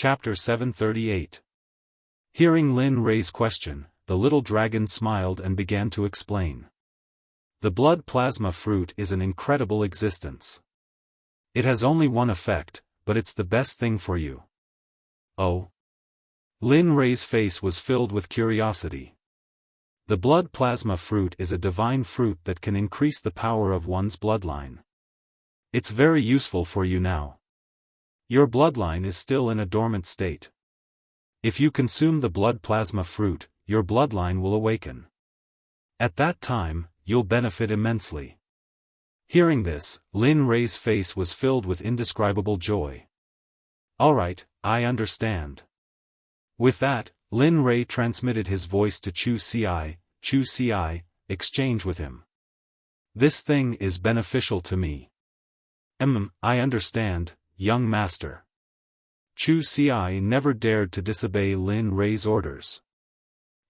Chapter 738. Hearing Lin Rei's question, the little dragon smiled and began to explain. The blood plasma fruit is an incredible existence. It has only one effect, but it's the best thing for you. Oh? Lin Rei's face was filled with curiosity. The blood plasma fruit is a divine fruit that can increase the power of one's bloodline. It's very useful for you now. Your bloodline is still in a dormant state. If you consume the blood plasma fruit, your bloodline will awaken. At that time, you'll benefit immensely. Hearing this, Lin Rei's face was filled with indescribable joy. Alright, I understand. With that, Lin Rei transmitted his voice to Chu Ci, exchange with him. This thing is beneficial to me. I understand, young master. Chu Ci never dared to disobey Lin Rei's orders.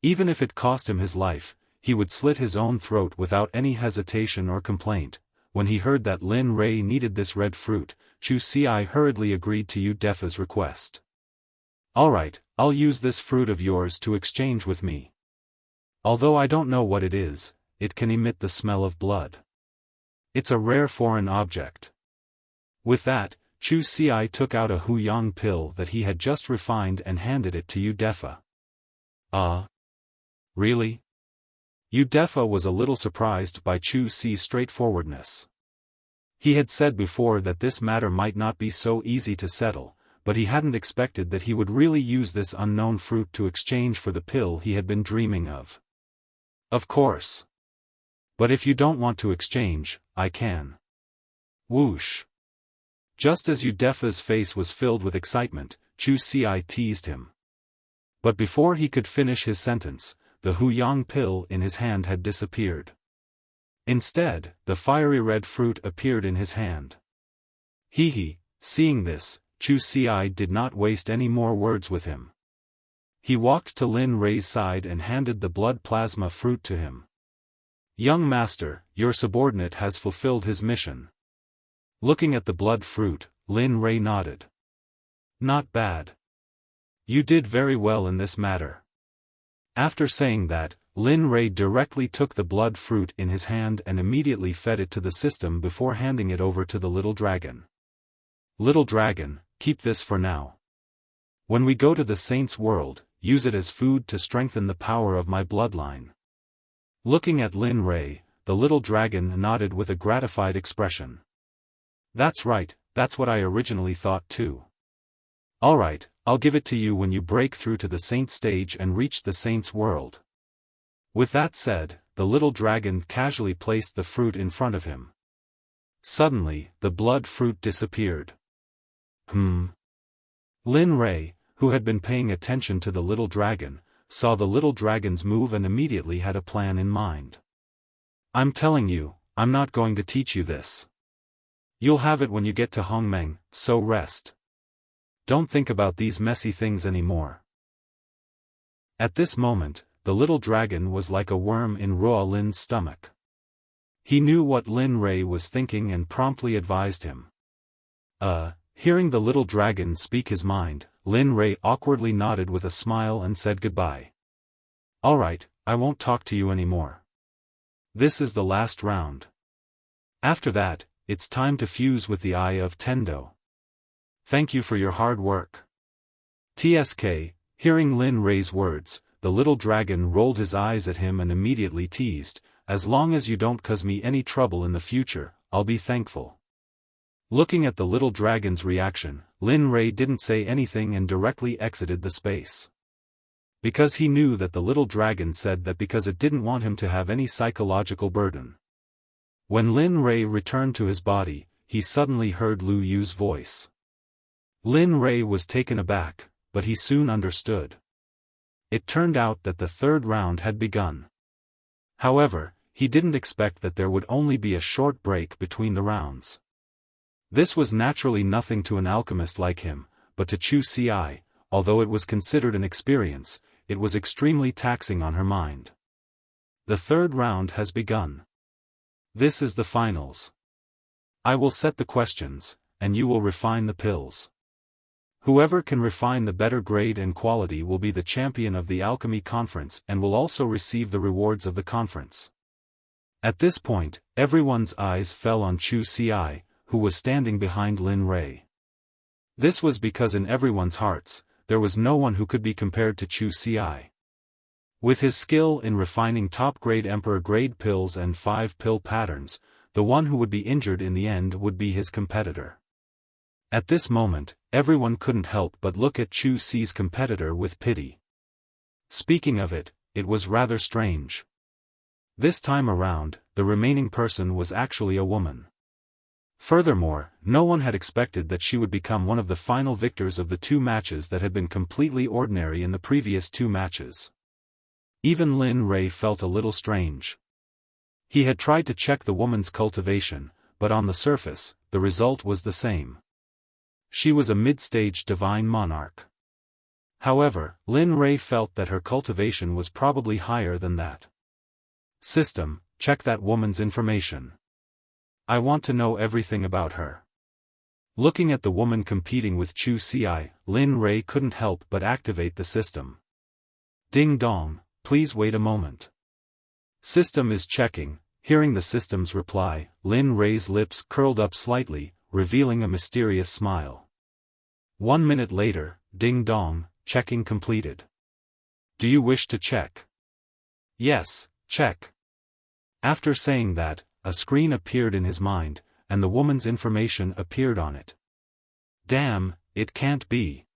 Even if it cost him his life, he would slit his own throat without any hesitation or complaint. When he heard that Lin Rei needed this red fruit, Chu Ci hurriedly agreed to Yu Defa's request. Alright, I'll use this fruit of yours to exchange with me. Although I don't know what it is, it can emit the smell of blood. It's a rare foreign object. With that, Chu Ci took out a Huyang pill that he had just refined and handed it to Yu Defa. Really? Yu Defa was a little surprised by Chu Ci's straightforwardness. He had said before that this matter might not be so easy to settle, but he hadn't expected that he would really use this unknown fruit to exchange for the pill he had been dreaming of. Of course. But if you don't want to exchange, I can. Whoosh. Just as Yu Defa's face was filled with excitement, Chu Ci teased him. But before he could finish his sentence, the Huyang pill in his hand had disappeared. Instead, the fiery red fruit appeared in his hand. Seeing this, Chu Ci did not waste any more words with him. He walked to Lin Rei's side and handed the blood plasma fruit to him. Young master, your subordinate has fulfilled his mission. Looking at the blood fruit, Lin Rei nodded. Not bad. You did very well in this matter. After saying that, Lin Rei directly took the blood fruit in his hand and immediately fed it to the system before handing it over to the little dragon. Little dragon, keep this for now. When we go to the saint's world, use it as food to strengthen the power of my bloodline. Looking at Lin Rei, the little dragon nodded with a gratified expression. That's right, that's what I originally thought too. Alright, I'll give it to you when you break through to the saint stage and reach the saint's world. With that said, the little dragon casually placed the fruit in front of him. Suddenly, the blood fruit disappeared. Lin Rei, who had been paying attention to the little dragon, saw the little dragon's move and immediately had a plan in mind. I'm telling you, I'm not going to teach you this. You'll have it when you get to Hongmeng, so rest. Don't think about these messy things anymore. At this moment, the little dragon was like a worm in Ruo Lin's stomach. He knew what Lin Rei was thinking and promptly advised him. Hearing the little dragon speak his mind, Lin Rei awkwardly nodded with a smile and said goodbye. Alright, I won't talk to you anymore. This is the last round. After that, it's time to fuse with the Eye of Tendo. Thank you for your hard work. TSK, hearing Lin Rei's words, the little dragon rolled his eyes at him and immediately teased, as long as you don't cause me any trouble in the future, I'll be thankful. Looking at the little dragon's reaction, Lin Rei didn't say anything and directly exited the space. Because he knew that the little dragon said that because it didn't want him to have any psychological burden. When Lin Rei returned to his body, he suddenly heard Lu Yu's voice. Lin Rei was taken aback, but he soon understood. It turned out that the third round had begun. However, he didn't expect that there would only be a short break between the rounds. This was naturally nothing to an alchemist like him, but to Chu Ci, although it was considered an experience, it was extremely taxing on her mind. The third round has begun. This is the finals. I will set the questions, and you will refine the pills. Whoever can refine the better grade and quality will be the champion of the alchemy conference and will also receive the rewards of the conference. At this point, everyone's eyes fell on Chu Ci, who was standing behind Lin Rei. This was because in everyone's hearts, there was no one who could be compared to Chu Ci. With his skill in refining top-grade emperor-grade pills and 5-pill patterns, the one who would be injured in the end would be his competitor. At this moment, everyone couldn't help but look at Chu Ci's competitor with pity. Speaking of it, it was rather strange. This time around, the remaining person was actually a woman. Furthermore, no one had expected that she would become one of the final victors of the 2 matches that had been completely ordinary in the previous 2 matches. Even Lin Rei felt a little strange. He had tried to check the woman's cultivation, but on the surface, the result was the same. She was a mid-stage divine monarch. However, Lin Rei felt that her cultivation was probably higher than that. System, check that woman's information. I want to know everything about her. Looking at the woman competing with Chu Ci, Lin Rei couldn't help but activate the system. Ding dong, please wait a moment. System is checking. Hearing the system's reply, Lin Rei's lips curled up slightly, revealing a mysterious smile. 1 minute later, ding dong, checking completed. Do you wish to check? Yes, check. After saying that, a screen appeared in his mind, and the woman's information appeared on it. Damn, it can't be.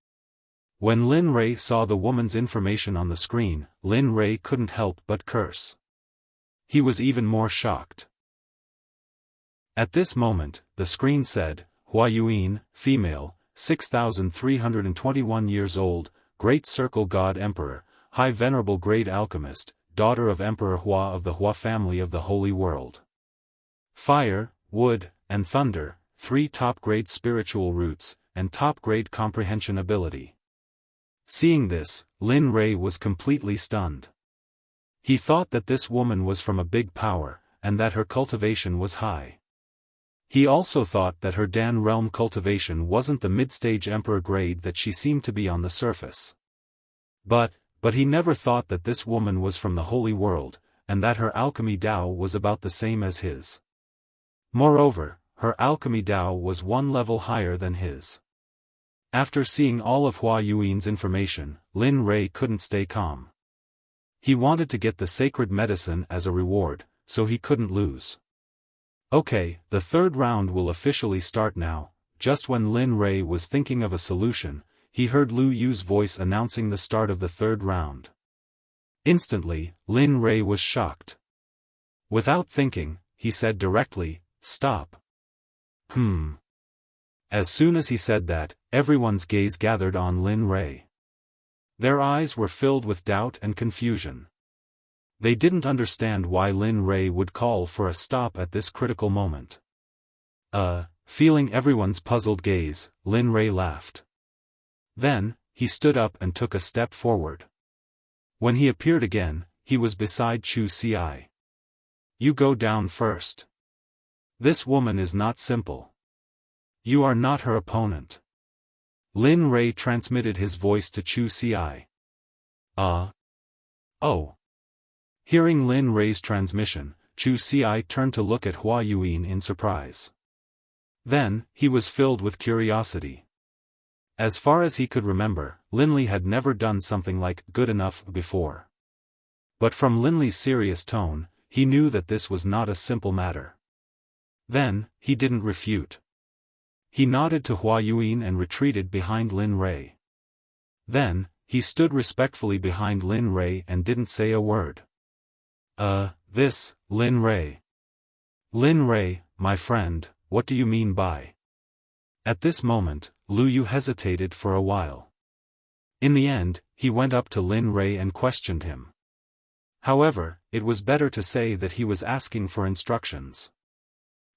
When Lin Rei saw the woman's information on the screen, Lin Rei couldn't help but curse. He was even more shocked. At this moment, the screen said, Hua Yuan, female, 6,321 years old, Great Circle God Emperor, High Venerable Great Alchemist, daughter of Emperor Hua of the Hua family of the Holy World. Fire, wood, and thunder, 3 top-grade spiritual roots, and top-grade comprehension ability. Seeing this, Lin Rei was completely stunned. He thought that this woman was from a big power, and that her cultivation was high. He also thought that her Dan realm cultivation wasn't the mid-stage emperor grade that she seemed to be on the surface. But he never thought that this woman was from the Holy World, and that her alchemy Dao was about the same as his. Moreover, her alchemy Dao was 1 level higher than his. After seeing all of Hua Yuan's information, Lin Rei couldn't stay calm. He wanted to get the sacred medicine as a reward, so he couldn't lose. Okay, the 3rd round will officially start now. Just when Lin Rei was thinking of a solution, he heard Lu Yu's voice announcing the start of the 3rd round. Instantly, Lin Rei was shocked. Without thinking, he said directly, "Stop." As soon as he said that, everyone's gaze gathered on Lin Rei. Their eyes were filled with doubt and confusion. They didn't understand why Lin Rei would call for a stop at this critical moment. Feeling everyone's puzzled gaze, Lin Rei laughed. Then, he stood up and took a step forward. When he appeared again, he was beside Chu Ci. You go down first. This woman is not simple. You are not her opponent. Lin Rei transmitted his voice to Chu Ci. Oh. Hearing Lin Rei's transmission, Chu Ci turned to look at Hua Yuan in surprise. Then, he was filled with curiosity. As far as he could remember, Linli had never done something like good enough before. But from Linli's serious tone, he knew that this was not a simple matter. Then, he didn't refute. He nodded to Hua Yuan and retreated behind Lin Rei. Then, he stood respectfully behind Lin Rei and didn't say a word. Lin Rei. Lin Rei, my friend, what do you mean by? At this moment, Lu Yu hesitated for a while. In the end, he went up to Lin Rei and questioned him. However, it was better to say that he was asking for instructions.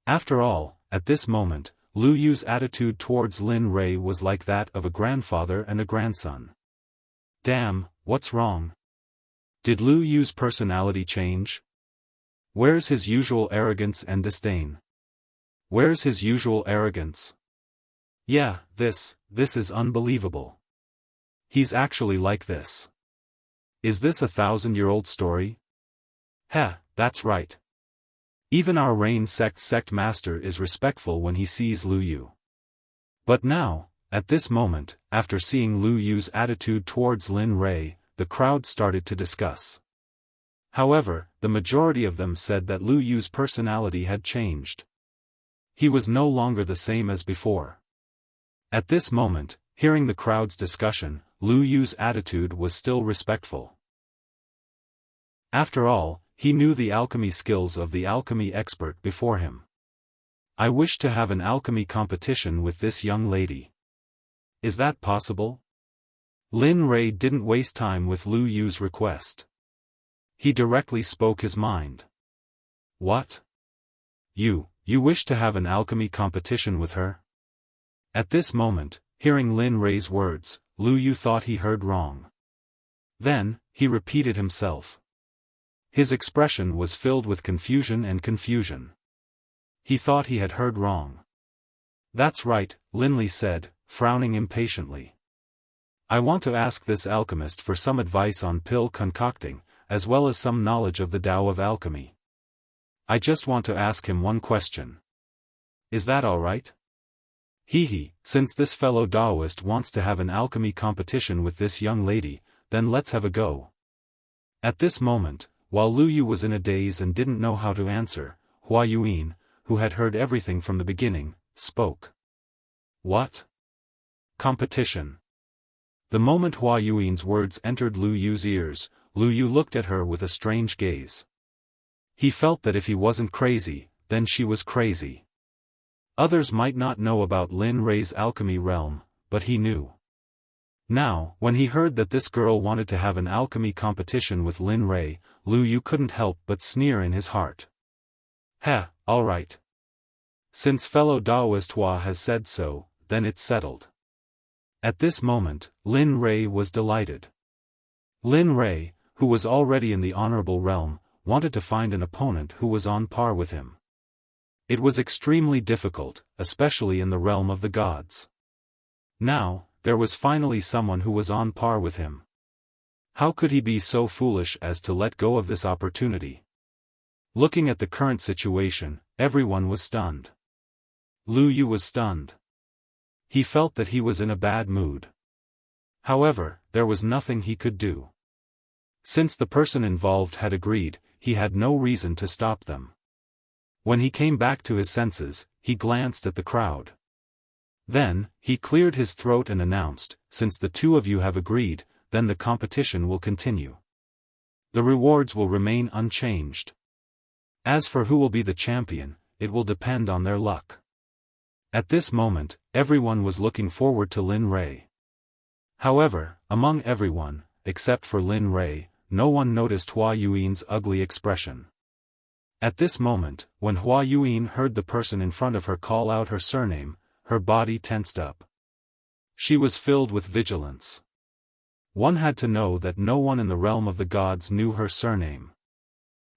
After all, at this moment, Lu Yu's attitude towards Lin Rei was like that of a grandfather and a grandson. Damn, what's wrong? Did Lu Yu's personality change? Where's his usual arrogance and disdain? Where's his usual arrogance? Yeah, this is unbelievable. He's actually like this. Is this a 1,000-year-old story? Heh, that's right. Even our Rain Sect master is respectful when he sees Lu Yu. But now, at this moment, after seeing Lu Yu's attitude towards Lin Rei, the crowd started to discuss. However, the majority of them said that Lu Yu's personality had changed. He was no longer the same as before. At this moment, hearing the crowd's discussion, Lu Yu's attitude was still respectful. After all, he knew the alchemy skills of the alchemy expert before him. I wish to have an alchemy competition with this young lady. Is that possible? Lin Rei didn't waste time with Lu Yu's request. He directly spoke his mind. What? You wish to have an alchemy competition with her? At this moment, hearing Lin Rei's words, Lu Yu thought he heard wrong. Then, he repeated himself. His expression was filled with confusion. He thought he had heard wrong. That's right, Lin Li said, frowning impatiently. I want to ask this alchemist for some advice on pill concocting, as well as some knowledge of the Tao of alchemy. I just want to ask him one question. Is that all right? Since this fellow Taoist wants to have an alchemy competition with this young lady, then let's have a go. At this moment, while Lu Yu was in a daze and didn't know how to answer, Hua Yuan, who had heard everything from the beginning, spoke. What? Competition. The moment Hua Yuan's words entered Lu Yu's ears, Lu Yu looked at her with a strange gaze. He felt that if he wasn't crazy, then she was crazy. Others might not know about Lin Rei's alchemy realm, but he knew. Now, when he heard that this girl wanted to have an alchemy competition with Lin Rei, Lu Yu couldn't help but sneer in his heart. Heh, all right. Since fellow Taoist Hua has said so, then it's settled. At this moment, Lin Rei was delighted. Lin Rei, who was already in the honorable realm, wanted to find an opponent who was on par with him. It was extremely difficult, especially in the realm of the gods. Now, there was finally someone who was on par with him. How could he be so foolish as to let go of this opportunity? Looking at the current situation, everyone was stunned. Lu Yu was stunned. He felt that he was in a bad mood. However, there was nothing he could do. Since the person involved had agreed, he had no reason to stop them. When he came back to his senses, he glanced at the crowd. Then, he cleared his throat and announced, since the two of you have agreed, then the competition will continue. The rewards will remain unchanged. As for who will be the champion, it will depend on their luck. At this moment, everyone was looking forward to Lin Rei. However, among everyone, except for Lin Rei, no one noticed Hua Yuan's ugly expression. At this moment, when Hua Yuan heard the person in front of her call out her surname, her body tensed up. She was filled with vigilance. One had to know that no one in the realm of the gods knew her surname.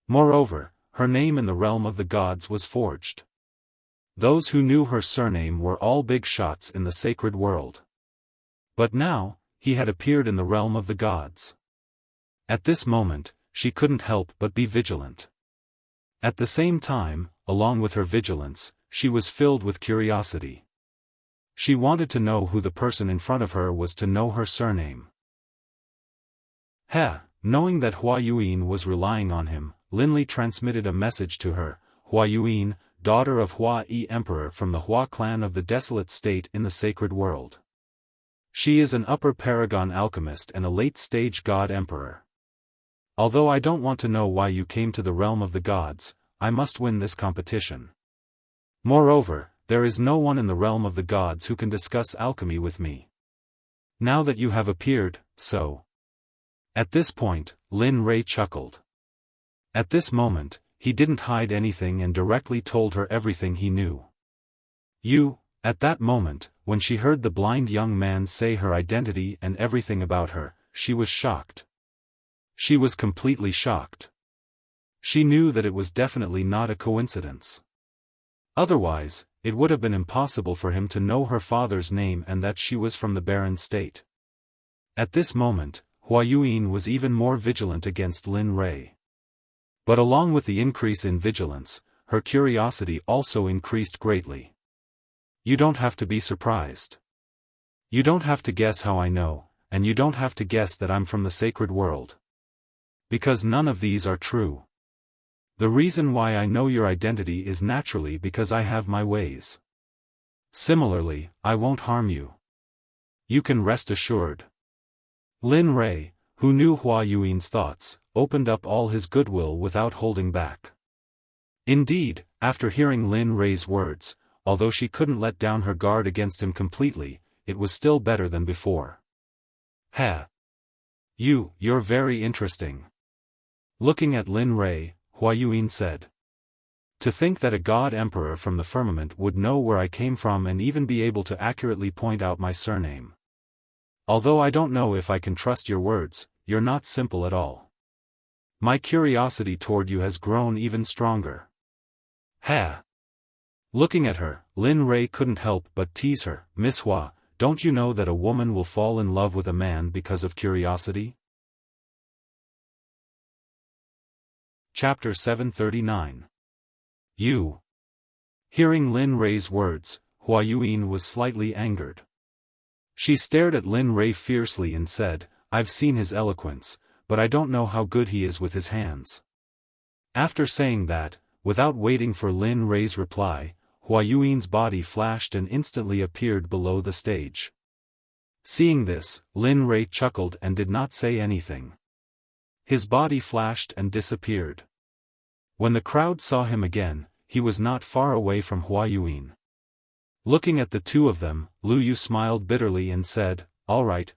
Moreover, her name in the realm of the gods was forged. Those who knew her surname were all big shots in the sacred world. But now, he had appeared in the realm of the gods. At this moment, she couldn't help but be vigilant. At the same time, along with her vigilance, she was filled with curiosity. She wanted to know who the person in front of her was to know her surname. Knowing that Hua Yuan was relying on him, Lin Li transmitted a message to her. Hua Yuan, daughter of Hua Yi Emperor from the Hua clan of the Desolate State in the Sacred World. She is an upper paragon alchemist and a late-stage god emperor. Although I don't want to know why you came to the realm of the gods, I must win this competition. Moreover, there is no one in the realm of the gods who can discuss alchemy with me. Now that you have appeared, so. At this point, Lin Rei chuckled. At this moment, he didn't hide anything and directly told her everything he knew. At that moment, when she heard the blind young man say her identity and everything about her, she was shocked. She was completely shocked. She knew that it was definitely not a coincidence. Otherwise, it would have been impossible for him to know her father's name and that she was from the barren state. At this moment, Hua Yuan was even more vigilant against Lin Rei. But along with the increase in vigilance, her curiosity also increased greatly. You don't have to be surprised. You don't have to guess how I know, and you don't have to guess that I'm from the sacred world. Because none of these are true. The reason why I know your identity is naturally because I have my ways. Similarly, I won't harm you. You can rest assured. Lin Rei, who knew Hua Yuan's thoughts, opened up all his goodwill without holding back. Indeed, after hearing Lin Rei's words, although she couldn't let down her guard against him completely, it was still better than before. "Ha! You're very interesting." Looking at Lin Rei, Hua Yuan said. "To think that a god emperor from the firmament would know where I came from and even be able to accurately point out my surname. Although I don't know if I can trust your words, you're not simple at all. My curiosity toward you has grown even stronger." Ha! Looking at her, Lin Rei couldn't help but tease her. "Miss Hua, don't you know that a woman will fall in love with a man because of curiosity?" Chapter 739. You. Hearing Lin Rei's words, Hua Yuan was slightly angered. She stared at Lin Rei fiercely and said, "I've seen his eloquence, but I don't know how good he is with his hands." After saying that, without waiting for Lin Rei's reply, Hua Yuan's body flashed and instantly appeared below the stage. Seeing this, Lin Rei chuckled and did not say anything. His body flashed and disappeared. When the crowd saw him again, he was not far away from Hua Yuan. Looking at the two of them, Lu Yu smiled bitterly and said, all right.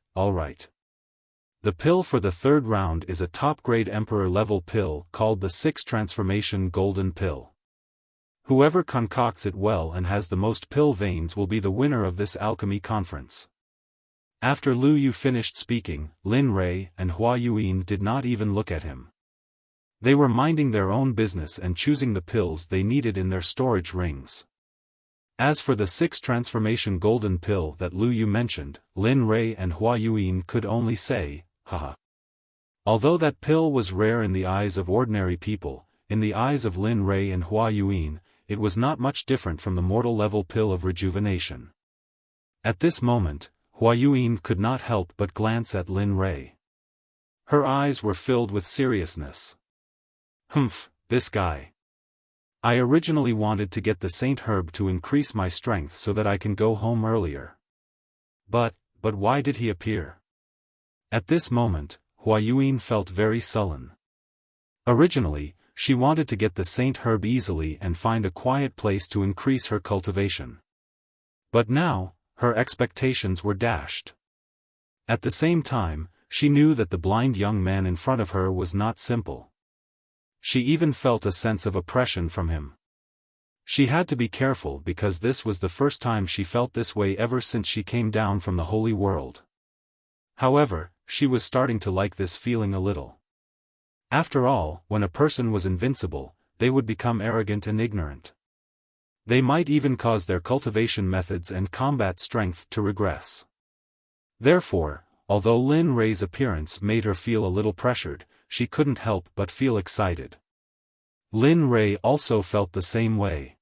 The pill for the third round is a top-grade Emperor-level pill called the 6 Transformation Golden Pill. Whoever concocts it well and has the most pill veins will be the winner of this alchemy conference." After Lu Yu finished speaking, Lin Rei and Hua Yuan did not even look at him. They were minding their own business and choosing the pills they needed in their storage rings. As for the 6 Transformation Golden Pill that Lu Yu mentioned, Lin Rei and Hua Yuan could only say, haha. Although that pill was rare in the eyes of ordinary people, in the eyes of Lin Rei and Hua Yuan, it was not much different from the mortal-level pill of rejuvenation. At this moment, Hua Yuan could not help but glance at Lin Rei. Her eyes were filled with seriousness. "Humph, this guy. I originally wanted to get the Saint Herb to increase my strength so that I can go home earlier. But why did he appear?" At this moment, Hua Yuan felt very sullen. Originally, she wanted to get the Saint Herb easily and find a quiet place to increase her cultivation. But now, her expectations were dashed. At the same time, she knew that the blind young man in front of her was not simple. She even felt a sense of oppression from him. She had to be careful because this was the first time she felt this way ever since she came down from the holy world. However, she was starting to like this feeling a little. After all, when a person was invincible, they would become arrogant and ignorant. They might even cause their cultivation methods and combat strength to regress. Therefore, although Lin Rei's appearance made her feel a little pressured, she couldn't help but feel excited. Lin Rei also felt the same way.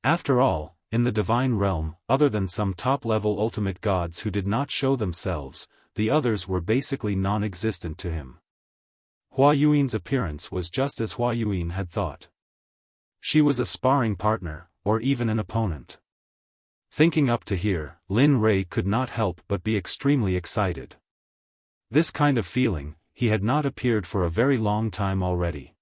After all, in the divine realm, other than some top-level ultimate gods who did not show themselves, the others were basically non-existent to him. Hua Yuan's appearance was just as Hua Yuan had thought. She was a sparring partner, or even an opponent. Thinking up to here, Lin Rei could not help but be extremely excited. This kind of feeling, he had not appeared for a very long time already.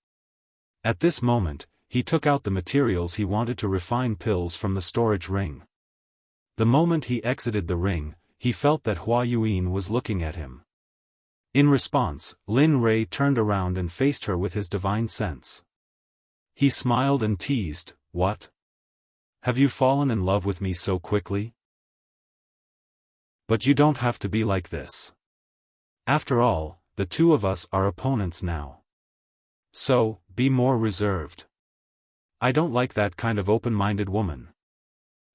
At this moment, he took out the materials he wanted to refine pills from the storage ring. The moment he exited the ring, he felt that Hua Yuan was looking at him. In response, Lin Rei turned around and faced her with his divine sense. He smiled and teased, "What? Have you fallen in love with me so quickly? But you don't have to be like this. After all, the two of us are opponents now. So, be more reserved." I don't like that kind of open-minded woman.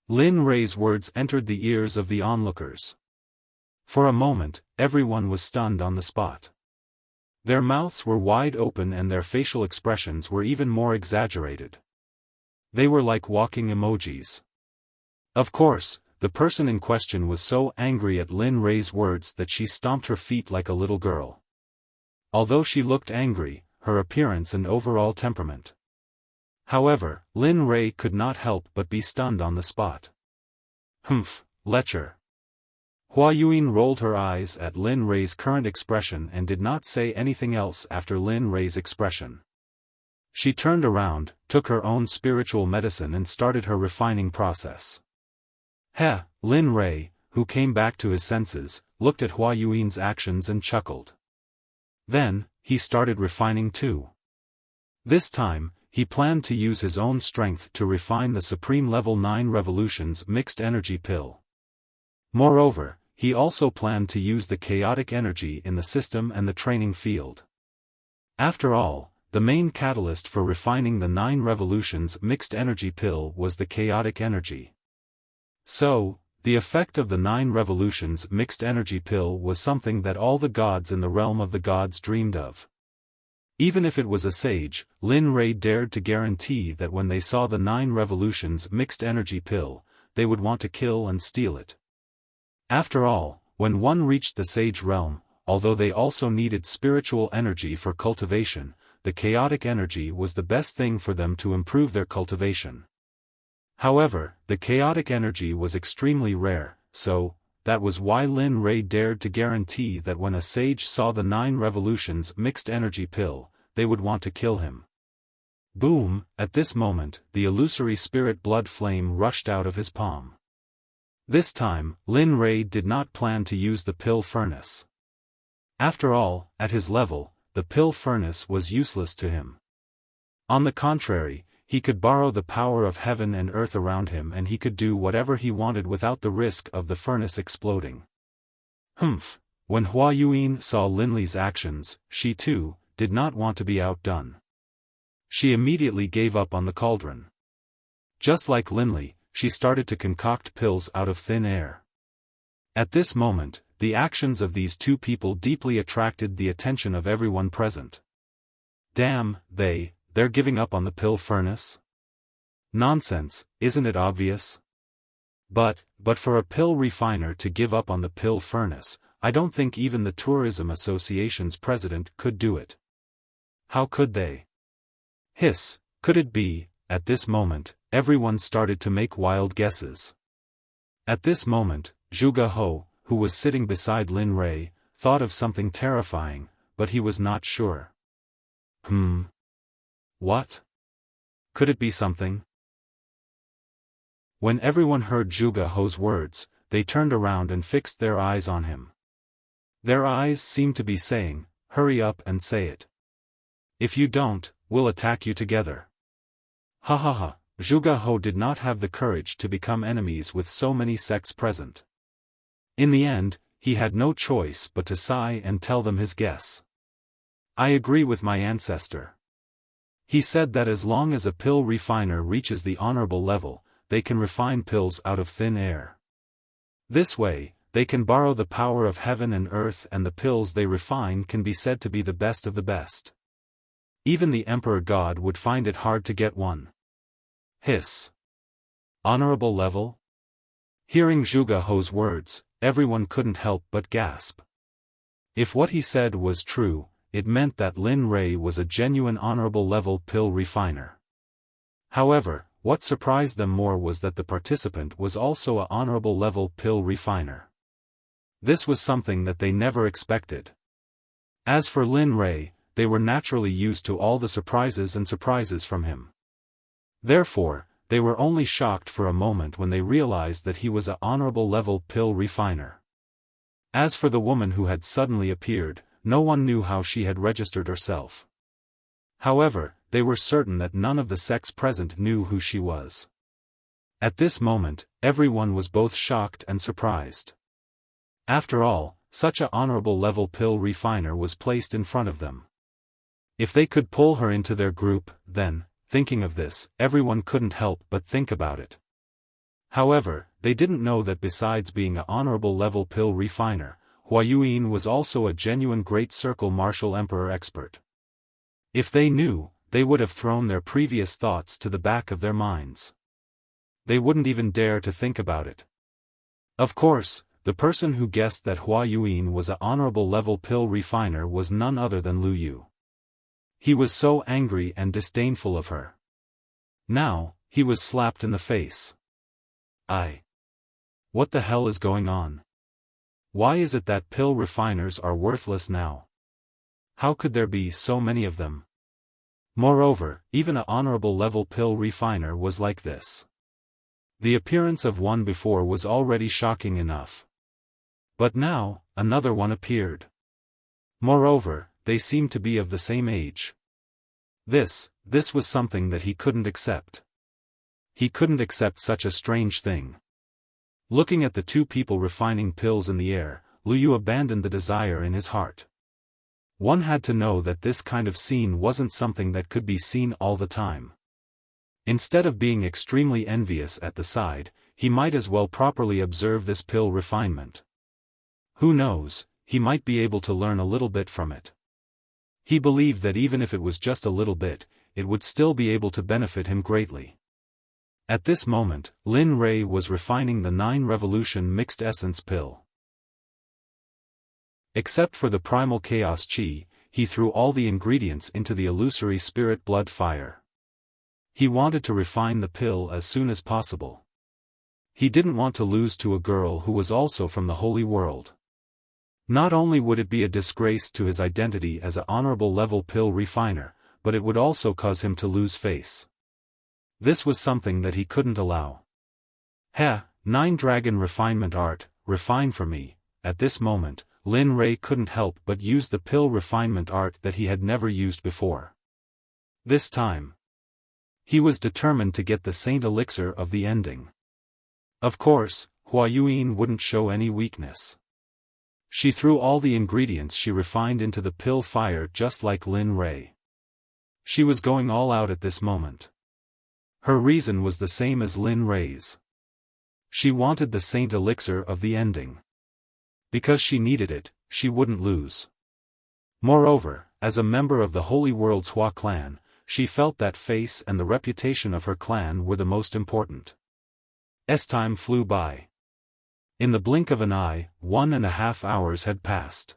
Lin Rei's words entered the ears of the onlookers. For a moment, everyone was stunned on the spot. Their mouths were wide open and their facial expressions were even more exaggerated. They were like walking emojis. Of course, the person in question was so angry at Lin Rei's words that she stomped her feet like a little girl. Although she looked angry, her appearance and overall temperament. However, Lin Rei could not help but be stunned on the spot. Humph, lecher. Hua Yuan rolled her eyes at Lin Rei's current expression and did not say anything else after Lin Rei's expression. She turned around, took her own spiritual medicine and started her refining process. Lin Rei, who came back to his senses, looked at Hua Yuan's actions and chuckled. Then, he started refining too. This time, he planned to use his own strength to refine the Supreme Level 9 Revolutions Mixed Energy Pill. Moreover, he also planned to use the chaotic energy in the system and the training field. After all, the main catalyst for refining the 9 Revolutions Mixed Energy Pill was the chaotic energy. So, the effect of the 9 Revolutions Mixed Energy Pill was something that all the gods in the realm of the gods dreamed of. Even if it was a sage, Lin Rei dared to guarantee that when they saw the 9 Revolutions Mixed Energy Pill, they would want to kill and steal it. After all, when one reached the sage realm, although they also needed spiritual energy for cultivation, the chaotic energy was the best thing for them to improve their cultivation. However, the chaotic energy was extremely rare, so, that was why Lin Rei dared to guarantee that when a sage saw the 9 Revolutions Mixed Energy Pill, they would want to kill him. Boom! At this moment, the illusory spirit blood flame rushed out of his palm. This time, Lin Rei did not plan to use the pill furnace. After all, at his level, the pill furnace was useless to him. On the contrary, he could borrow the power of heaven and earth around him and he could do whatever he wanted without the risk of the furnace exploding. Humph! When Hua Yuan saw Lin Li's actions, she too, did not want to be outdone. She immediately gave up on the cauldron. Just like Lin Li, she started to concoct pills out of thin air. At this moment, the actions of these two people deeply attracted the attention of everyone present. Damn, they're giving up on the pill furnace? Nonsense, isn't it obvious? But for a pill refiner to give up on the pill furnace, I don't think even the Tourism Association's president could do it. How could they? Hiss, could it be? At this moment, everyone started to make wild guesses. At this moment, Zhuge Ho, who was sitting beside Lin Rei, thought of something terrifying, but he was not sure. What? Could it be something? When everyone heard Zhuge Ho's words, they turned around and fixed their eyes on him. Their eyes seemed to be saying, "Hurry up and say it. If you don't, we'll attack you together." Ha ha ha, Zhuge Ho did not have the courage to become enemies with so many sects present. In the end, he had no choice but to sigh and tell them his guess. I agree with my ancestor. He said that as long as a pill refiner reaches the honorable level, they can refine pills out of thin air. This way, they can borrow the power of heaven and earth and the pills they refine can be said to be the best of the best. Even the Emperor God would find it hard to get one. Hiss. Honorable level? Hearing Zhuge Ho's words, everyone couldn't help but gasp. If what he said was true, it meant that Lin Rei was a genuine honorable level pill refiner. However, what surprised them more was that the participant was also a honorable level pill refiner. This was something that they never expected. As for Lin Rei, they were naturally used to all the surprises from him. Therefore, they were only shocked for a moment when they realized that he was a honorable level pill refiner. As for the woman who had suddenly appeared, no one knew how she had registered herself. However, they were certain that none of the sects present knew who she was. At this moment, everyone was both shocked and surprised. After all, such a honorable level pill refiner was placed in front of them. If they could pull her into their group, then, thinking of this, everyone couldn't help but think about it. However, they didn't know that besides being an honorable level pill refiner, Huayuan was also a genuine Great Circle Martial Emperor expert. If they knew, they would have thrown their previous thoughts to the back of their minds. They wouldn't even dare to think about it. Of course, the person who guessed that Huayuan was an honorable level pill refiner was none other than Lu Yu. He was so angry and disdainful of her. Now, he was slapped in the face. What the hell is going on? Why is it that pill refiners are worthless now? How could there be so many of them? Moreover, even an honorable level pill refiner was like this. The appearance of one before was already shocking enough. But now, another one appeared. Moreover, they seemed to be of the same age. This was something that he couldn't accept. He couldn't accept such a strange thing. Looking at the two people refining pills in the air, Lu Yu abandoned the desire in his heart. One had to know that this kind of scene wasn't something that could be seen all the time. Instead of being extremely envious at the side, he might as well properly observe this pill refinement. Who knows, he might be able to learn a little bit from it. He believed that even if it was just a little bit, it would still be able to benefit him greatly. At this moment, Lin Rei was refining the 9 Revolution Mixed Essence pill. Except for the primal chaos chi, he threw all the ingredients into the illusory spirit blood fire. He wanted to refine the pill as soon as possible. He didn't want to lose to a girl who was also from the holy world. Not only would it be a disgrace to his identity as an honorable level pill refiner, but it would also cause him to lose face. This was something that he couldn't allow. 9 Dragon Refinement Art, refine for me. At this moment, Lin Rei couldn't help but use the pill refinement art that he had never used before. This time, he was determined to get the Saint Elixir of the ending. Of course, Huayuan wouldn't show any weakness. She threw all the ingredients she refined into the pill fire just like Lin Rei. She was going all out at this moment. Her reason was the same as Lin Rei's. She wanted the Saint Elixir of the ending. Because she needed it, she wouldn't lose. Moreover, as a member of the Holy World's Hua clan, she felt that face and the reputation of her clan were the most important. Time flew by. In the blink of an eye, 1.5 hours had passed.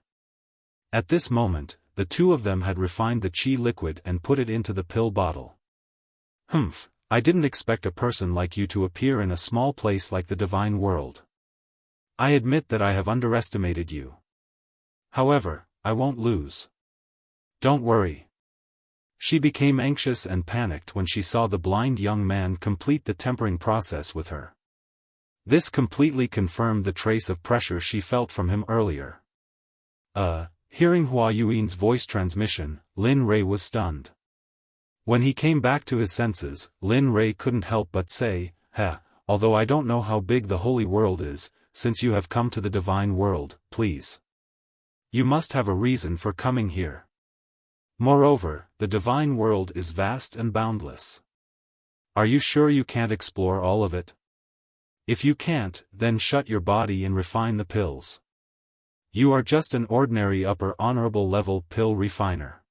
At this moment, the two of them had refined the chi liquid and put it into the pill bottle. I didn't expect a person like you to appear in a small place like the divine world. I admit that I have underestimated you. However, I won't lose. Don't worry. She became anxious and panicked when she saw the blind young man complete the tempering process with her. This completely confirmed the trace of pressure she felt from him earlier. Hearing Huayuan's voice transmission, Lin Rei was stunned. When he came back to his senses, Lin Rei couldn't help but say, although I don't know how big the holy world is, since you have come to the divine world, please. You must have a reason for coming here. Moreover, the divine world is vast and boundless. Are you sure you can't explore all of it? If you can't, then shut your body and refine the pills. You are just an ordinary upper honorable level pill refiner.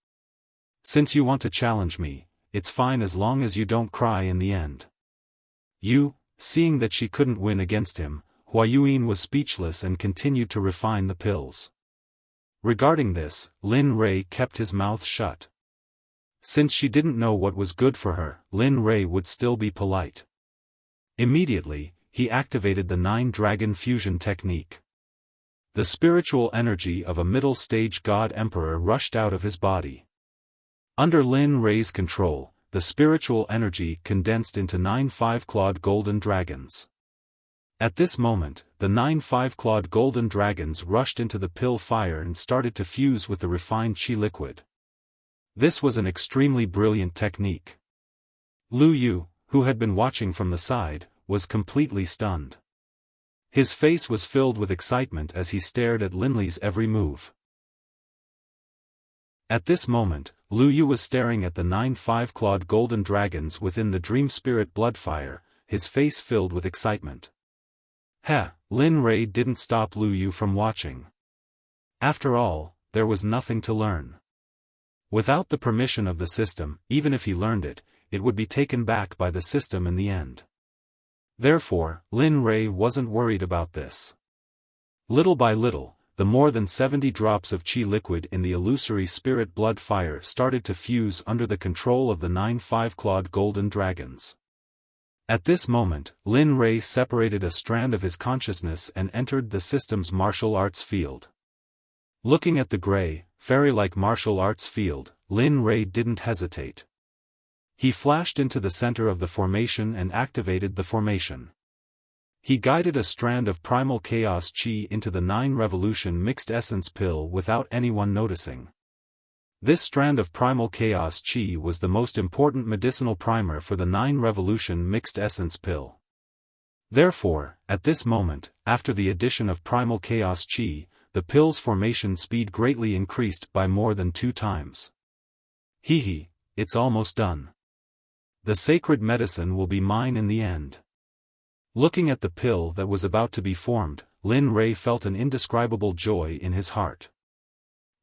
Since you want to challenge me, it's fine as long as you don't cry in the end. Seeing that she couldn't win against him, Huayuan was speechless and continued to refine the pills. Regarding this, Lin Rei kept his mouth shut. Since she didn't know what was good for her, Lin Rei would still be polite. Immediately, he activated the 9 Dragon Fusion technique. The spiritual energy of a middle-stage god emperor rushed out of his body. Under Lin Rei's control, the spiritual energy condensed into 9 5-clawed golden dragons. At this moment, the 9 5-clawed golden dragons rushed into the pill fire and started to fuse with the refined chi liquid. This was an extremely brilliant technique. Lu Yu, who had been watching from the side, was completely stunned. His face was filled with excitement as he stared at Lin Li's every move. At this moment, Lu Yu was staring at the 9 5-clawed golden dragons within the dream spirit bloodfire, his face filled with excitement. Lin Rei didn't stop Lu Yu from watching. After all, there was nothing to learn. Without the permission of the system, even if he learned it, it would be taken back by the system in the end. Therefore, Lin Rei wasn't worried about this. Little by little, the more than 70 drops of qi liquid in the illusory spirit blood fire started to fuse under the control of the 9 5-clawed golden dragons. At this moment, Lin Rei separated a strand of his consciousness and entered the system's martial arts field. Looking at the gray, fairy-like martial arts field, Lin Rei didn't hesitate. He flashed into the center of the formation and activated the formation. He guided a strand of primal chaos qi into the 9 revolution mixed essence pill without anyone noticing. This strand of primal chaos qi was the most important medicinal primer for the 9 revolution mixed essence pill. Therefore, at this moment, after the addition of primal chaos qi, the pill's formation speed greatly increased by more than 2 times. It's almost done. The sacred medicine will be mine in the end. Looking at the pill that was about to be formed, Lin Rei felt an indescribable joy in his heart.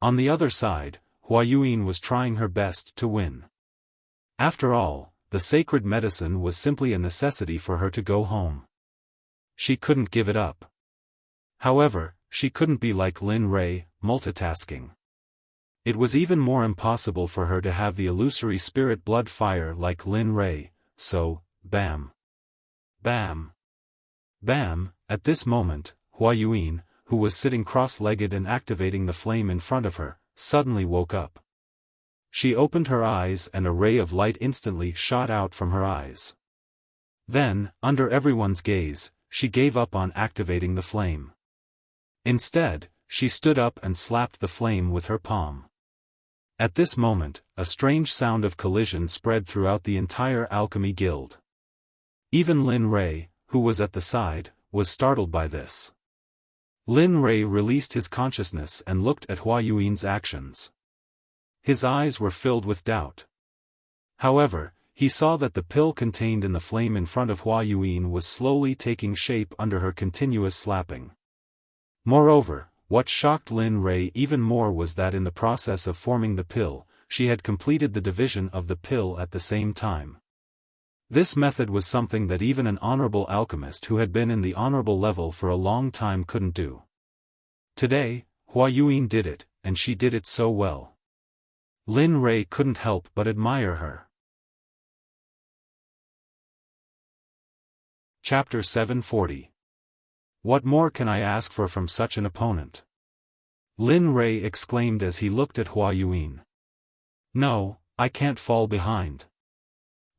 On the other side, Huayuan was trying her best to win. After all, the sacred medicine was simply a necessity for her to go home. She couldn't give it up. However, she couldn't be like Lin Rei, multitasking. It was even more impossible for her to have the illusory spirit blood fire like Lin Rei, so, bam. Bam. Bam. At this moment, Huayuan, who was sitting cross-legged and activating the flame in front of her, suddenly woke up. She opened her eyes and a ray of light instantly shot out from her eyes. Then, under everyone's gaze, she gave up on activating the flame. Instead, she stood up and slapped the flame with her palm. At this moment, a strange sound of collision spread throughout the entire alchemy guild. Even Lin Rei, who was at the side, was startled by this. Lin Rei released his consciousness and looked at Huayuan's actions. His eyes were filled with doubt. However, he saw that the pill contained in the flame in front of Huayuan was slowly taking shape under her continuous slapping. Moreover, what shocked Lin Rei even more was that in the process of forming the pill, she had completed the division of the pill at the same time. This method was something that even an honorable alchemist who had been in the honorable level for a long time couldn't do. Today, Huayuan did it, and she did it so well. Lin Rei couldn't help but admire her. Chapter 740. What more can I ask for from such an opponent? Lin Rei exclaimed as he looked at Huayuan. No, I can't fall behind.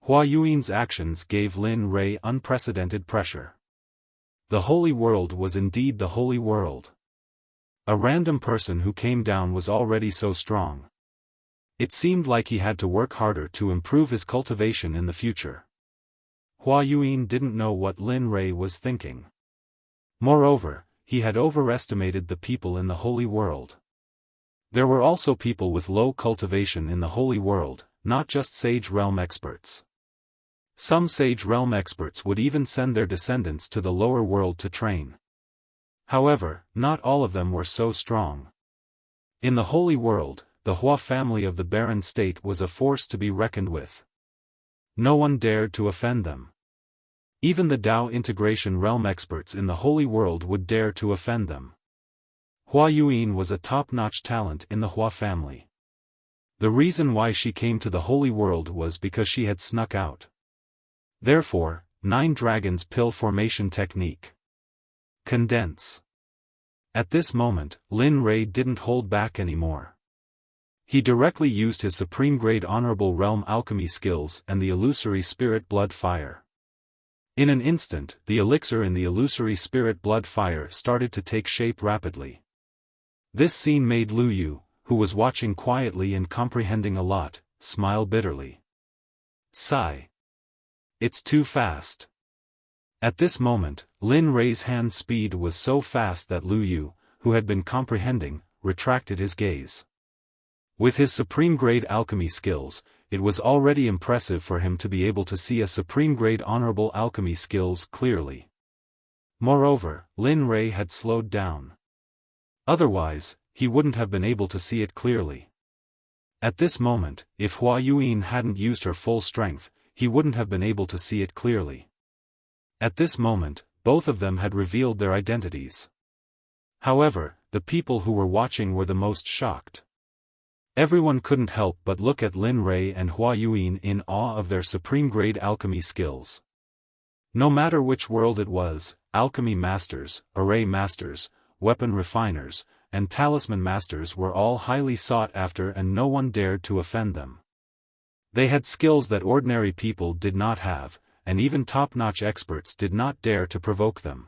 Huayuan's actions gave Lin Rei unprecedented pressure. The holy world was indeed the holy world. A random person who came down was already so strong. It seemed like he had to work harder to improve his cultivation in the future. Huayuan didn't know what Lin Rei was thinking. Moreover, he had overestimated the people in the holy world. There were also people with low cultivation in the holy world, not just Sage Realm experts. Some Sage Realm experts would even send their descendants to the lower world to train. However, not all of them were so strong. In the holy world, the Hua family of the barren state was a force to be reckoned with. No one dared to offend them. Even the Dao integration realm experts in the holy world would dare to offend them. Huayuan was a top-notch talent in the Hua family. The reason why she came to the holy world was because she had snuck out. Therefore, 9 Dragons Pill Formation Technique. Condense. At this moment, Lin Rei didn't hold back anymore. He directly used his supreme-grade honorable realm alchemy skills and the illusory spirit blood fire. In an instant, the elixir in the illusory spirit blood fire started to take shape rapidly. This scene made Lu Yu, who was watching quietly and comprehending a lot, smile bitterly. Sigh. It's too fast. At this moment, Lin Rei's hand speed was so fast that Lu Yu, who had been comprehending, retracted his gaze. With his supreme-grade alchemy skills, it was already impressive for him to be able to see a supreme-grade honorable alchemy skills clearly. Moreover, Lin Rei had slowed down. Otherwise, he wouldn't have been able to see it clearly. At this moment, if Hua Yuan hadn't used her full strength, he wouldn't have been able to see it clearly. At this moment, both of them had revealed their identities. However, the people who were watching were the most shocked. Everyone couldn't help but look at Lin Rei and Hua Yuan in awe of their supreme-grade alchemy skills. No matter which world it was, alchemy masters, array masters, weapon refiners, and talisman masters were all highly sought after and no one dared to offend them. They had skills that ordinary people did not have, and even top-notch experts did not dare to provoke them.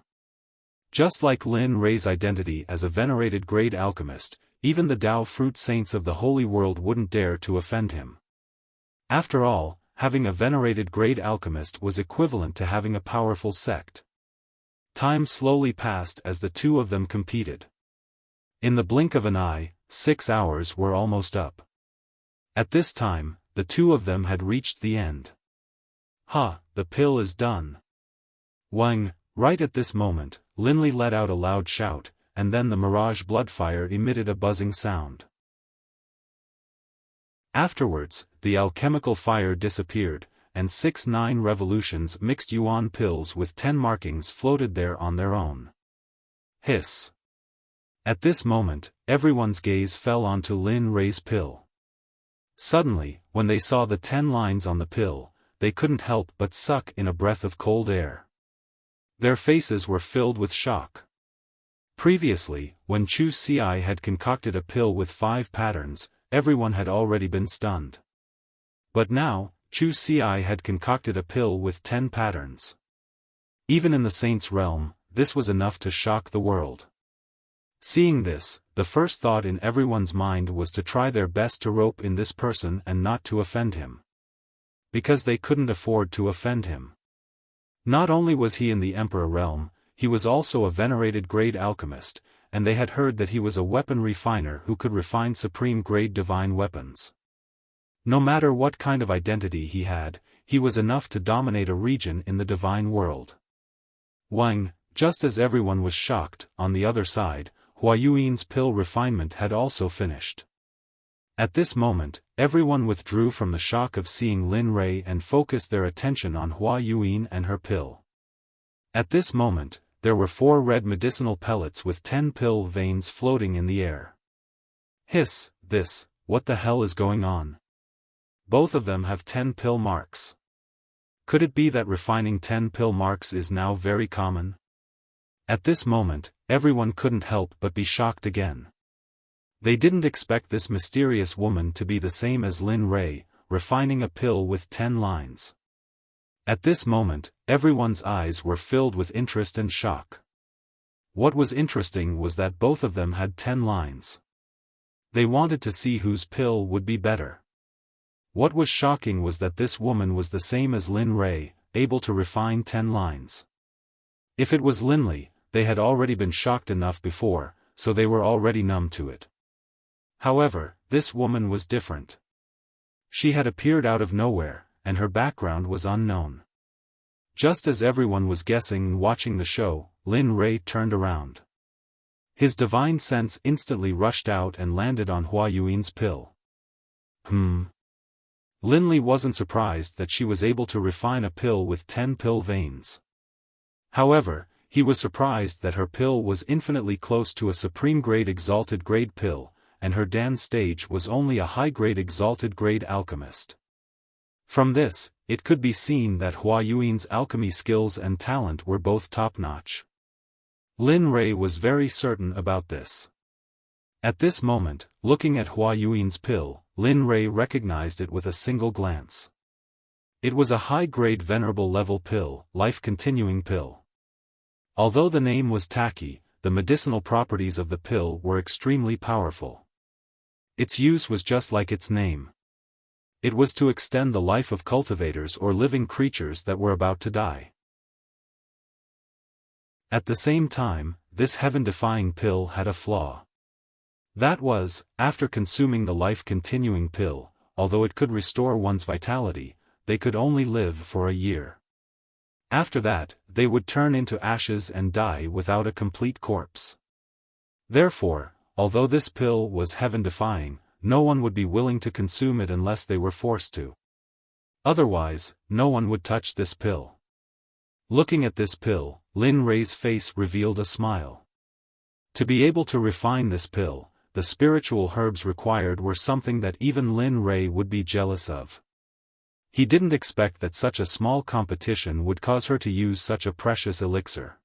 Just like Lin Rei's identity as a venerated grade alchemist, even the Tao fruit saints of the holy world wouldn't dare to offend him. After all, having a venerated grade alchemist was equivalent to having a powerful sect. Time slowly passed as the two of them competed. In the blink of an eye, 6 hours were almost up. At this time, the two of them had reached the end. Ha, the pill is done. Wang, right at this moment, Linley let out a loud shout, and then the mirage bloodfire emitted a buzzing sound. Afterwards, the alchemical fire disappeared, and 6-9 revolutions mixed yuan pills with 10 markings floated there on their own. Hiss. At this moment, everyone's gaze fell onto Lin Rei's pill. Suddenly, when they saw the 10 lines on the pill, they couldn't help but suck in a breath of cold air. Their faces were filled with shock. Previously, when Chu Xi had concocted a pill with 5 patterns, everyone had already been stunned. But now, Chu Xi had concocted a pill with 10 patterns. Even in the saint's realm, this was enough to shock the world. Seeing this, the first thought in everyone's mind was to try their best to rope in this person and not to offend him. Because they couldn't afford to offend him. Not only was he in the Emperor realm, he was also a venerated grade alchemist, and they had heard that he was a weapon refiner who could refine supreme grade divine weapons. No matter what kind of identity he had, he was enough to dominate a region in the divine world. Wang, just as everyone was shocked, on the other side, Hua Yuan's pill refinement had also finished. At this moment, everyone withdrew from the shock of seeing Lin Rei and focused their attention on Hua Yuan and her pill. At this moment, there were 4 red medicinal pellets with 10 pill veins floating in the air. Hiss, what the hell is going on? Both of them have 10 pill marks. Could it be that refining 10 pill marks is now very common? At this moment, everyone couldn't help but be shocked again. They didn't expect this mysterious woman to be the same as Lin Rei, refining a pill with 10 lines. At this moment, everyone's eyes were filled with interest and shock. What was interesting was that both of them had 10 lines. They wanted to see whose pill would be better. What was shocking was that this woman was the same as Lin Rei, able to refine 10 lines. If it was Linley, they had already been shocked enough before, so they were already numb to it. However, this woman was different. She had appeared out of nowhere, and her background was unknown. Just as everyone was guessing and watching the show, Lin Rei turned around. His divine sense instantly rushed out and landed on Hua Yuan's pill. Linley wasn't surprised that she was able to refine a pill with 10 pill veins. However, he was surprised that her pill was infinitely close to a supreme grade exalted grade pill, and her Dan stage was only a high-grade exalted grade alchemist. From this, it could be seen that Hua Yuan's alchemy skills and talent were both top-notch. Lin Rei was very certain about this. At this moment, looking at Hua Yuan's pill, Lin Rei recognized it with a single glance. It was a high-grade venerable level pill, life-continuing pill. Although the name was tacky, the medicinal properties of the pill were extremely powerful. Its use was just like its name. It was to extend the life of cultivators or living creatures that were about to die. At the same time, this heaven-defying pill had a flaw. That was, after consuming the life-continuing pill, although it could restore one's vitality, they could only live for a year. After that, they would turn into ashes and die without a complete corpse. Therefore, although this pill was heaven-defying, no one would be willing to consume it unless they were forced to. Otherwise, no one would touch this pill. Looking at this pill, Lin Rei's face revealed a smile. To be able to refine this pill, the spiritual herbs required were something that even Lin Rei would be jealous of. He didn't expect that such a small competition would cause her to use such a precious elixir.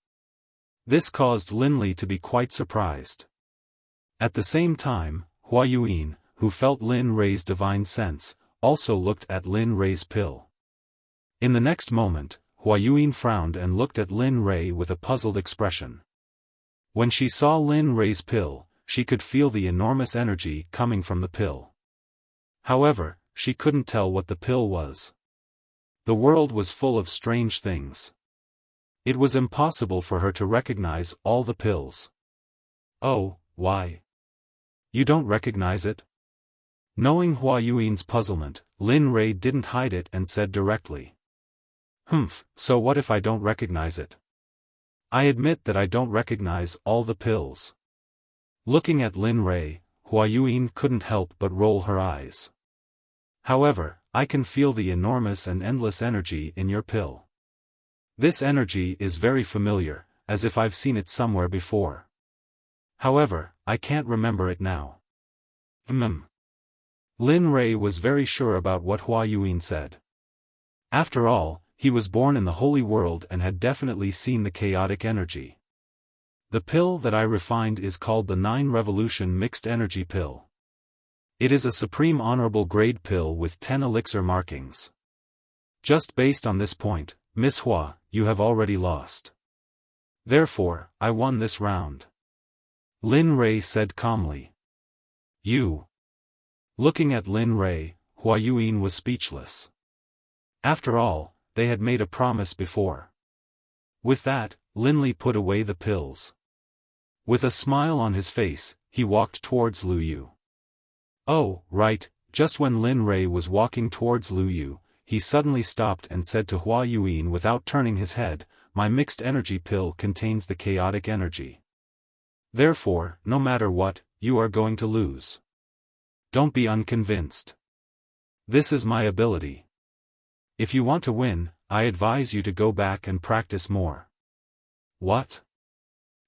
This caused Lin Li to be quite surprised. At the same time, Hua Yuan, who felt Lin Rei's divine sense, also looked at Lin Rei's pill. In the next moment, Hua Yuan frowned and looked at Lin Rei with a puzzled expression. When she saw Lin Rei's pill, she could feel the enormous energy coming from the pill. However, she couldn't tell what the pill was. The world was full of strange things. It was impossible for her to recognize all the pills. Oh, why? You don't recognize it? Knowing Hua Yuan's puzzlement, Lin Rei didn't hide it and said directly. So what if I don't recognize it? I admit that I don't recognize all the pills. Looking at Lin Rei, Hua Yuan couldn't help but roll her eyes. However, I can feel the enormous and endless energy in your pill. This energy is very familiar, as if I've seen it somewhere before. However, I can't remember it now. Lin Rei was very sure about what Hua Yuan said. After all, he was born in the holy world and had definitely seen the chaotic energy. The pill that I refined is called the 9 Revolution Mixed Energy Pill. It is a supreme honorable grade pill with 10 elixir markings. Just based on this point, Miss Hua, you have already lost. Therefore, I won this round. Lin Rei said calmly. You. Looking at Lin Rei, Hua Yuan was speechless. After all, they had made a promise before. With that, Lin Li put away the pills. With a smile on his face, he walked towards Lu Yu. Oh, right, just when Lin Rei was walking towards Lu Yu, he suddenly stopped and said to Hua Yuan without turning his head, my mixed energy pill contains the chaotic energy. Therefore, no matter what, you are going to lose. Don't be unconvinced. This is my ability. If you want to win, I advise you to go back and practice more. What?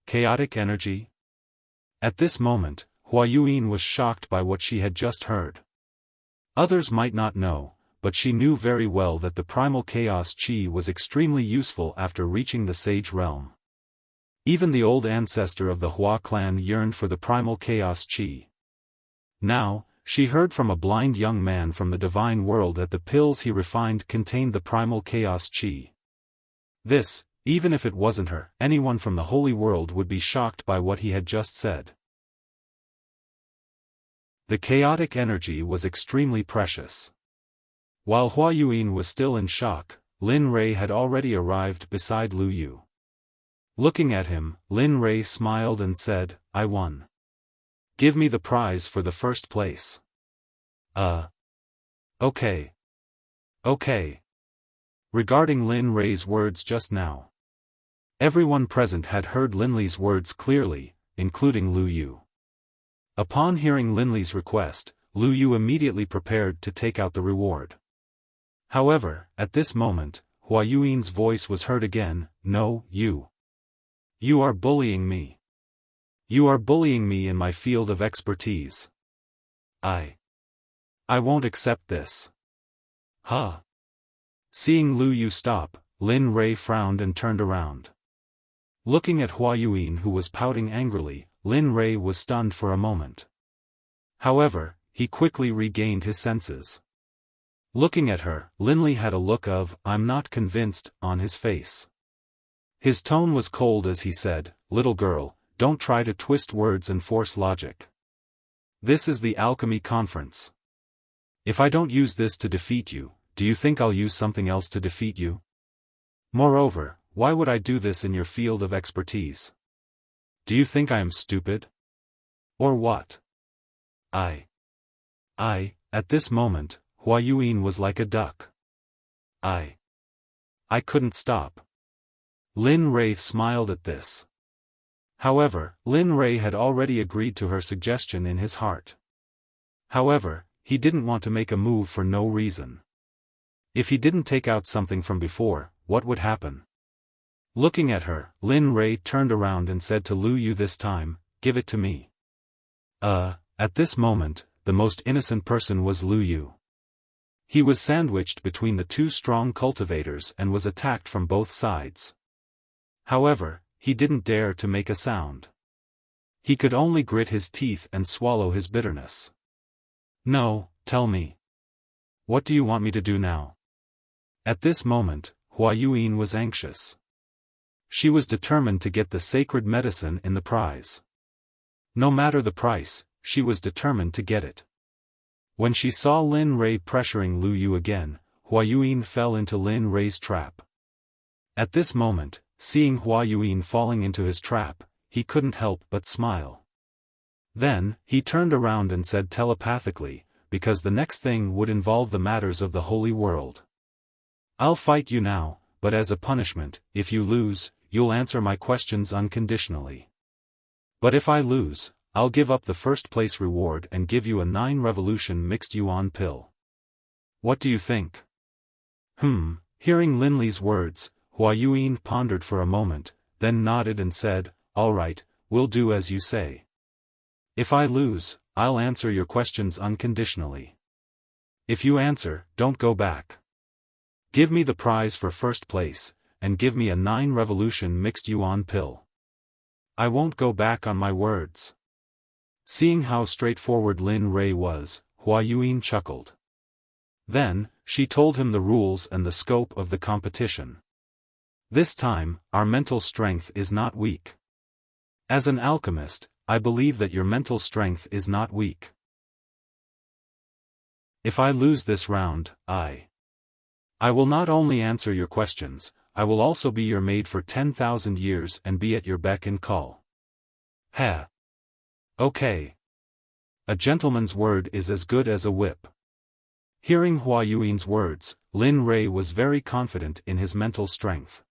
Chaotic energy? At this moment, Hua Yuan was shocked by what she had just heard. Others might not know, but she knew very well that the primal chaos chi was extremely useful after reaching the sage realm. Even the old ancestor of the Hua clan yearned for the primal chaos chi. Now, she heard from a blind young man from the divine world that the pills he refined contained the primal chaos chi. This, even if it wasn't her, anyone from the holy world would be shocked by what he had just said. The chaotic energy was extremely precious. While Hua Yuan was still in shock, Lin Rei had already arrived beside Lu Yu. Looking at him, Lin Rei smiled and said, I won. Give me the prize for the first place. Okay. Okay. Regarding Lin Rei's words just now. Everyone present had heard Lin Li's words clearly, including Lu Yu. Upon hearing Lin Li's request, Lu Yu immediately prepared to take out the reward. However, at this moment, Hua Yuan's voice was heard again, no, you. You are bullying me. You are bullying me in my field of expertise. I won't accept this. Huh. Seeing Lu Yu stop, Lin Rei frowned and turned around. Looking at Hua Yuan who was pouting angrily, Lin Rei was stunned for a moment. However, he quickly regained his senses. Looking at her, Lin Li had a look of, I'm not convinced, on his face. His tone was cold as he said, little girl, don't try to twist words and force logic. This is the alchemy conference. If I don't use this to defeat you, do you think I'll use something else to defeat you? Moreover, why would I do this in your field of expertise? Do you think I am stupid? Or what? At this moment, Hua Yuan was like a duck. I couldn't stop. Lin Rei smiled at this. However, Lin Rei had already agreed to her suggestion in his heart. However, he didn't want to make a move for no reason. If he didn't take out something from before, what would happen? Looking at her, Lin Rei turned around and said to Lu Yu this time, "Give it to me." At this moment, the most innocent person was Lu Yu. He was sandwiched between the two strong cultivators and was attacked from both sides. However, he didn't dare to make a sound. He could only grit his teeth and swallow his bitterness. "No, tell me. What do you want me to do now?" At this moment, Hua Yuan was anxious. She was determined to get the sacred medicine in the prize. No matter the price, she was determined to get it. When she saw Lin Rei pressuring Lu Yu again, Hua Yuan fell into Lin Rei's trap. At this moment, seeing Hua Yuan falling into his trap, he couldn't help but smile. Then, he turned around and said telepathically, because the next thing would involve the matters of the holy world. "I'll fight you now, but as a punishment, if you lose, you'll answer my questions unconditionally. But if I lose, I'll give up the first place reward and give you a 9-revolution mixed yuan pill. What do you think?" Hearing Lin Li's words, Hua Yuan pondered for a moment, then nodded and said, "All right, we'll do as you say. If I lose, I'll answer your questions unconditionally. If you answer, don't go back. Give me the prize for first place, and give me a 9-revolution mixed yuan pill. I won't go back on my words." Seeing how straightforward Lin Rei was, Hua Yuan chuckled. Then, she told him the rules and the scope of the competition. "This time, our mental strength is not weak. As an alchemist, I believe that your mental strength is not weak. If I lose this round, I will not only answer your questions, I will also be your maid for 10,000 years and be at your beck and call." "Heh. Okay. A gentleman's word is as good as a whip." Hearing Hua Yuan's words, Lin Rei was very confident in his mental strength.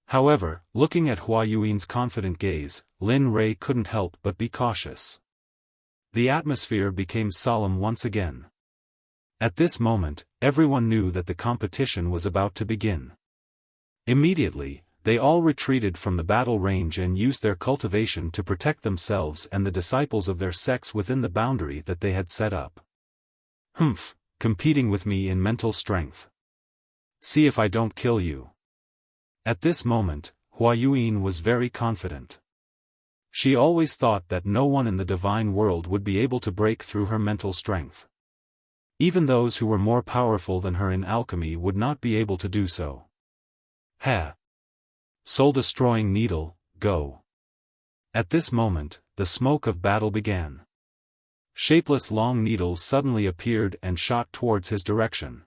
However, looking at Hua Yuan's confident gaze, Lin Rei couldn't help but be cautious. The atmosphere became solemn once again. At this moment, everyone knew that the competition was about to begin. Immediately, they all retreated from the battle range and used their cultivation to protect themselves and the disciples of their sects within the boundary that they had set up. Competing with me in mental strength. See if I don't kill you." At this moment, Hua Yuan was very confident. She always thought that no one in the divine world would be able to break through her mental strength. Even those who were more powerful than her in alchemy would not be able to do so. Soul-destroying needle, go. At this moment, the smoke of battle began. Shapeless long needles suddenly appeared and shot towards his direction.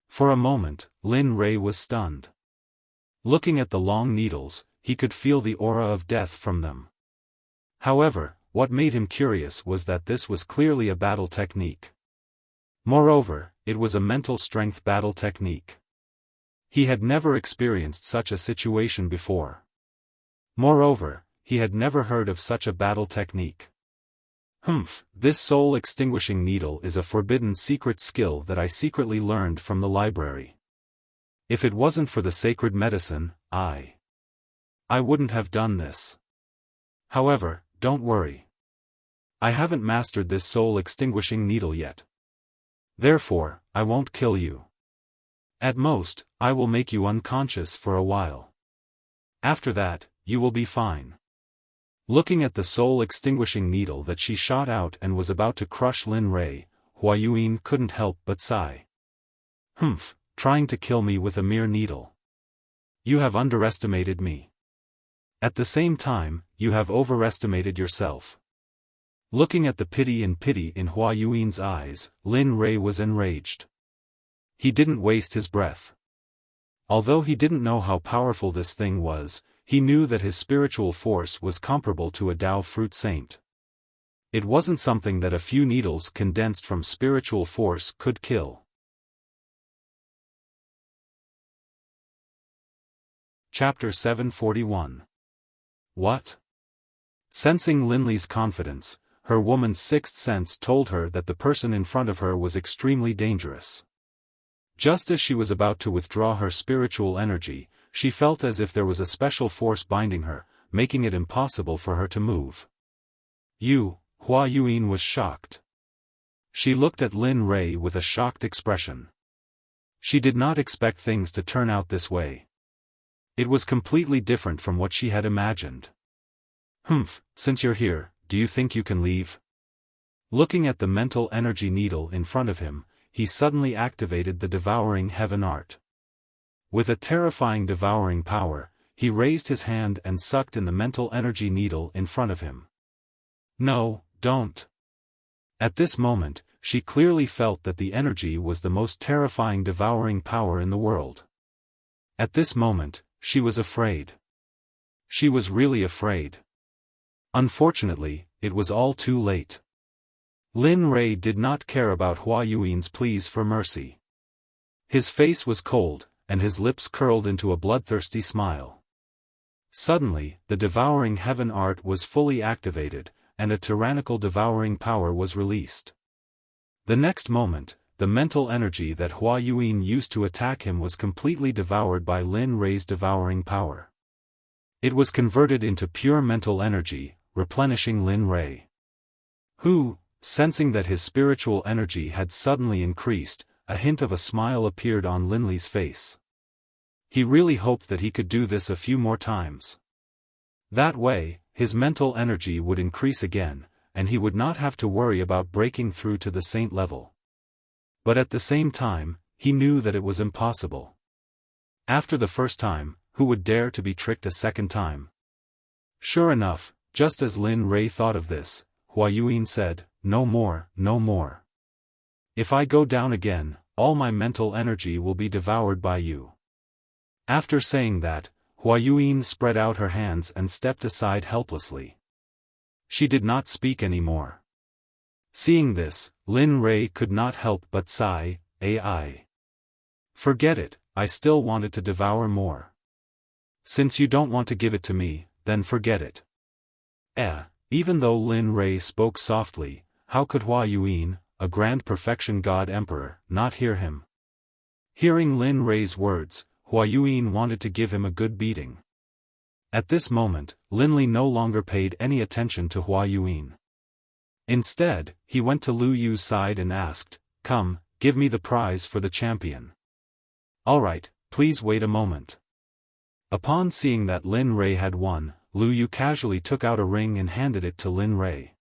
For a moment, Lin Rei was stunned. Looking at the long needles, he could feel the aura of death from them. However, what made him curious was that this was clearly a battle technique. Moreover, it was a mental strength battle technique. He had never experienced such a situation before. Moreover, he had never heard of such a battle technique. This soul-extinguishing needle is a forbidden secret skill that I secretly learned from the library. If it wasn't for the sacred medicine, I wouldn't have done this. However, don't worry. I haven't mastered this soul-extinguishing needle yet. Therefore, I won't kill you. At most, I will make you unconscious for a while. After that, you will be fine. Looking at the soul-extinguishing needle that she shot out and was about to crush Lin Rei, Hua Yuan couldn't help but sigh. Trying to kill me with a mere needle. You have underestimated me. At the same time, you have overestimated yourself. Looking at the pity in Hua Yuan's eyes, Lin Rei was enraged. He didn't waste his breath. Although he didn't know how powerful this thing was, he knew that his spiritual force was comparable to a Tao fruit saint. It wasn't something that a few needles condensed from spiritual force could kill. Chapter 741. What? Sensing Linley's confidence, her woman's sixth sense told her that the person in front of her was extremely dangerous. Just as she was about to withdraw her spiritual energy, she felt as if there was a special force binding her, making it impossible for her to move. Hua Yuan was shocked. She looked at Lin Rei with a shocked expression. She did not expect things to turn out this way. It was completely different from what she had imagined. Since you're here, do you think you can leave? Looking at the mental energy needle in front of him, he suddenly activated the devouring heaven art. With a terrifying devouring power, he raised his hand and sucked in the mental energy needle in front of him. No, don't. At this moment, she clearly felt that the energy was the most terrifying devouring power in the world. At this moment, she was afraid. She was really afraid. Unfortunately, it was all too late. Lin Rei did not care about Hua Yuan's pleas for mercy. His face was cold, and his lips curled into a bloodthirsty smile. Suddenly, the devouring heaven art was fully activated, and a tyrannical devouring power was released. The next moment, the mental energy that Hua Yuan used to attack him was completely devoured by Lin Rei's devouring power. It was converted into pure mental energy, replenishing Lin Rei. Who, sensing that his spiritual energy had suddenly increased, a hint of a smile appeared on Linley's face. He really hoped that he could do this a few more times. That way, his mental energy would increase again, and he would not have to worry about breaking through to the saint level. But at the same time, he knew that it was impossible. After the first time, who would dare to be tricked a second time? Sure enough, just as Lin Rei thought of this, Hua Yuan said, "No more, no more. If I go down again, all my mental energy will be devoured by you." After saying that, Hua Yuan spread out her hands and stepped aside helplessly. She did not speak anymore. Seeing this, Lin Rei could not help but sigh, "Ai. Forget it, I still wanted to devour more. Since you don't want to give it to me, then forget it." Even though Lin Rei spoke softly, how could Hua Yuan, a grand perfection god emperor, not hear him? Hearing Lin Rei's words, Hua Yuan wanted to give him a good beating. At this moment, Linley no longer paid any attention to Hua Yuan. Instead, he went to Lu Yu's side and asked, "Come, give me the prize for the champion." "Alright, please wait a moment." Upon seeing that Lin Rei had won, Lu Yu casually took out a ring and handed it to Lin Rei.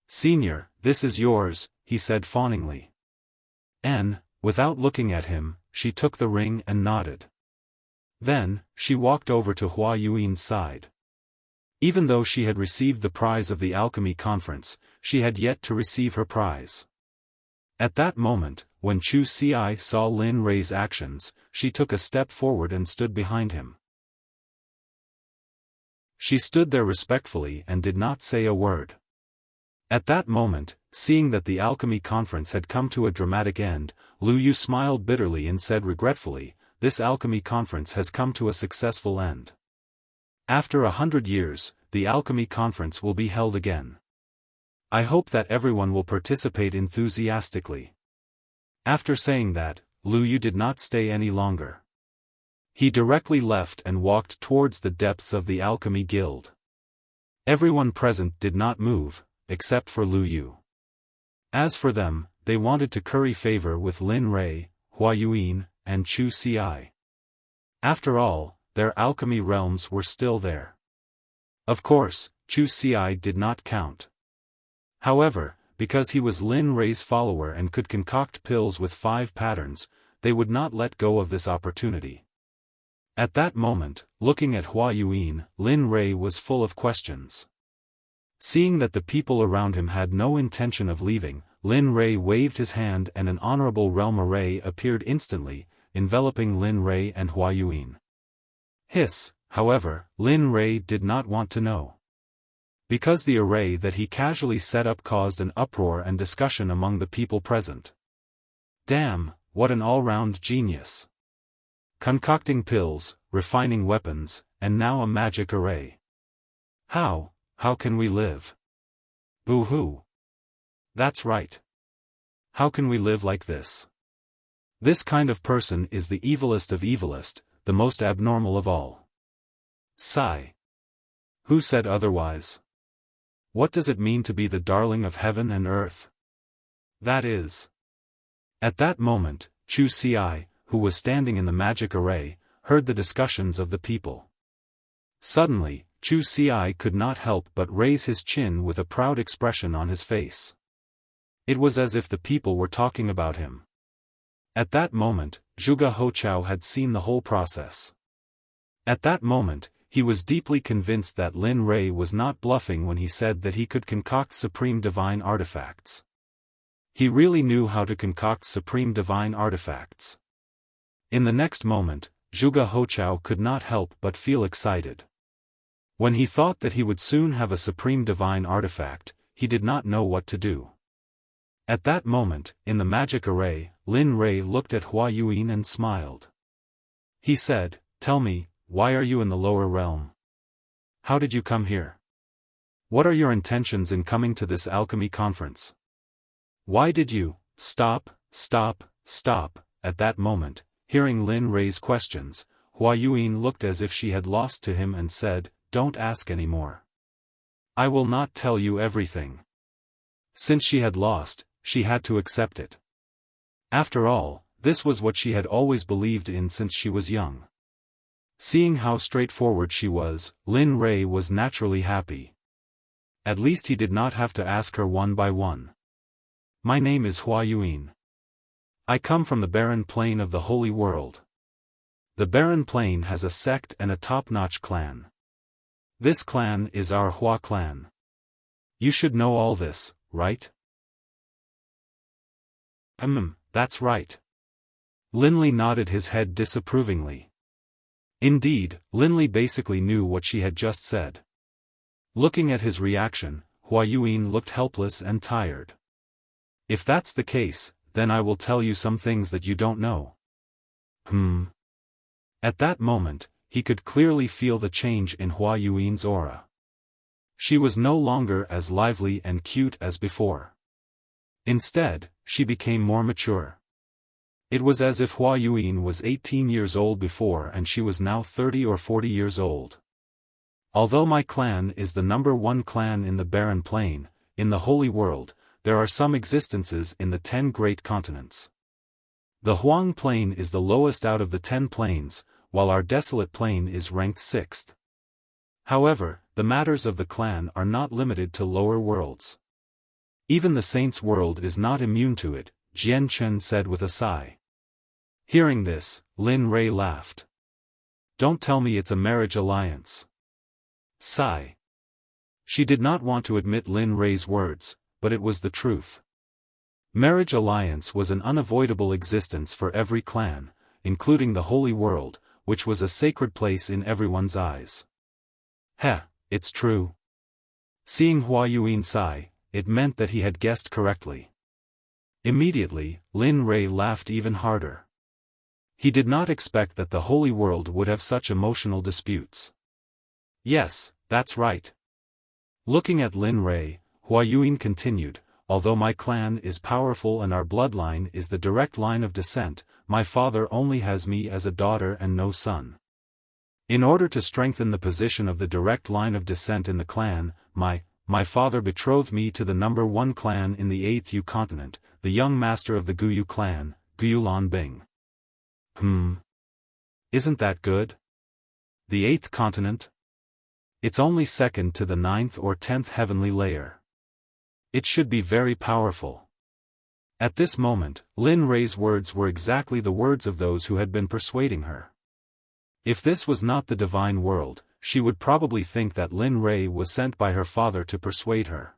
"Senior, this is yours," he said fawningly. Without looking at him, she took the ring and nodded. Then, she walked over to Hua Yuan's side. Even though she had received the prize of the alchemy conference, she had yet to receive her prize. At that moment, when Chu Ci saw Lin Rei's actions, she took a step forward and stood behind him. She stood there respectfully and did not say a word. At that moment, seeing that the alchemy conference had come to a dramatic end, Lu Yu smiled bitterly and said regretfully, "This alchemy conference has come to a successful end. After 100 years, the alchemy conference will be held again. I hope that everyone will participate enthusiastically." After saying that, Lu Yu did not stay any longer. He directly left and walked towards the depths of the alchemy guild. Everyone present did not move, except for Lu Yu. As for them, they wanted to curry favor with Lin Rei, Hua Yuan, and Chu Ci. After all, their alchemy realms were still there. Of course, Chu Ci did not count. However, because he was Lin Rei's follower and could concoct pills with 5 patterns, they would not let go of this opportunity. At that moment, looking at Hua Yuan, Lin Rei was full of questions. Seeing that the people around him had no intention of leaving, Lin Rei waved his hand and an honorable realm array appeared instantly, enveloping Lin Rei and Hua Yuan. However, Lin Rei did not want to know. Because the array that he casually set up caused an uproar and discussion among the people present. Damn, what an all-round genius. Concocting pills, refining weapons, and now a magic array. How can we live? Boo-hoo. That's right. How can we live like this? This kind of person is the evilest of evilest, the most abnormal of all. Sigh. Who said otherwise? What does it mean to be the darling of heaven and earth? That is. At that moment, Chu Ci, who was standing in the magic array, heard the discussions of the people. Suddenly, Chu Ci could not help but raise his chin with a proud expression on his face. It was as if the people were talking about him. At that moment, Zhuge Houqiao had seen the whole process. At that moment, he was deeply convinced that Lin Rui was not bluffing when he said that he could concoct supreme divine artifacts. He really knew how to concoct supreme divine artifacts. In the next moment, Zhuge Houqiao could not help but feel excited. When he thought that he would soon have a supreme divine artifact, he did not know what to do. At that moment, in the magic array, Lin Rui looked at Hua Yuan and smiled. He said, "Tell me, why are you in the lower realm? How did you come here? What are your intentions in coming to this alchemy conference? Why did you stop?" At that moment, hearing Lin Rui's questions, Hua Yuan looked as if she had lost to him and said, "Don't ask any more. I will not tell you everything." Since she had lost, she had to accept it. After all, this was what she had always believed in since she was young. Seeing how straightforward she was, Lin Rui was naturally happy. At least he did not have to ask her one by one. "My name is Hua Yuan. I come from the barren plain of the Holy World. The barren plain has a sect and a top-notch clan. This clan is our Hua clan. You should know all this, right?" That's right." Linley nodded his head disapprovingly. Indeed, Linley basically knew what she had just said. Looking at his reaction, Hua Yuan looked helpless and tired. "If that's the case, then I will tell you some things that you don't know." At that moment, he could clearly feel the change in Hua Yuan's aura. She was no longer as lively and cute as before. Instead, she became more mature. It was as if Hua Yuan was 18 years old before and she was now 30 or 40 years old. "Although my clan is the #1 clan in the barren plain, in the holy world, there are some existences in the 10 great continents. The Huang plain is the lowest out of the 10 plains, while our desolate plain is ranked 6th. However, the matters of the clan are not limited to lower worlds. Even the saints' world is not immune to it," Jian Chen said with a sigh. Hearing this, Lin Rui laughed. "Don't tell me it's a marriage alliance." Sigh. She did not want to admit Lin Rui's words, but it was the truth. Marriage alliance was an unavoidable existence for every clan, including the Holy World, which was a sacred place in everyone's eyes. It's true. Seeing Hua Yuan sigh, it meant that he had guessed correctly. Immediately, Lin Rui laughed even harder. He did not expect that the Holy World would have such emotional disputes. "Yes, that's right." Looking at Lin Rui, Hua Yuan continued, "Although my clan is powerful and our bloodline is the direct line of descent, my father only has me as a daughter and no son. In order to strengthen the position of the direct line of descent in the clan, my father betrothed me to the #1 clan in the 8th Yu continent, the young master of the Guyu clan, Guyulan Bing." Isn't that good? The 8th continent? It's only second to the 9th or 10th heavenly layer. It should be very powerful. At this moment, Lin Rui's words were exactly the words of those who had been persuading her. If this was not the divine world, she would probably think that Lin Rui was sent by her father to persuade her.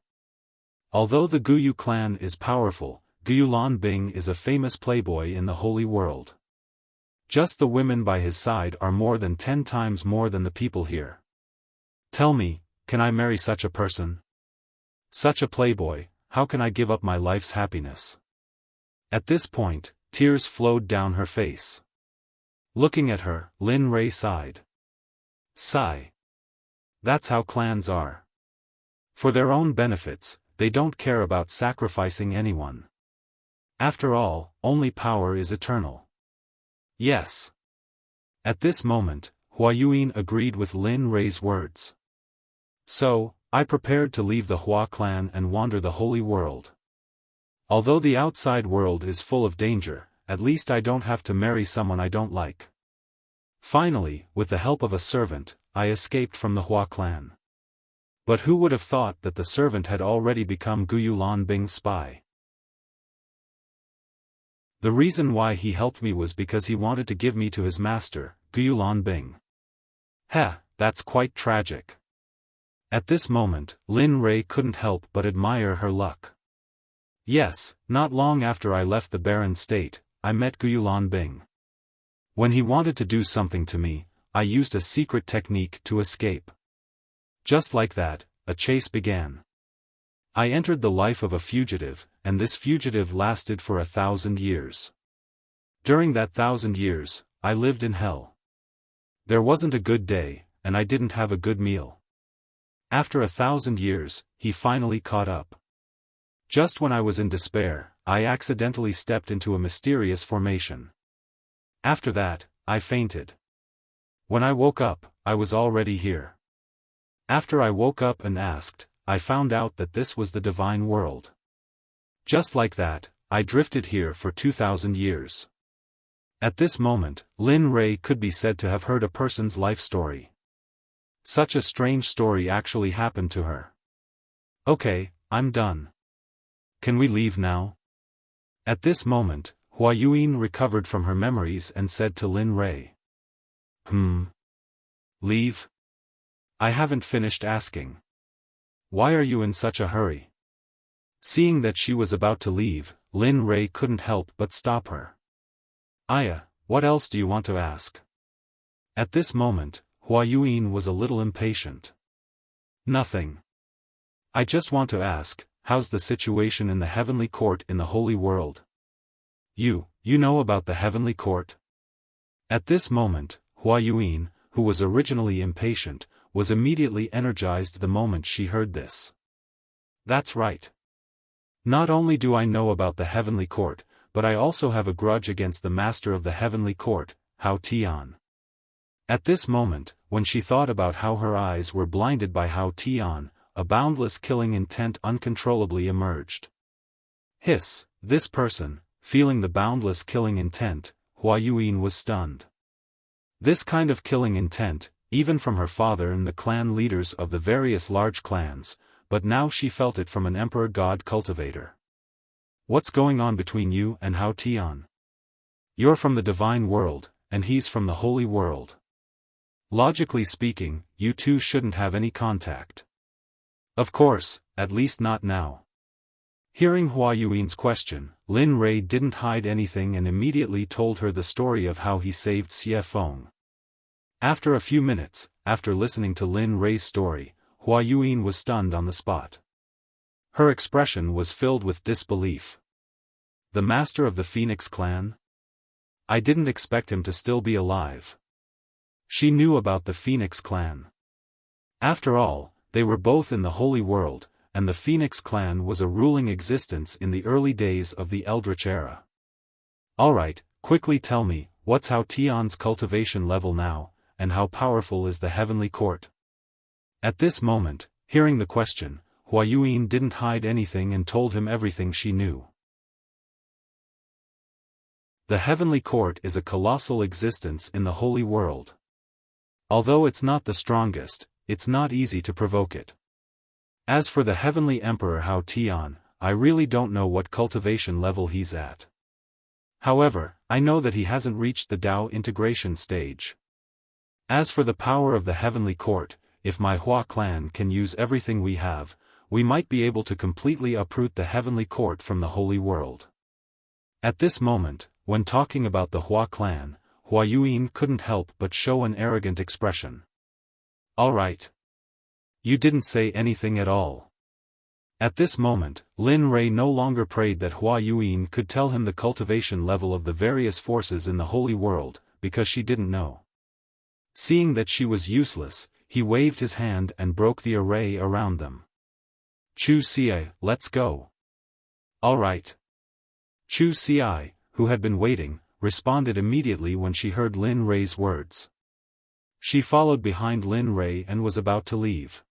Although the Guyu clan is powerful, Guyulan Bing is a famous playboy in the holy world. Just the women by his side are more than 10 times more than the people here. Tell me, can I marry such a person? Such a playboy, how can I give up my life's happiness? At this point, tears flowed down her face. Looking at her, Lin Rei sighed. Sigh. That's how clans are. For their own benefits, they don't care about sacrificing anyone. After all, only power is eternal. Yes. At this moment, Huayuan agreed with Lin Rei's words. So, I prepared to leave the Hua clan and wander the holy world. Although the outside world is full of danger, at least I don't have to marry someone I don't like. Finally, with the help of a servant, I escaped from the Hua clan. But who would have thought that the servant had already become Guyulan Bing's spy? The reason why he helped me was because he wanted to give me to his master, Guyulan Bing. Heh, that's quite tragic. At this moment, Lin Rei couldn't help but admire her luck. Yes, not long after I left the barren state, I met Guyulan Bing. When he wanted to do something to me, I used a secret technique to escape. Just like that, a chase began. I entered the life of a fugitive, and this fugitive lasted for 1,000 years. During that 1,000 years, I lived in hell. There wasn't a good day, and I didn't have a good meal. After 1,000 years, he finally caught up. Just when I was in despair, I accidentally stepped into a mysterious formation. After that, I fainted. When I woke up, I was already here. After I woke up and asked, I found out that this was the divine world. Just like that, I drifted here for 2,000 years. At this moment, Lin Rei could be said to have heard a person's life story. Such a strange story actually happened to her. Okay, I'm done. Can we leave now? At this moment, Huayuan recovered from her memories and said to Lin Rei. Leave? I haven't finished asking. Why are you in such a hurry? Seeing that she was about to leave, Lin Rei couldn't help but stop her. Aya, what else do you want to ask? At this moment, Huayuan was a little impatient. Nothing. I just want to ask, how's the situation in the heavenly court in the holy world? You know about the heavenly court? At this moment, Huayuan, who was originally impatient, was immediately energized the moment she heard this. That's right. Not only do I know about the heavenly court, but I also have a grudge against the master of the heavenly court, Hao Tian. At this moment, when she thought about how her eyes were blinded by Hao Tian, a boundless killing intent uncontrollably emerged. Hiss, this person, feeling the boundless killing intent, Huayuan was stunned. This kind of killing intent, even from her father and the clan leaders of the various large clans, but now she felt it from an emperor god cultivator. What's going on between you and Hao Tian? You're from the divine world, and he's from the holy world. Logically speaking, you two shouldn't have any contact. Of course, at least not now. Hearing Huayuan's question, Lin Rei didn't hide anything and immediately told her the story of how he saved Xiaofan. After a few minutes, after listening to Lin Rei's story, Huayuan was stunned on the spot. Her expression was filled with disbelief. The master of the Phoenix clan? I didn't expect him to still be alive. She knew about the Phoenix clan. After all, they were both in the holy world, and the Phoenix clan was a ruling existence in the early days of the Eldritch era. Alright, quickly tell me, what's Hao Tian's cultivation level now, and how powerful is the heavenly court? At this moment, hearing the question, Huayuan didn't hide anything and told him everything she knew. The heavenly court is a colossal existence in the holy world. Although it's not the strongest, it's not easy to provoke it. As for the heavenly emperor Hao Tian, I really don't know what cultivation level he's at. However, I know that he hasn't reached the Dao integration stage. As for the power of the heavenly court, if my Hua clan can use everything we have, we might be able to completely uproot the heavenly court from the holy world. At this moment, when talking about the Hua clan, Huayuan couldn't help but show an arrogant expression. Alright. You didn't say anything at all. At this moment, Lin Rei no longer prayed that Hua Yuan could tell him the cultivation level of the various forces in the holy world, because she didn't know. Seeing that she was useless, he waved his hand and broke the array around them. Chu Xi, let's go. All right. Chu Xi, who had been waiting, responded immediately when she heard Lin Rei's words. She followed behind Lin Rei and was about to leave.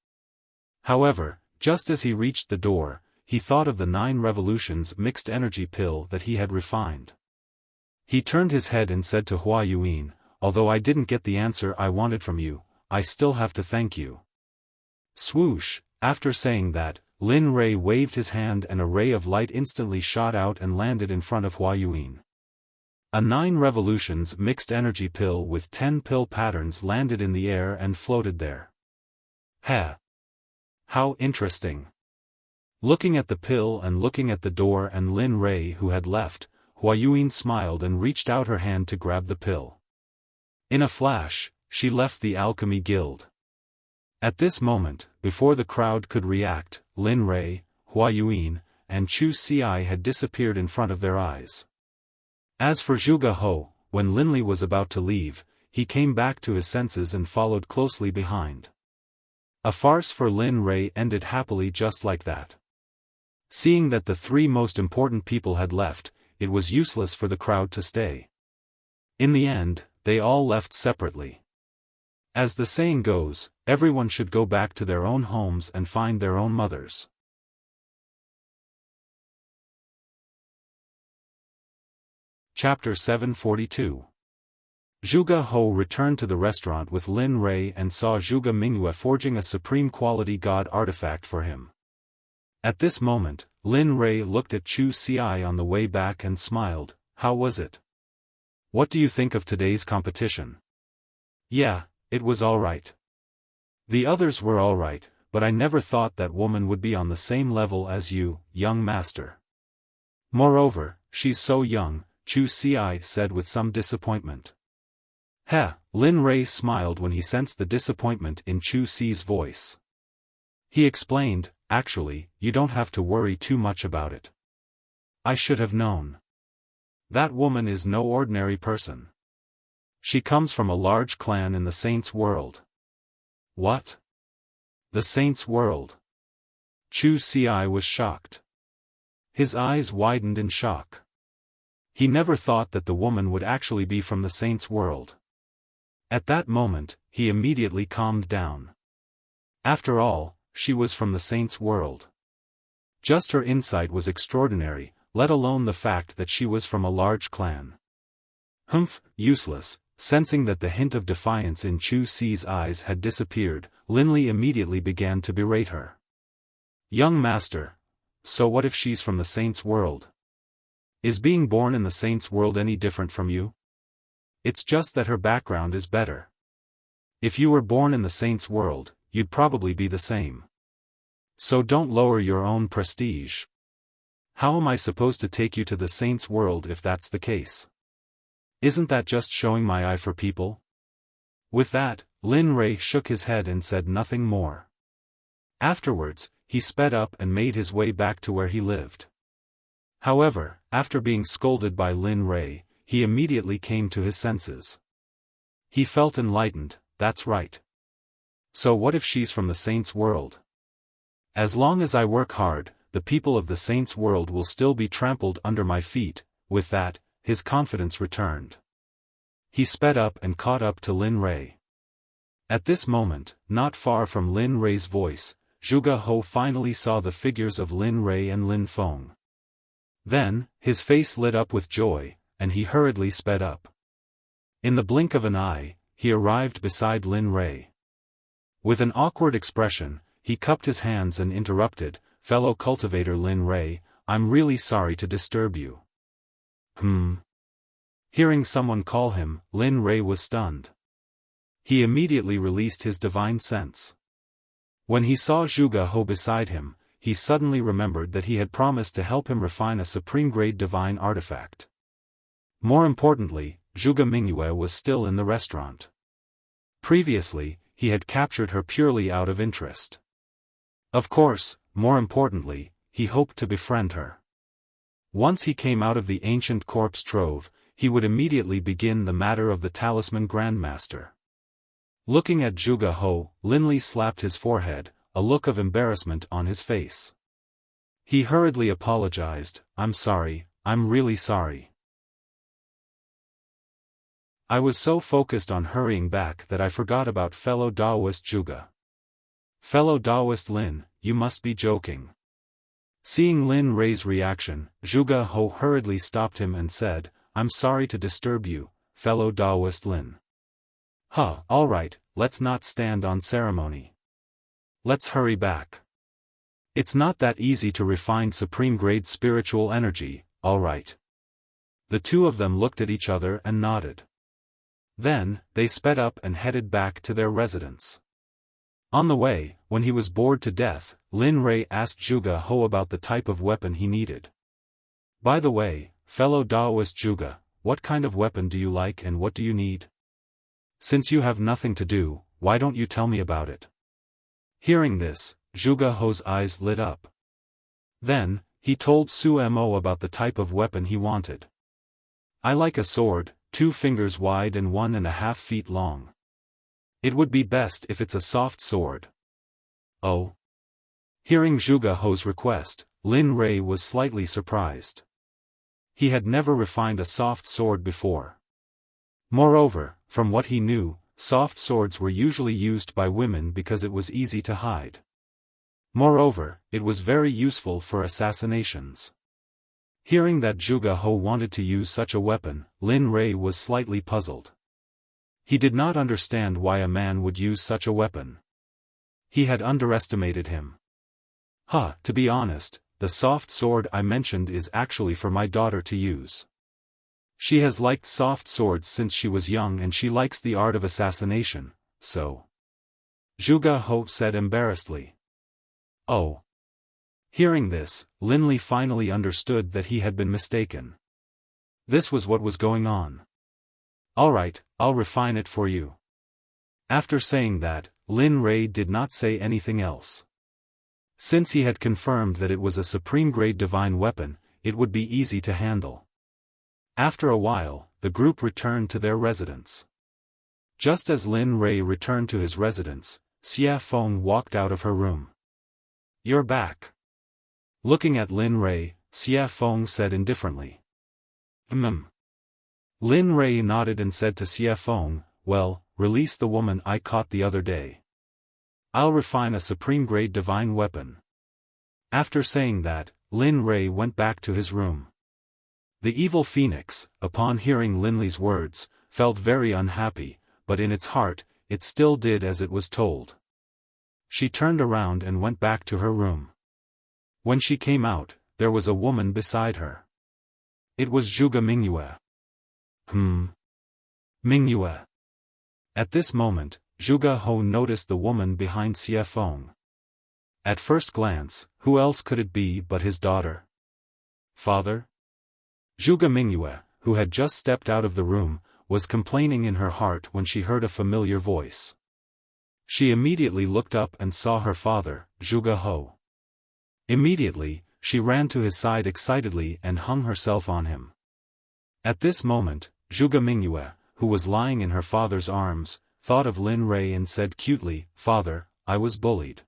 However, just as he reached the door, he thought of the 9 revolutions mixed energy pill that he had refined. He turned his head and said to Hua Yuan, although I didn't get the answer I wanted from you, I still have to thank you. Swoosh, after saying that, Lin Rei waved his hand and a ray of light instantly shot out and landed in front of Hua Yuan. A 9 revolutions mixed energy pill with 10 pill patterns landed in the air and floated there. Heh! How interesting! Looking at the pill and looking at the door and Lin Rei who had left, Hua Yuan smiled and reached out her hand to grab the pill. In a flash, she left the alchemy guild. At this moment, before the crowd could react, Lin Rei, Hua Yuan, and Chu Xi had disappeared in front of their eyes. As for Zhuge He, when Lin Li was about to leave, he came back to his senses and followed closely behind. A farce for Lin Rei ended happily just like that. Seeing that the 3 most important people had left, it was useless for the crowd to stay. In the end, they all left separately. As the saying goes, everyone should go back to their own homes and find their own mothers. Chapter 742. Zhuge He returned to the restaurant with Lin Rei and saw Zhuge Mingyue forging a supreme quality god artifact for him. At this moment, Lin Rei looked at Chu Xi on the way back and smiled. How was it? What do you think of today's competition? Yeah, it was alright. The others were alright, but I never thought that woman would be on the same level as you, young master. Moreover, she's so young, Chu Xi said with some disappointment. Heh, Lin Rei smiled when he sensed the disappointment in Chu Xi's voice. He explained, actually, you don't have to worry too much about it. I should have known. That woman is no ordinary person. She comes from a large clan in the Saints' world. What? The Saints' world? Chu Xi was shocked. His eyes widened in shock. He never thought that the woman would actually be from the Saints' world. At that moment, he immediately calmed down. After all, she was from the Saints' world. Just her insight was extraordinary, let alone the fact that she was from a large clan. Humph, useless. Sensing that the hint of defiance in Chu Xi's eyes had disappeared, Lin Li immediately began to berate her. Young master, so what if she's from the Saints' world? Is being born in the Saints' world any different from you? It's just that her background is better. If you were born in the Saints' world, you'd probably be the same. So don't lower your own prestige. How am I supposed to take you to the Saints' world if that's the case? Isn't that just showing my eye for people? With that, Lin Rei shook his head and said nothing more. Afterwards, he sped up and made his way back to where he lived. However, after being scolded by Lin Rei, he immediately came to his senses. He felt enlightened, that's right. So what if she's from the Saints' world? As long as I work hard, the people of the Saints' world will still be trampled under my feet. With that, his confidence returned. He sped up and caught up to Lin Rei. At this moment, not far from Lin Rei's voice, Zhuge He finally saw the figures of Lin Rei and Lin Feng. Then, his face lit up with joy, and he hurriedly sped up. In the blink of an eye, he arrived beside Lin Rei. With an awkward expression, he cupped his hands and interrupted, "Fellow cultivator Lin Rei, I'm really sorry to disturb you." Hearing someone call him, Lin Rei was stunned. He immediately released his divine sense. When he saw Zhuge He beside him, he suddenly remembered that he had promised to help him refine a supreme-grade divine artifact. More importantly, Zhuge Mingyue was still in the restaurant. Previously, he had captured her purely out of interest. Of course, more importantly, he hoped to befriend her. Once he came out of the ancient corpse trove, he would immediately begin the matter of the talisman grandmaster. Looking at Zhuge He, Linli slapped his forehead, a look of embarrassment on his face. He hurriedly apologized, "I'm sorry, I'm really sorry. I was so focused on hurrying back that I forgot about fellow Daoist Zhuge." "Fellow Daoist Lin, you must be joking." Seeing Lin Rei's reaction, Zhuge He hurriedly stopped him and said, "I'm sorry to disturb you, fellow Daoist Lin. All right, let's not stand on ceremony. Let's hurry back. It's not that easy to refine supreme-grade spiritual energy, all right." The two of them looked at each other and nodded. Then, they sped up and headed back to their residence. On the way, when he was bored to death, Lin Rei asked Zhuge He about the type of weapon he needed. "By the way, fellow Daoist Zhuge, what kind of weapon do you like and what do you need? Since you have nothing to do, why don't you tell me about it?" Hearing this, Zhuge He's eyes lit up. Then, he told Su Mo about the type of weapon he wanted. "I like a sword, 2 fingers wide and 1.5 feet long. It would be best if it's a soft sword." "Oh." Hearing Zhuge He's request, Lin Rei was slightly surprised. He had never refined a soft sword before. Moreover, from what he knew, soft swords were usually used by women because it was easy to hide. Moreover, it was very useful for assassinations. Hearing that Zhuge He wanted to use such a weapon, Lin Rei was slightly puzzled. He did not understand why a man would use such a weapon. He had underestimated him. To be honest, the soft sword I mentioned is actually for my daughter to use. She has liked soft swords since she was young and she likes the art of assassination, so." Zhuge He said embarrassedly. "Oh." Hearing this, Linli finally understood that he had been mistaken. This was what was going on. "All right, I'll refine it for you." After saying that, Lin Rei did not say anything else. Since he had confirmed that it was a supreme-grade divine weapon, it would be easy to handle. After a while, the group returned to their residence. Just as Lin Rei returned to his residence, Xiaofan walked out of her room. "You're back." Looking at Lin Rei, Xiaofan said indifferently. Lin Rei nodded and said to Xiaofan, "Well, release the woman I caught the other day. I'll refine a supreme-grade divine weapon." After saying that, Lin Rei went back to his room. The evil phoenix, upon hearing Linli's words, felt very unhappy, but in its heart, it still did as it was told. She turned around and went back to her room. When she came out, there was a woman beside her. It was Zhuge Mingyue. Mingyue. At this moment, Zhuge He noticed the woman behind Xiaofan. At first glance, who else could it be but his daughter? "Father?" Zhuge Mingyue, who had just stepped out of the room, was complaining in her heart when she heard a familiar voice. She immediately looked up and saw her father, Zhuge He. Immediately, she ran to his side excitedly and hung herself on him. At this moment, Zhuge Mingyue, who was lying in her father's arms, thought of Lin Rei and said cutely, "Father, I was bullied.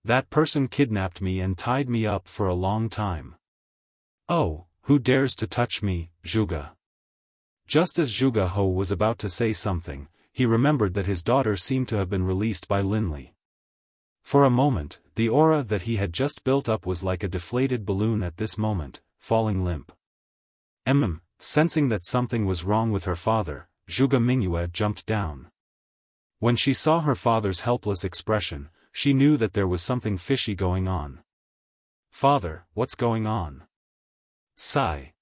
That person kidnapped me and tied me up for a long time. Oh, who dares to touch me, Zhuge?" Just as Zhuge He was about to say something, he remembered that his daughter seemed to have been released by Linli. For a moment, the aura that he had just built up was like a deflated balloon at this moment, falling limp. Sensing that something was wrong with her father, Zhuge Mingyue jumped down. When she saw her father's helpless expression, she knew that there was something fishy going on. "Father, what's going on?" Sigh.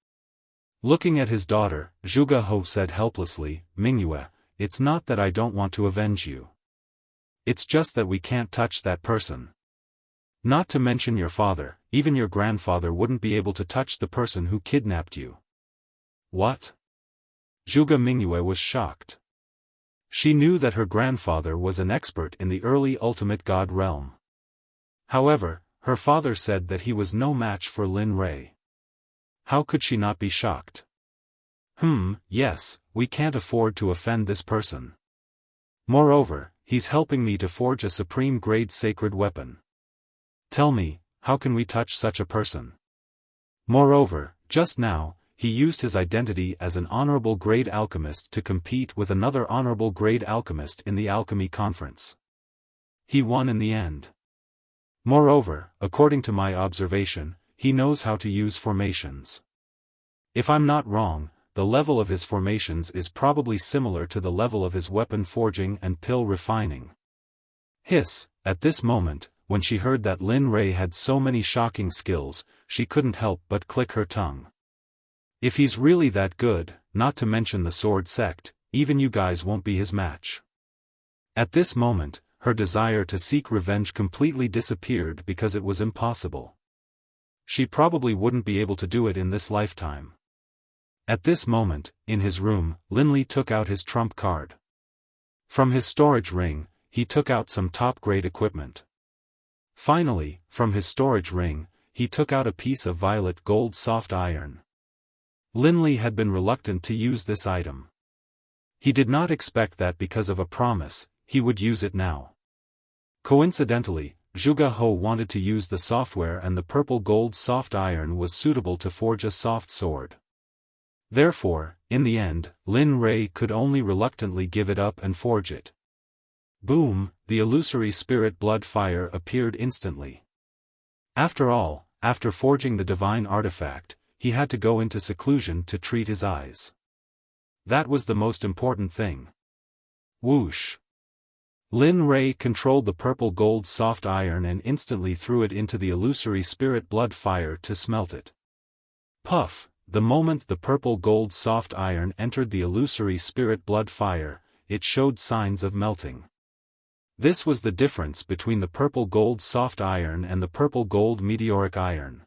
Looking at his daughter, Zhuge He said helplessly, "Mingyue, it's not that I don't want to avenge you. It's just that we can't touch that person. Not to mention your father, even your grandfather wouldn't be able to touch the person who kidnapped you." "What?" Zhuge Mingyue was shocked. She knew that her grandfather was an expert in the early ultimate god realm. However, her father said that he was no match for Lin Rei. How could she not be shocked? Yes, we can't afford to offend this person. Moreover, he's helping me to forge a supreme-grade sacred weapon. Tell me, how can we touch such a person? Moreover, just now, he used his identity as an honorable grade alchemist to compete with another honorable grade alchemist in the alchemy conference. He won in the end. Moreover, according to my observation, he knows how to use formations. If I'm not wrong, the level of his formations is probably similar to the level of his weapon forging and pill refining. Hiss, at this moment, when she heard that Lin Rei had so many shocking skills, she couldn't help but click her tongue. If he's really that good, not to mention the sword sect, even you guys won't be his match. At this moment, her desire to seek revenge completely disappeared because it was impossible. She probably wouldn't be able to do it in this lifetime. At this moment, in his room, Linley took out his trump card. From his storage ring, he took out some top-grade equipment. Finally, from his storage ring, he took out a piece of violet gold soft iron. Linley had been reluctant to use this item. He did not expect that because of a promise, he would use it now. Coincidentally, Zhuge Ho wanted to use the software and the purple gold soft iron was suitable to forge a soft sword. Therefore, in the end, Lin Rei could only reluctantly give it up and forge it. Boom, the illusory spirit blood fire appeared instantly. After all, after forging the divine artifact, he had to go into seclusion to treat his eyes. That was the most important thing. Whoosh. Lin Rei controlled the purple gold soft iron and instantly threw it into the illusory spirit blood fire to smelt it. Puff. The moment the purple gold soft iron entered the illusory spirit blood fire, it showed signs of melting. This was the difference between the purple gold soft iron and the purple gold meteoric iron.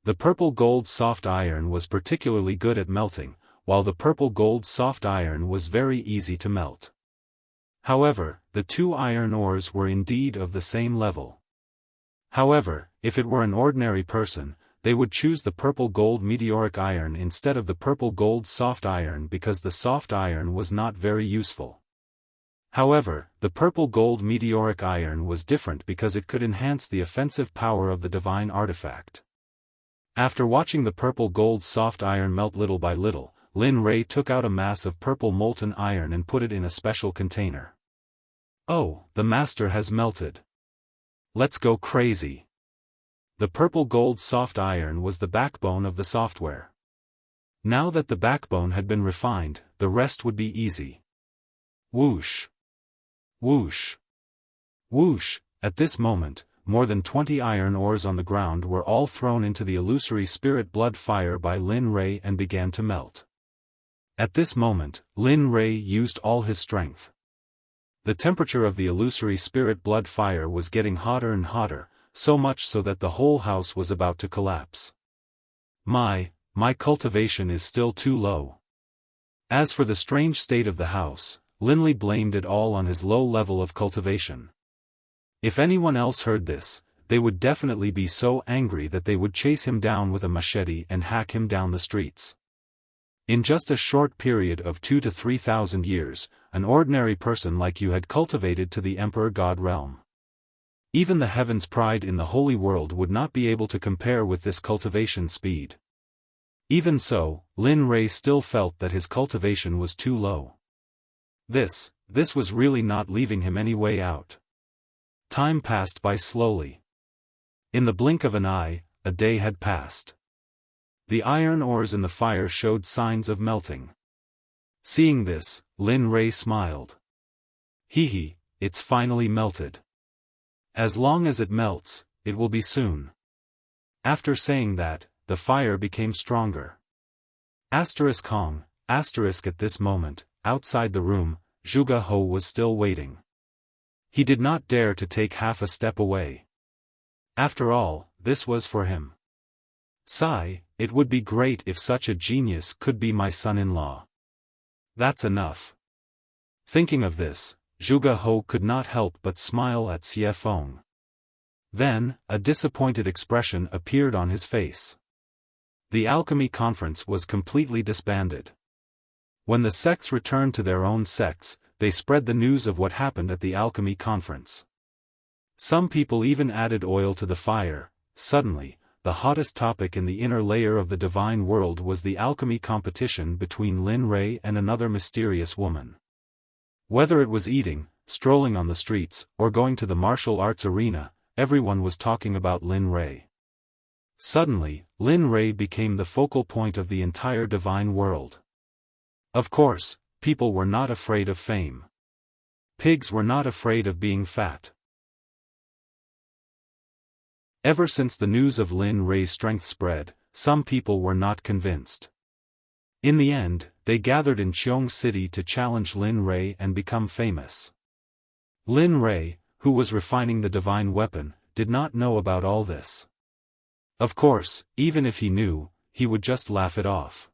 The purple gold soft iron was particularly good at melting, while the purple gold soft iron was very easy to melt. However, the two iron ores were indeed of the same level. However, if it were an ordinary person, they would choose the purple gold meteoric iron instead of the purple gold soft iron because the soft iron was not very useful. However, the purple gold meteoric iron was different because it could enhance the offensive power of the divine artifact. After watching the purple gold soft iron melt little by little, Lin Rei took out a mass of purple molten iron and put it in a special container. Oh, the master has melted. Let's go crazy. The purple gold soft iron was the backbone of the software. Now that the backbone had been refined, the rest would be easy. Whoosh. Whoosh. Whoosh. At this moment, more than 20 iron ores on the ground were all thrown into the illusory spirit blood fire by Lin Rei and began to melt. At this moment, Lin Rei used all his strength. The temperature of the illusory spirit blood fire was getting hotter and hotter, so much so that the whole house was about to collapse. My cultivation is still too low. As for the strange state of the house, Linley blamed it all on his low level of cultivation. If anyone else heard this, they would definitely be so angry that they would chase him down with a machete and hack him down the streets. In just a short period of 2,000 to 3,000 years, an ordinary person like you had cultivated to the Emperor God realm. Even the heaven's pride in the holy world would not be able to compare with this cultivation speed. Even so, Lin Rei still felt that his cultivation was too low. This was really not leaving him any way out. Time passed by slowly. In the blink of an eye, a day had passed. The iron ores in the fire showed signs of melting. Seeing this, Lin Rei smiled. Hee, it's finally melted. As long as it melts, it will be soon. After saying that, the fire became stronger. Hong, at this moment, outside the room, Zhuge Ho was still waiting. He did not dare to take half a step away. After all, this was for him. Sigh, it would be great if such a genius could be my son-in-law. That's enough. Thinking of this, Zhuge He could not help but smile at Xiaofan. Then, a disappointed expression appeared on his face. The alchemy conference was completely disbanded. When the sects returned to their own sects, they spread the news of what happened at the alchemy conference. Some people even added oil to the fire. Suddenly, the hottest topic in the inner layer of the divine world was the alchemy competition between Lin Rei and another mysterious woman. Whether it was eating, strolling on the streets, or going to the martial arts arena, everyone was talking about Lin Rei. Suddenly, Lin Rei became the focal point of the entire divine world. Of course, people were not afraid of fame. Pigs were not afraid of being fat. Ever since the news of Lin Rei's strength spread, some people were not convinced. In the end, they gathered in Qiong City to challenge Lin Rei and become famous. Lin Rei, who was refining the divine weapon, did not know about all this. Of course, even if he knew, he would just laugh it off.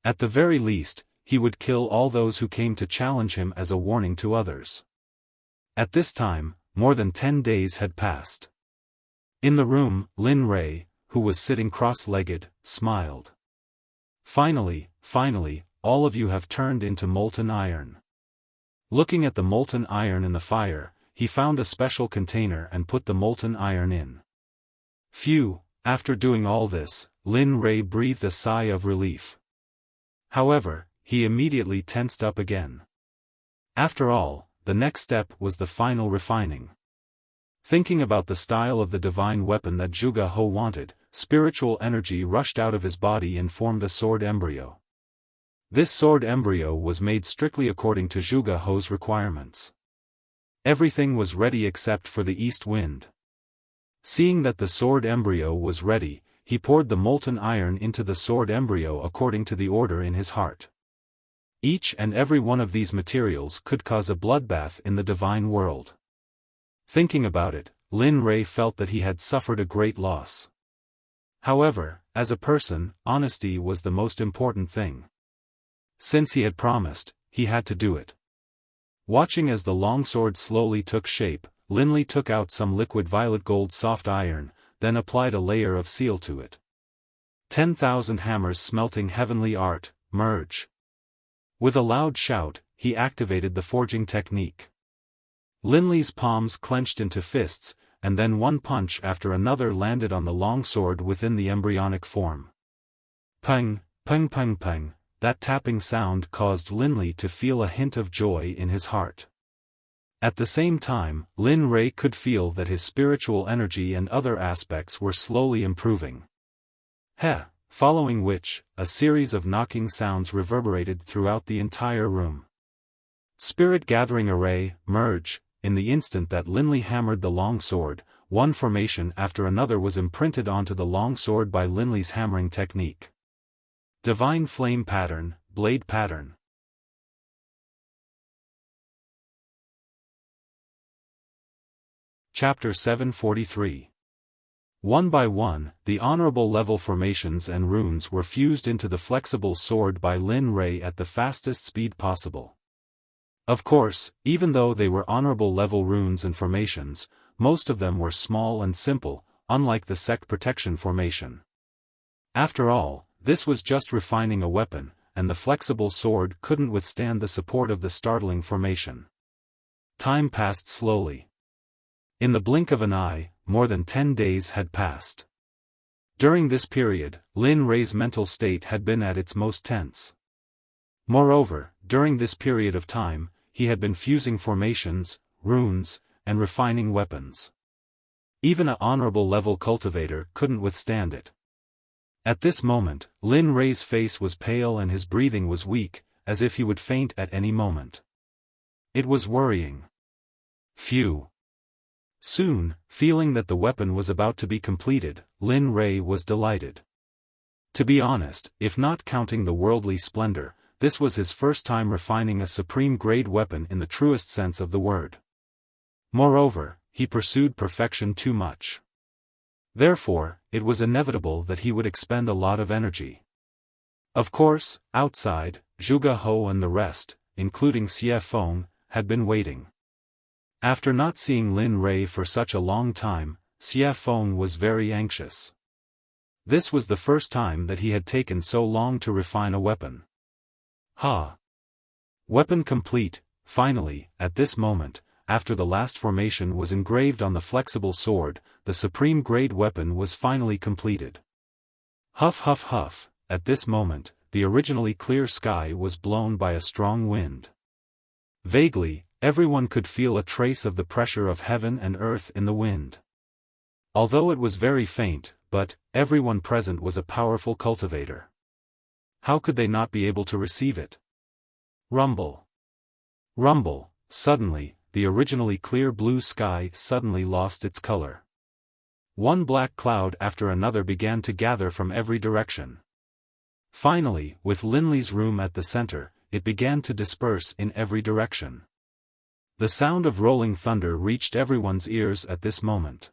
At the very least, he would kill all those who came to challenge him as a warning to others. At this time, more than 10 days had passed. In the room, Lin Rei, who was sitting cross-legged, smiled. Finally, all of you have turned into molten iron. Looking at the molten iron in the fire, he found a special container and put the molten iron in. Phew, after doing all this, Lin Rei breathed a sigh of relief. However, he immediately tensed up again. After all, the next step was the final refining. Thinking about the style of the divine weapon that Zhuge He wanted, spiritual energy rushed out of his body and formed a sword embryo. This sword embryo was made strictly according to Zhuge He's requirements. Everything was ready except for the east wind. Seeing that the sword embryo was ready, he poured the molten iron into the sword embryo according to the order in his heart. Each and every one of these materials could cause a bloodbath in the divine world. Thinking about it, Lin Rei felt that he had suffered a great loss. However, as a person, honesty was the most important thing. Since he had promised, he had to do it. Watching as the longsword slowly took shape, Lin Li took out some liquid violet gold soft iron, then applied a layer of seal to it. 10,000 hammers smelting heavenly art, merge. With a loud shout, he activated the forging technique. Lin Li's palms clenched into fists, and then one punch after another landed on the longsword within the embryonic form. Peng, peng peng peng, that tapping sound caused Lin Li to feel a hint of joy in his heart. At the same time, Lin Rei could feel that his spiritual energy and other aspects were slowly improving. Following which, a series of knocking sounds reverberated throughout the entire room. Spirit gathering array, merge. In the instant that Lin Li hammered the longsword, one formation after another was imprinted onto the longsword by Lin Li's hammering technique. Divine flame pattern, blade pattern. Chapter 743. One by one, the honorable level formations and runes were fused into the flexible sword by Lin Rei at the fastest speed possible. Of course, even though they were honorable level runes and formations, most of them were small and simple, unlike the Sect protection formation. After all, this was just refining a weapon, and the flexible sword couldn't withstand the support of the startling formation. Time passed slowly. In the blink of an eye, more than 10 days had passed. During this period, Lin Rei's mental state had been at its most tense. Moreover, during this period of time, he had been fusing formations, runes, and refining weapons. Even an honorable level cultivator couldn't withstand it. At this moment, Lin Rei's face was pale and his breathing was weak, as if he would faint at any moment. It was worrying. Phew. Soon, feeling that the weapon was about to be completed, Lin Rei was delighted. To be honest, if not counting the worldly splendor, this was his first time refining a supreme-grade weapon in the truest sense of the word. Moreover, he pursued perfection too much. Therefore, it was inevitable that he would expend a lot of energy. Of course, outside, Zhuge Hou and the rest, including Xiaofan, had been waiting. After not seeing Lin Rei for such a long time, Xiaofan was very anxious. This was the first time that he had taken so long to refine a weapon. Weapon complete, finally, at this moment, after the last formation was engraved on the flexible sword, the supreme grade weapon was finally completed. Huff huff huff, at this moment, the originally clear sky was blown by a strong wind. Vaguely, everyone could feel a trace of the pressure of heaven and earth in the wind. Although it was very faint, but everyone present was a powerful cultivator. How could they not be able to receive it? Rumble. Rumble, suddenly, the originally clear blue sky suddenly lost its color. One black cloud after another began to gather from every direction. Finally, with Linley's room at the center, it began to disperse in every direction. The sound of rolling thunder reached everyone's ears at this moment.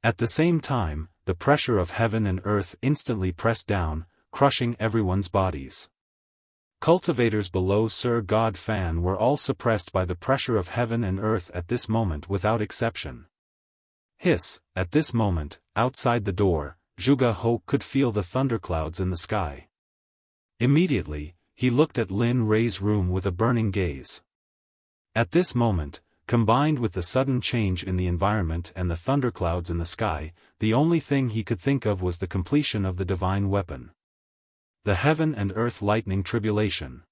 At the same time, the pressure of heaven and earth instantly pressed down, crushing everyone's bodies. Cultivators below Sir God Fan were all suppressed by the pressure of heaven and earth at this moment without exception. Hiss, at this moment, outside the door, Zhuge Hou could feel the thunderclouds in the sky. Immediately, he looked at Lin Rei's room with a burning gaze. At this moment, combined with the sudden change in the environment and the thunderclouds in the sky, the only thing he could think of was the completion of the divine weapon. The heaven and earth lightning tribulation.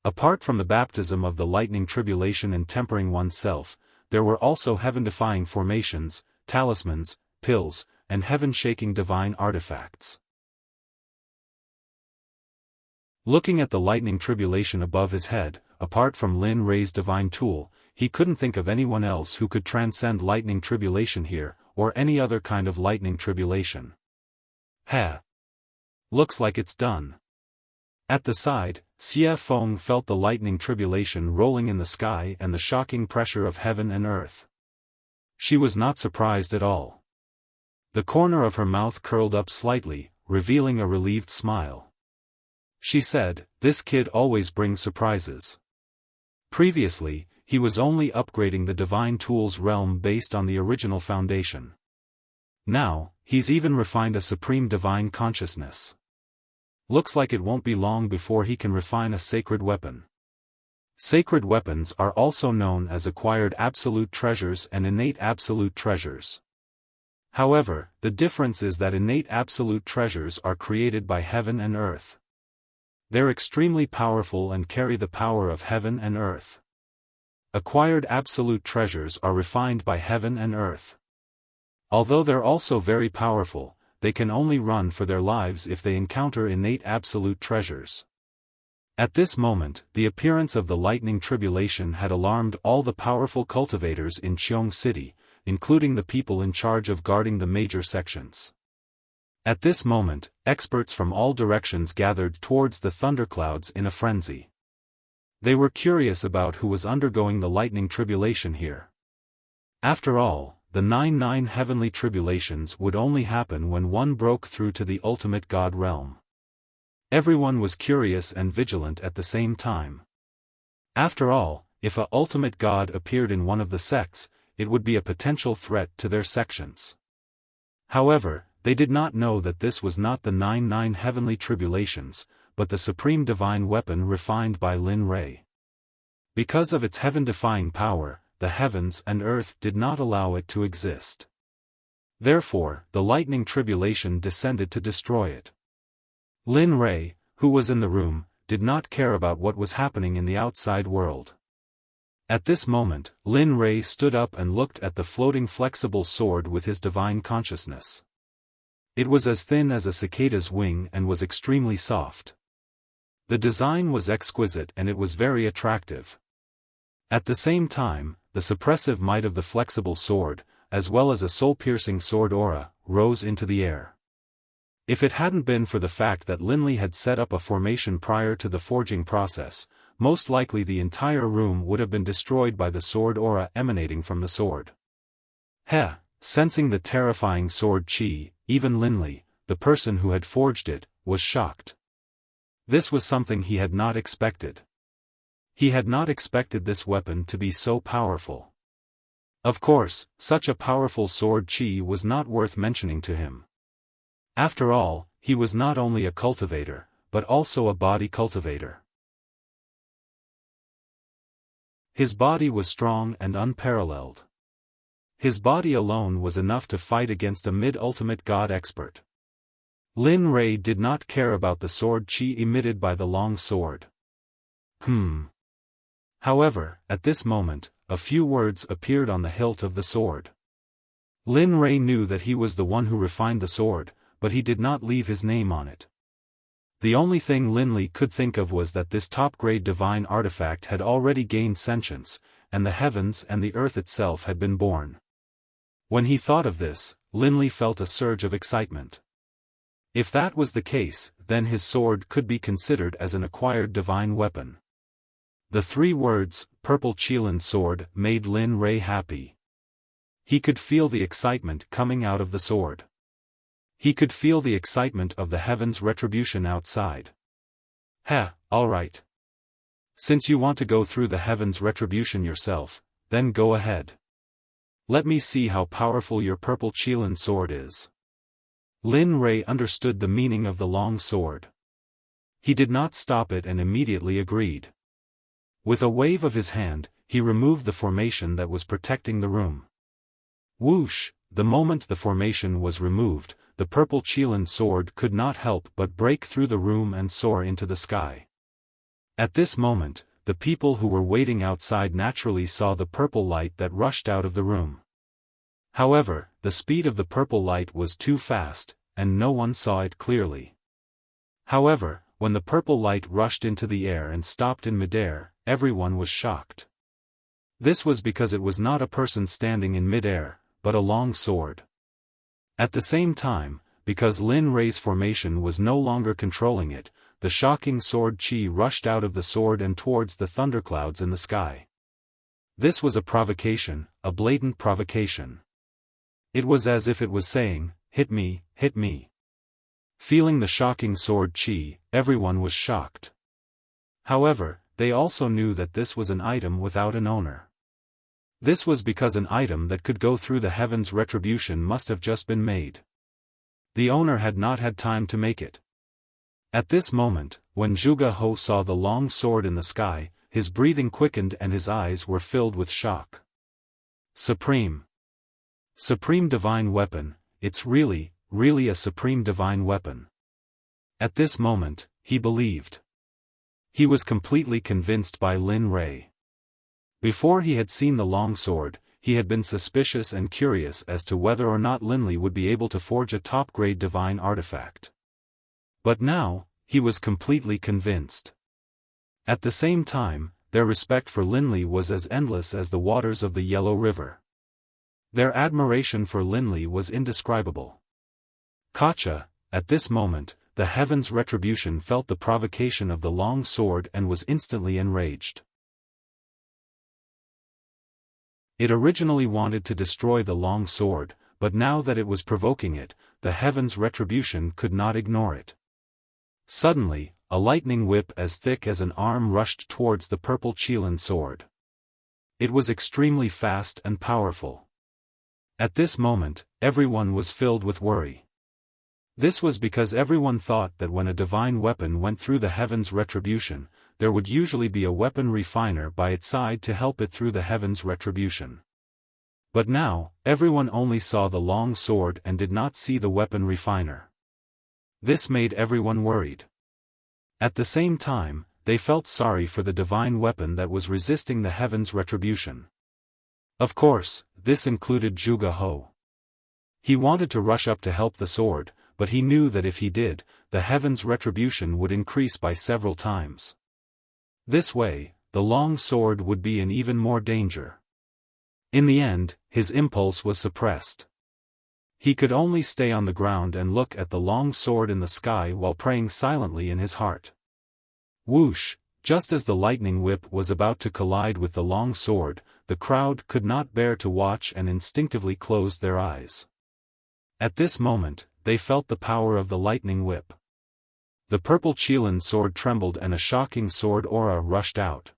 Apart from the baptism of the lightning tribulation and tempering oneself, there were also heaven-defying formations, talismans, pills, and heaven-shaking divine artifacts. Looking at the lightning tribulation above his head, apart from Lin Rei's divine tool, he couldn't think of anyone else who could transcend lightning tribulation here, or any other kind of lightning tribulation. Looks like it's done. At the side, Xiaofan felt the lightning tribulation rolling in the sky and the shocking pressure of heaven and earth. She was not surprised at all. The corner of her mouth curled up slightly, revealing a relieved smile. She said, "This kid always brings surprises." Previously, he was only upgrading the divine tools realm based on the original foundation. Now, he's even refined a supreme divine consciousness. Looks like it won't be long before he can refine a sacred weapon. Sacred weapons are also known as acquired absolute treasures and innate absolute treasures. However, the difference is that innate absolute treasures are created by heaven and earth. They're extremely powerful and carry the power of heaven and earth. Acquired absolute treasures are refined by heaven and earth. Although they're also very powerful, they can only run for their lives if they encounter innate absolute treasures. At this moment, the appearance of the lightning tribulation had alarmed all the powerful cultivators in Qiong City, including the people in charge of guarding the major sections. At this moment, experts from all directions gathered towards the thunderclouds in a frenzy. They were curious about who was undergoing the lightning tribulation here. After all, the 99 heavenly tribulations would only happen when one broke through to the ultimate God realm. Everyone was curious and vigilant at the same time. After all, if a ultimate God appeared in one of the sects, it would be a potential threat to their sections. However, they did not know that this was not the 99 heavenly tribulations, but the supreme divine weapon refined by Lin Rei. Because of its heaven-defying power, the heavens and earth did not allow it to exist. Therefore, the lightning tribulation descended to destroy it. Lin Rei, who was in the room, did not care about what was happening in the outside world. At this moment, Lin Rei stood up and looked at the floating flexible sword with his divine consciousness. It was as thin as a cicada's wing and was extremely soft. The design was exquisite and it was very attractive. At the same time, the suppressive might of the flexible sword, as well as a soul-piercing sword aura, rose into the air. If it hadn't been for the fact that Linley had set up a formation prior to the forging process, most likely the entire room would have been destroyed by the sword aura emanating from the sword. Sensing the terrifying sword chi, even Linley, the person who had forged it, was shocked. This was something he had not expected. He had not expected this weapon to be so powerful. Of course, such a powerful sword chi was not worth mentioning to him. After all, he was not only a cultivator, but also a body cultivator. His body was strong and unparalleled. His body alone was enough to fight against a mid-ultimate god expert. Lin Rei did not care about the sword chi emitted by the long sword. However, at this moment, a few words appeared on the hilt of the sword. Lin Rei knew that he was the one who refined the sword, but he did not leave his name on it. The only thing Lin Li could think of was that this top-grade divine artifact had already gained sentience, and the heavens and the earth itself had been born. When he thought of this, Lin Li felt a surge of excitement. If that was the case, then his sword could be considered as an acquired divine weapon. The 3 words, Purple Qilin Sword, made Lin Rei happy. He could feel the excitement coming out of the sword. He could feel the excitement of the heaven's retribution outside. Alright. Since you want to go through the heaven's retribution yourself, then go ahead. Let me see how powerful your Purple Qilin Sword is. Lin Rei understood the meaning of the long sword. He did not stop it and immediately agreed. With a wave of his hand, he removed the formation that was protecting the room. Whoosh! The moment the formation was removed, the Purple Qilin Sword could not help but break through the room and soar into the sky. At this moment, the people who were waiting outside naturally saw the purple light that rushed out of the room. However, the speed of the purple light was too fast, and no one saw it clearly. However, when the purple light rushed into the air and stopped in midair, everyone was shocked. This was because it was not a person standing in midair, but a long sword. At the same time, because Lin Rei's formation was no longer controlling it, the shocking sword chi rushed out of the sword and towards the thunderclouds in the sky. This was a provocation, a blatant provocation. It was as if it was saying, hit me, hit me. Feeling the shocking sword chi, everyone was shocked. However, they also knew that this was an item without an owner. This was because an item that could go through the heaven's retribution must have just been made. The owner had not had time to make it. At this moment, when Zhuge Ho saw the long sword in the sky, his breathing quickened and his eyes were filled with shock. Supreme divine weapon, it's really a supreme divine weapon. At this moment, he believed. He was completely convinced by Lin Rei. Before he had seen the long sword, he had been suspicious and curious as to whether or not Lin Li would be able to forge a top-grade divine artifact. But now, he was completely convinced. At the same time, their respect for Lin Li was as endless as the waters of the Yellow River. Their admiration for Lin Li was indescribable. Kacha, at this moment, the heaven's retribution felt the provocation of the long sword and was instantly enraged. It originally wanted to destroy the long sword, but now that it was provoking it, the heaven's retribution could not ignore it. Suddenly, a lightning whip as thick as an arm rushed towards the Purple Qilin Sword. It was extremely fast and powerful. At this moment, everyone was filled with worry. This was because everyone thought that when a divine weapon went through the heaven's retribution, there would usually be a weapon refiner by its side to help it through the heaven's retribution. But now, everyone only saw the long sword and did not see the weapon refiner. This made everyone worried. At the same time, they felt sorry for the divine weapon that was resisting the heaven's retribution. Of course, this included Zhuge Ho. He wanted to rush up to help the sword, but he knew that if he did, the heaven's retribution would increase by several times. This way, the long sword would be in even more danger. In the end, his impulse was suppressed. He could only stay on the ground and look at the long sword in the sky while praying silently in his heart. Whoosh! Just as the lightning whip was about to collide with the long sword, the crowd could not bear to watch and instinctively closed their eyes. At this moment, they felt the power of the lightning whip. The purple Qilin sword trembled and a shocking sword aura rushed out.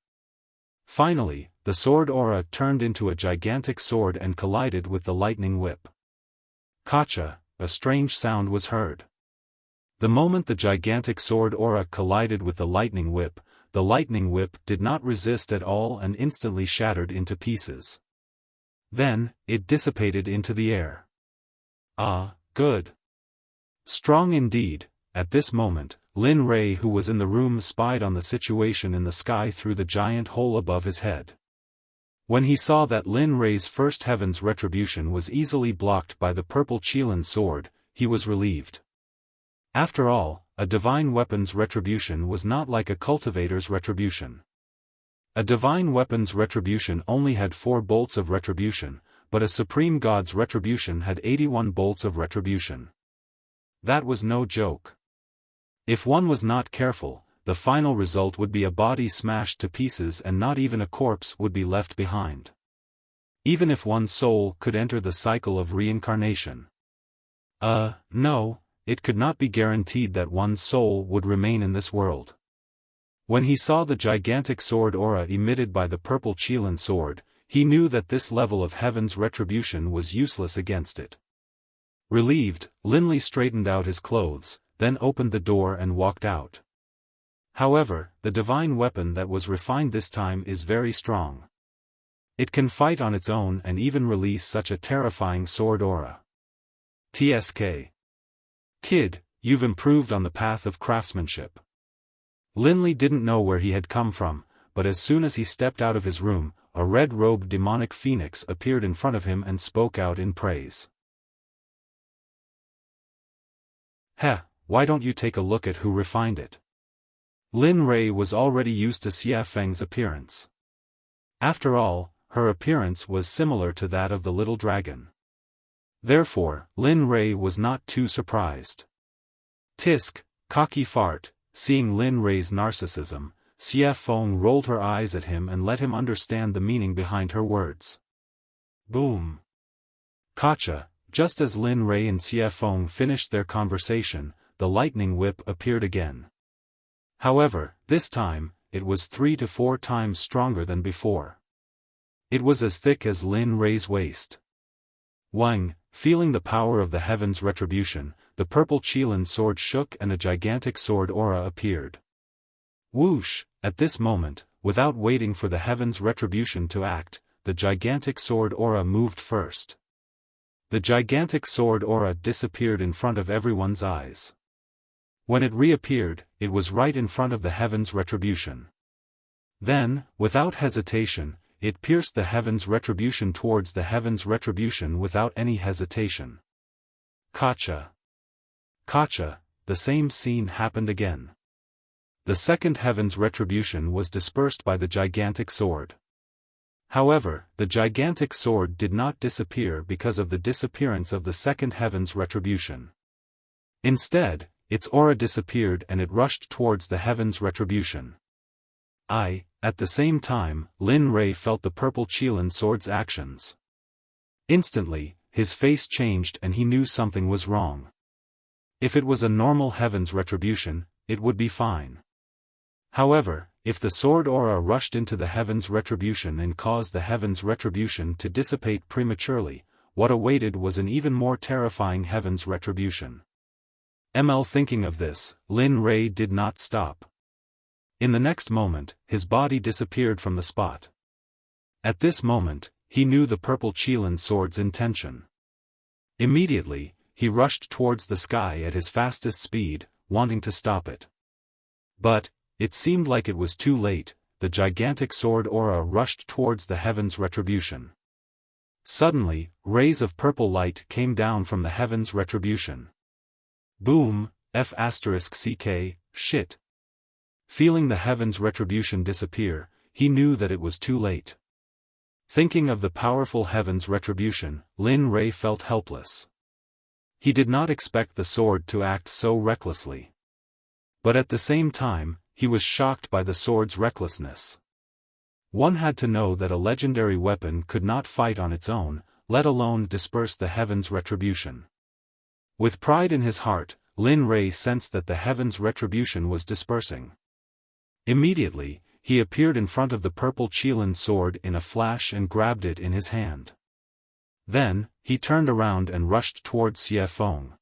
Finally, the sword aura turned into a gigantic sword and collided with the lightning whip. Kacha, a strange sound was heard. The moment the gigantic sword aura collided with the lightning whip did not resist at all and instantly shattered into pieces. Then, it dissipated into the air. Ah, good. Strong indeed. At this moment, Lin Rei, who was in the room, spied on the situation in the sky through the giant hole above his head. When he saw that Lin Rei's first heaven's retribution was easily blocked by the purple Qilin sword, he was relieved. After all, a divine weapon's retribution was not like a cultivator's retribution. A divine weapon's retribution only had 4 bolts of retribution, but a supreme god's retribution had 81 bolts of retribution. That was no joke. If one was not careful, the final result would be a body smashed to pieces and not even a corpse would be left behind. Even if one's soul could enter the cycle of reincarnation. No, it could not be guaranteed that one's soul would remain in this world. When he saw the gigantic sword aura emitted by the purple Qilin sword, he knew that this level of heaven's retribution was useless against it. Relieved, Linley straightened out his clothes, then opened the door and walked out. However, the divine weapon that was refined this time is very strong. It can fight on its own and even release such a terrifying sword aura. TSK. Kid, you've improved on the path of craftsmanship. Linley didn't know where he had come from, but as soon as he stepped out of his room, a red-robed demonic phoenix appeared in front of him and spoke out in praise. Heh, why don't you take a look at who refined it? Lin Rei was already used to Xiaofang's appearance. After all, her appearance was similar to that of the little dragon. Therefore, Lin Rei was not too surprised. Tisk, cocky fart. Seeing Lin Rei's narcissism, Xiaofan rolled her eyes at him and let him understand the meaning behind her words. Boom. Kacha, just as Lin Rei and Xiaofan finished their conversation, the lightning whip appeared again. However, this time, it was 3 to 4 times stronger than before. It was as thick as Lin Rei's waist. Wang, feeling the power of the heaven's retribution, the purple Qilin sword shook and a gigantic sword aura appeared. Whoosh! At this moment, without waiting for the heaven's retribution to act, the gigantic sword aura moved first. The gigantic sword aura disappeared in front of everyone's eyes. When it reappeared, it was right in front of the heaven's retribution. Then, without hesitation, it pierced the heaven's retribution towards the heaven's retribution without any hesitation. Kacha. Kacha, the same scene happened again. The second heaven's retribution was dispersed by the gigantic sword. However, the gigantic sword did not disappear because of the disappearance of the second heaven's retribution. Instead, its aura disappeared and it rushed towards the heaven's retribution. At the same time, Lin Rei felt the purple Qilin sword's actions. Instantly, his face changed and he knew something was wrong. If it was a normal heaven's retribution, it would be fine. However, if the sword aura rushed into the heaven's retribution and caused the heaven's retribution to dissipate prematurely, what awaited was an even more terrifying heaven's retribution. Thinking of this, Lin Rei did not stop. In the next moment, his body disappeared from the spot. At this moment, he knew the purple Qilin sword's intention. Immediately, he rushed towards the sky at his fastest speed, wanting to stop it. But, it seemed like it was too late, the gigantic sword aura rushed towards the heaven's retribution. Suddenly, rays of purple light came down from the heaven's retribution. Boom, F***ck, shit. Feeling the heaven's retribution disappear, he knew that it was too late. Thinking of the powerful heaven's retribution, Lin Rei felt helpless. He did not expect the sword to act so recklessly. But at the same time, he was shocked by the sword's recklessness. One had to know that a legendary weapon could not fight on its own, let alone disperse the heaven's retribution. With pride in his heart, Lin Rei sensed that the heaven's retribution was dispersing. Immediately, he appeared in front of the purple Qilin sword in a flash and grabbed it in his hand. Then, he turned around and rushed towards Xiaofan.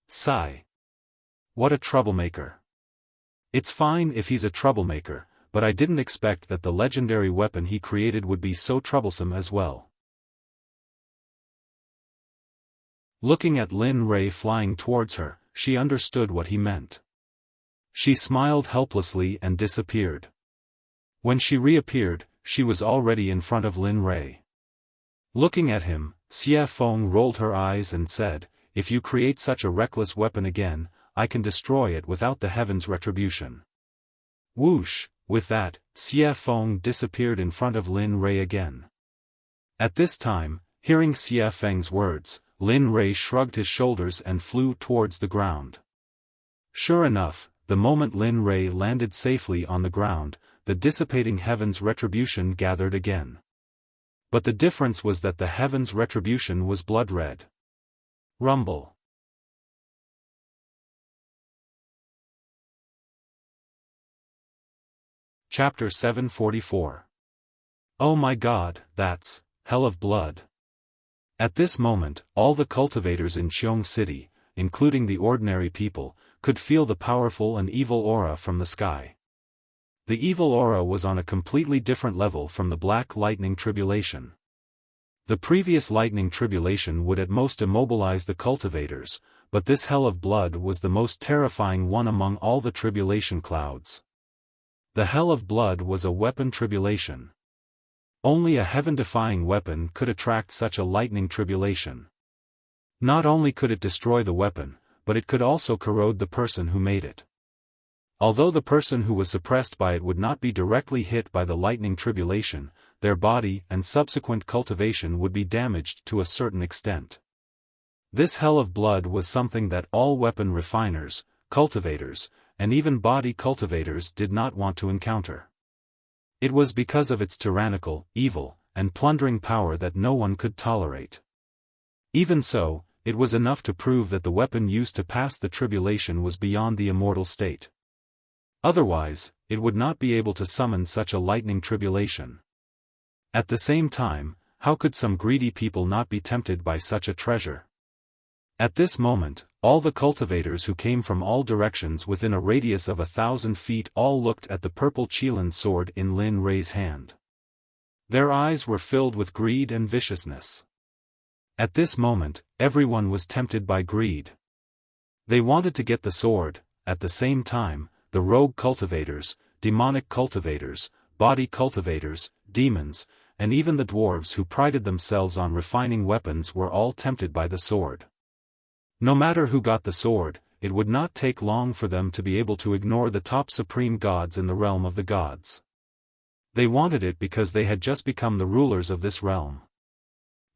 Sigh. What a troublemaker. It's fine if he's a troublemaker, but I didn't expect that the legendary weapon he created would be so troublesome as well. Looking at Lin Rei flying towards her, she understood what he meant. She smiled helplessly and disappeared. When she reappeared, she was already in front of Lin Rei. Looking at him, Xiaofan rolled her eyes and said, "If you create such a reckless weapon again, I can destroy it without the heaven's retribution." Whoosh! With that, Xiaofan disappeared in front of Lin Rei again. At this time, hearing Xiaofang's words, Lin Rei shrugged his shoulders and flew towards the ground. Sure enough, the moment Lin Rei landed safely on the ground, the dissipating heaven's retribution gathered again. But the difference was that the heaven's retribution was blood red. Rumble. Chapter 744. Oh my God, that's hell of blood. At this moment, all the cultivators in Qiong City, including the ordinary people, could feel the powerful and evil aura from the sky. The evil aura was on a completely different level from the black lightning tribulation. The previous lightning tribulation would at most immobilize the cultivators, but this hell of blood was the most terrifying one among all the tribulation clouds. The hell of blood was a weapon tribulation. Only a heaven-defying weapon could attract such a lightning tribulation. Not only could it destroy the weapon, but it could also corrode the person who made it. Although the person who was suppressed by it would not be directly hit by the lightning tribulation, their body and subsequent cultivation would be damaged to a certain extent. This hell of blood was something that all weapon refiners, cultivators, and even body cultivators did not want to encounter. It was because of its tyrannical, evil, and plundering power that no one could tolerate. Even so, it was enough to prove that the weapon used to pass the tribulation was beyond the immortal state. Otherwise, it would not be able to summon such a lightning tribulation. At the same time, how could some greedy people not be tempted by such a treasure? At this moment, all the cultivators who came from all directions within a radius of 1,000 feet all looked at the purple Qilin sword in Lin Rei's hand. Their eyes were filled with greed and viciousness. At this moment, everyone was tempted by greed. They wanted to get the sword. At the same time, the rogue cultivators, demonic cultivators, body cultivators, demons, and even the dwarves who prided themselves on refining weapons were all tempted by the sword. No matter who got the sword, it would not take long for them to be able to ignore the top supreme gods in the realm of the gods. They wanted it because they had just become the rulers of this realm.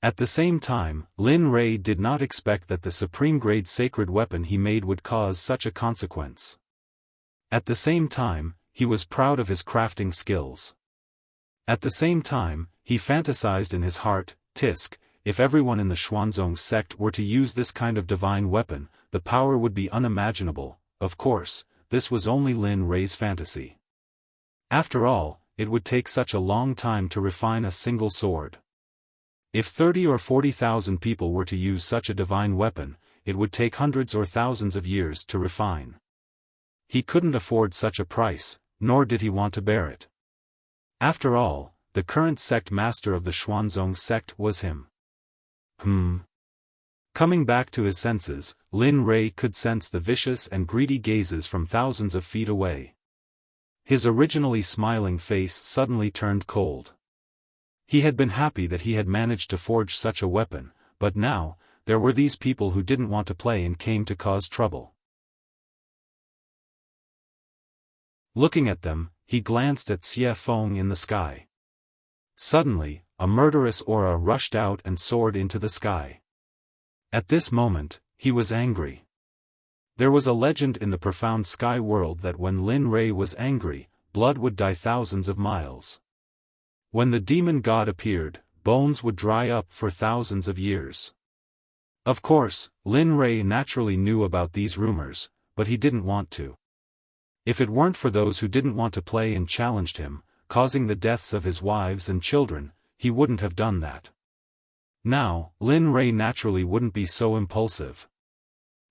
At the same time, Lin Rei did not expect that the supreme-grade sacred weapon he made would cause such a consequence. At the same time, he was proud of his crafting skills. At the same time, he fantasized in his heart, Tisk, if everyone in the Xuanzong sect were to use this kind of divine weapon, the power would be unimaginable. Of course, this was only Lin Rei's fantasy. After all, it would take such a long time to refine a single sword. If 30 or 40,000 people were to use such a divine weapon, it would take hundreds or thousands of years to refine. He couldn't afford such a price, nor did he want to bear it. After all, the current sect master of the Xuanzong sect was him. Coming back to his senses, Lin Rei could sense the vicious and greedy gazes from thousands of feet away. His originally smiling face suddenly turned cold. He had been happy that he had managed to forge such a weapon, but now, there were these people who didn't want to play and came to cause trouble. Looking at them, he glanced at Xiaofan in the sky. Suddenly, a murderous aura rushed out and soared into the sky. At this moment, he was angry. There was a legend in the profound sky world that when Lin Rei was angry, blood would die thousands of miles. When the demon god appeared, bones would dry up for thousands of years. Of course, Lin Rei naturally knew about these rumors, but he didn't want to. If it weren't for those who didn't want to play and challenged him, causing the deaths of his wives and children, he wouldn't have done that. Now, Lin Rei naturally wouldn't be so impulsive.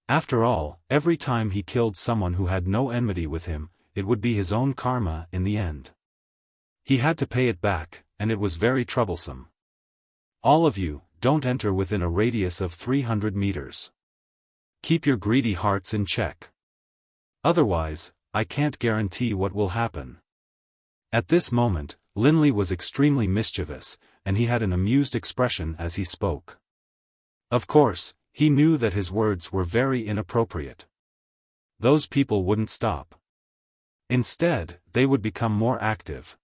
After all, every time he killed someone who had no enmity with him, it would be his own karma in the end. He had to pay it back, and it was very troublesome. All of you, don't enter within a radius of 300 meters. Keep your greedy hearts in check. Otherwise, I can't guarantee what will happen. At this moment, Lin Li was extremely mischievous, and he had an amused expression as he spoke. Of course, he knew that his words were very inappropriate. Those people wouldn't stop. Instead, they would become more active.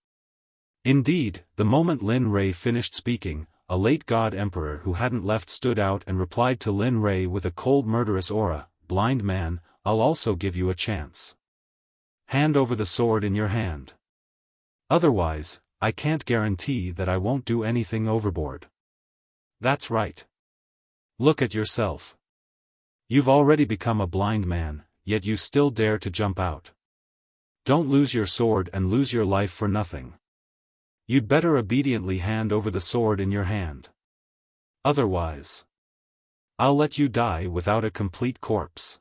Indeed, the moment Lin Rei finished speaking, a late god emperor who hadn't left stood out and replied to Lin Rei with a cold murderous aura, "Blind man, I'll also give you a chance. Hand over the sword in your hand. Otherwise, I can't guarantee that I won't do anything overboard." That's right. Look at yourself. You've already become a blind man, yet you still dare to jump out. Don't lose your sword and lose your life for nothing. You'd better obediently hand over the sword in your hand. Otherwise, I'll let you die without a complete corpse.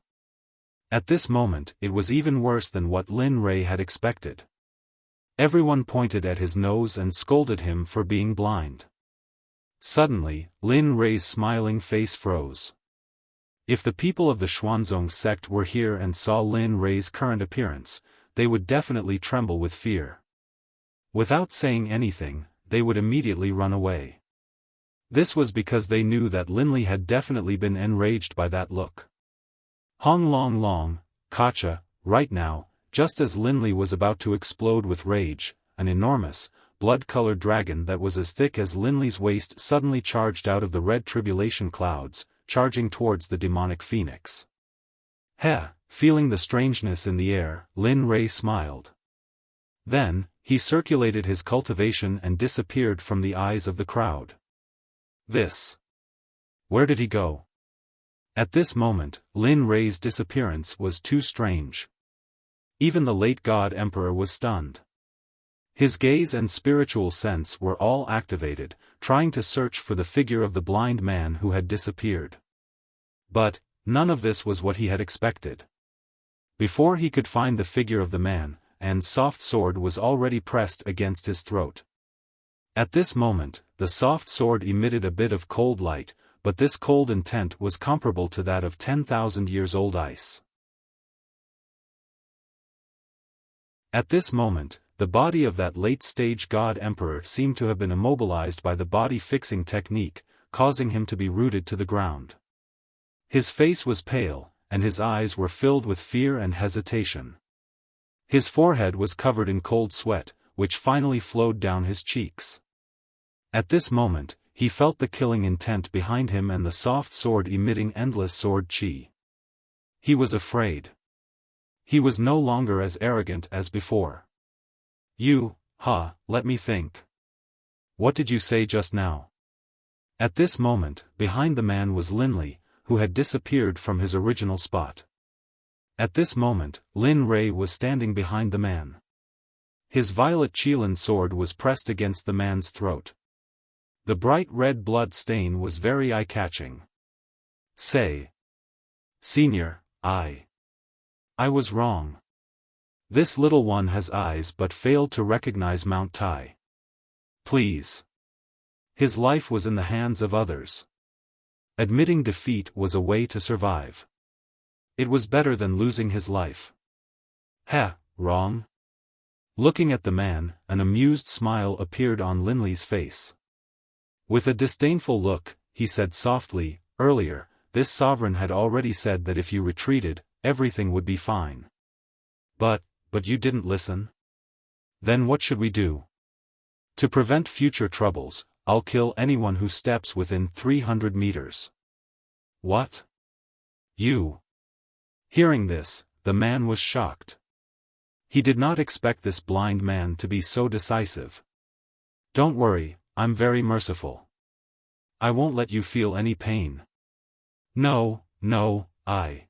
At this moment, it was even worse than what Lin Rei had expected. Everyone pointed at his nose and scolded him for being blind. Suddenly, Lin Rei's smiling face froze. If the people of the Xuanzong sect were here and saw Lin Rei's current appearance, they would definitely tremble with fear. Without saying anything, they would immediately run away. This was because they knew that Lin Li had definitely been enraged by that look. Hong Long Long, Kacha, right now, just as Lin Li was about to explode with rage, an enormous, blood-colored dragon that was as thick as Lin Li's waist suddenly charged out of the red tribulation clouds, charging towards the demonic phoenix. Heh, feeling the strangeness in the air, Lin Rei smiled. Then, he circulated his cultivation and disappeared from the eyes of the crowd. Where did he go? At this moment, Lin Rei's disappearance was too strange. Even the late god emperor was stunned. His gaze and spiritual sense were all activated, trying to search for the figure of the blind man who had disappeared. But, none of this was what he had expected. Before he could find the figure of the man, An's soft sword was already pressed against his throat. At this moment, the soft sword emitted a bit of cold light, but this cold intent was comparable to that of 10,000 years old ice. At this moment, the body of that late-stage god emperor seemed to have been immobilized by the body-fixing technique, causing him to be rooted to the ground. His face was pale, and his eyes were filled with fear and hesitation. His forehead was covered in cold sweat, which finally flowed down his cheeks. At this moment, he felt the killing intent behind him and the soft sword emitting endless sword chi. He was afraid. He was no longer as arrogant as before. Let me think. What did you say just now? At this moment, behind the man was Lin Li, who had disappeared from his original spot. At this moment, Lin Rei was standing behind the man. His violet Qilin sword was pressed against the man's throat. The bright red blood stain was very eye-catching. Say, Senior, I was wrong. This little one has eyes but failed to recognize Mount Tai. Please. His life was in the hands of others. Admitting defeat was a way to survive. It was better than losing his life. Wrong? Looking at the man, an amused smile appeared on Lin Li's face. With a disdainful look, he said softly, "Earlier, this sovereign had already said that if you retreated, everything would be fine. But you didn't listen? Then what should we do? To prevent future troubles, I'll kill anyone who steps within 300 meters. What? You?" Hearing this, the man was shocked. He did not expect this blind man to be so decisive. "Don't worry, I'm very merciful. I won't let you feel any pain. No, no, I.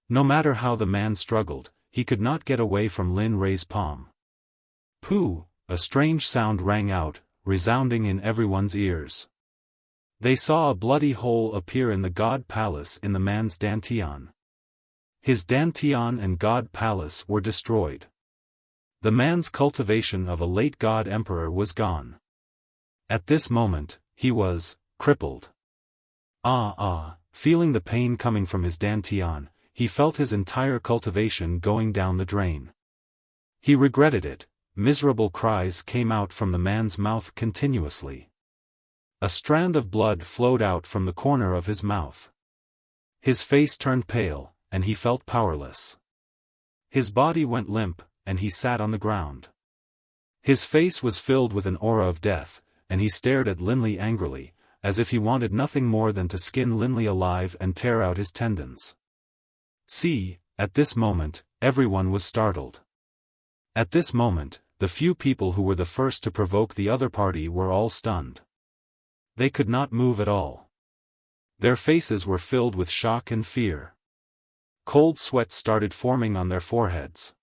No matter how the man struggled, he could not get away from Lin Rei's palm. Pooh! A strange sound rang out, resounding in everyone's ears. They saw a bloody hole appear in the god palace in the man's dantian. His dantian and god palace were destroyed. The man's cultivation of a late god emperor was gone. At this moment, he was crippled. Feeling the pain coming from his dantian, he felt his entire cultivation going down the drain. He regretted it. Miserable cries came out from the man's mouth continuously. A strand of blood flowed out from the corner of his mouth. His face turned pale, and he felt powerless. His body went limp, and he sat on the ground. His face was filled with an aura of death, and he stared at Linley angrily, as if he wanted nothing more than to skin Linley alive and tear out his tendons. See, at this moment, everyone was startled. At this moment, the few people who were the first to provoke the other party were all stunned. They could not move at all. Their faces were filled with shock and fear. Cold sweat started forming on their foreheads.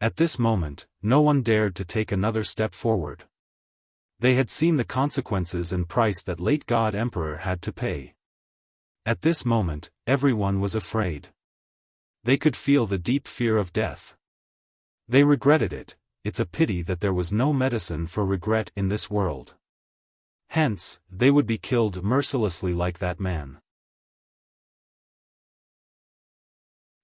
At this moment, no one dared to take another step forward. They had seen the consequences and price that late God Emperor had to pay. At this moment, everyone was afraid. They could feel the deep fear of death. They regretted it. It's a pity that there was no medicine for regret in this world. Hence, they would be killed mercilessly like that man.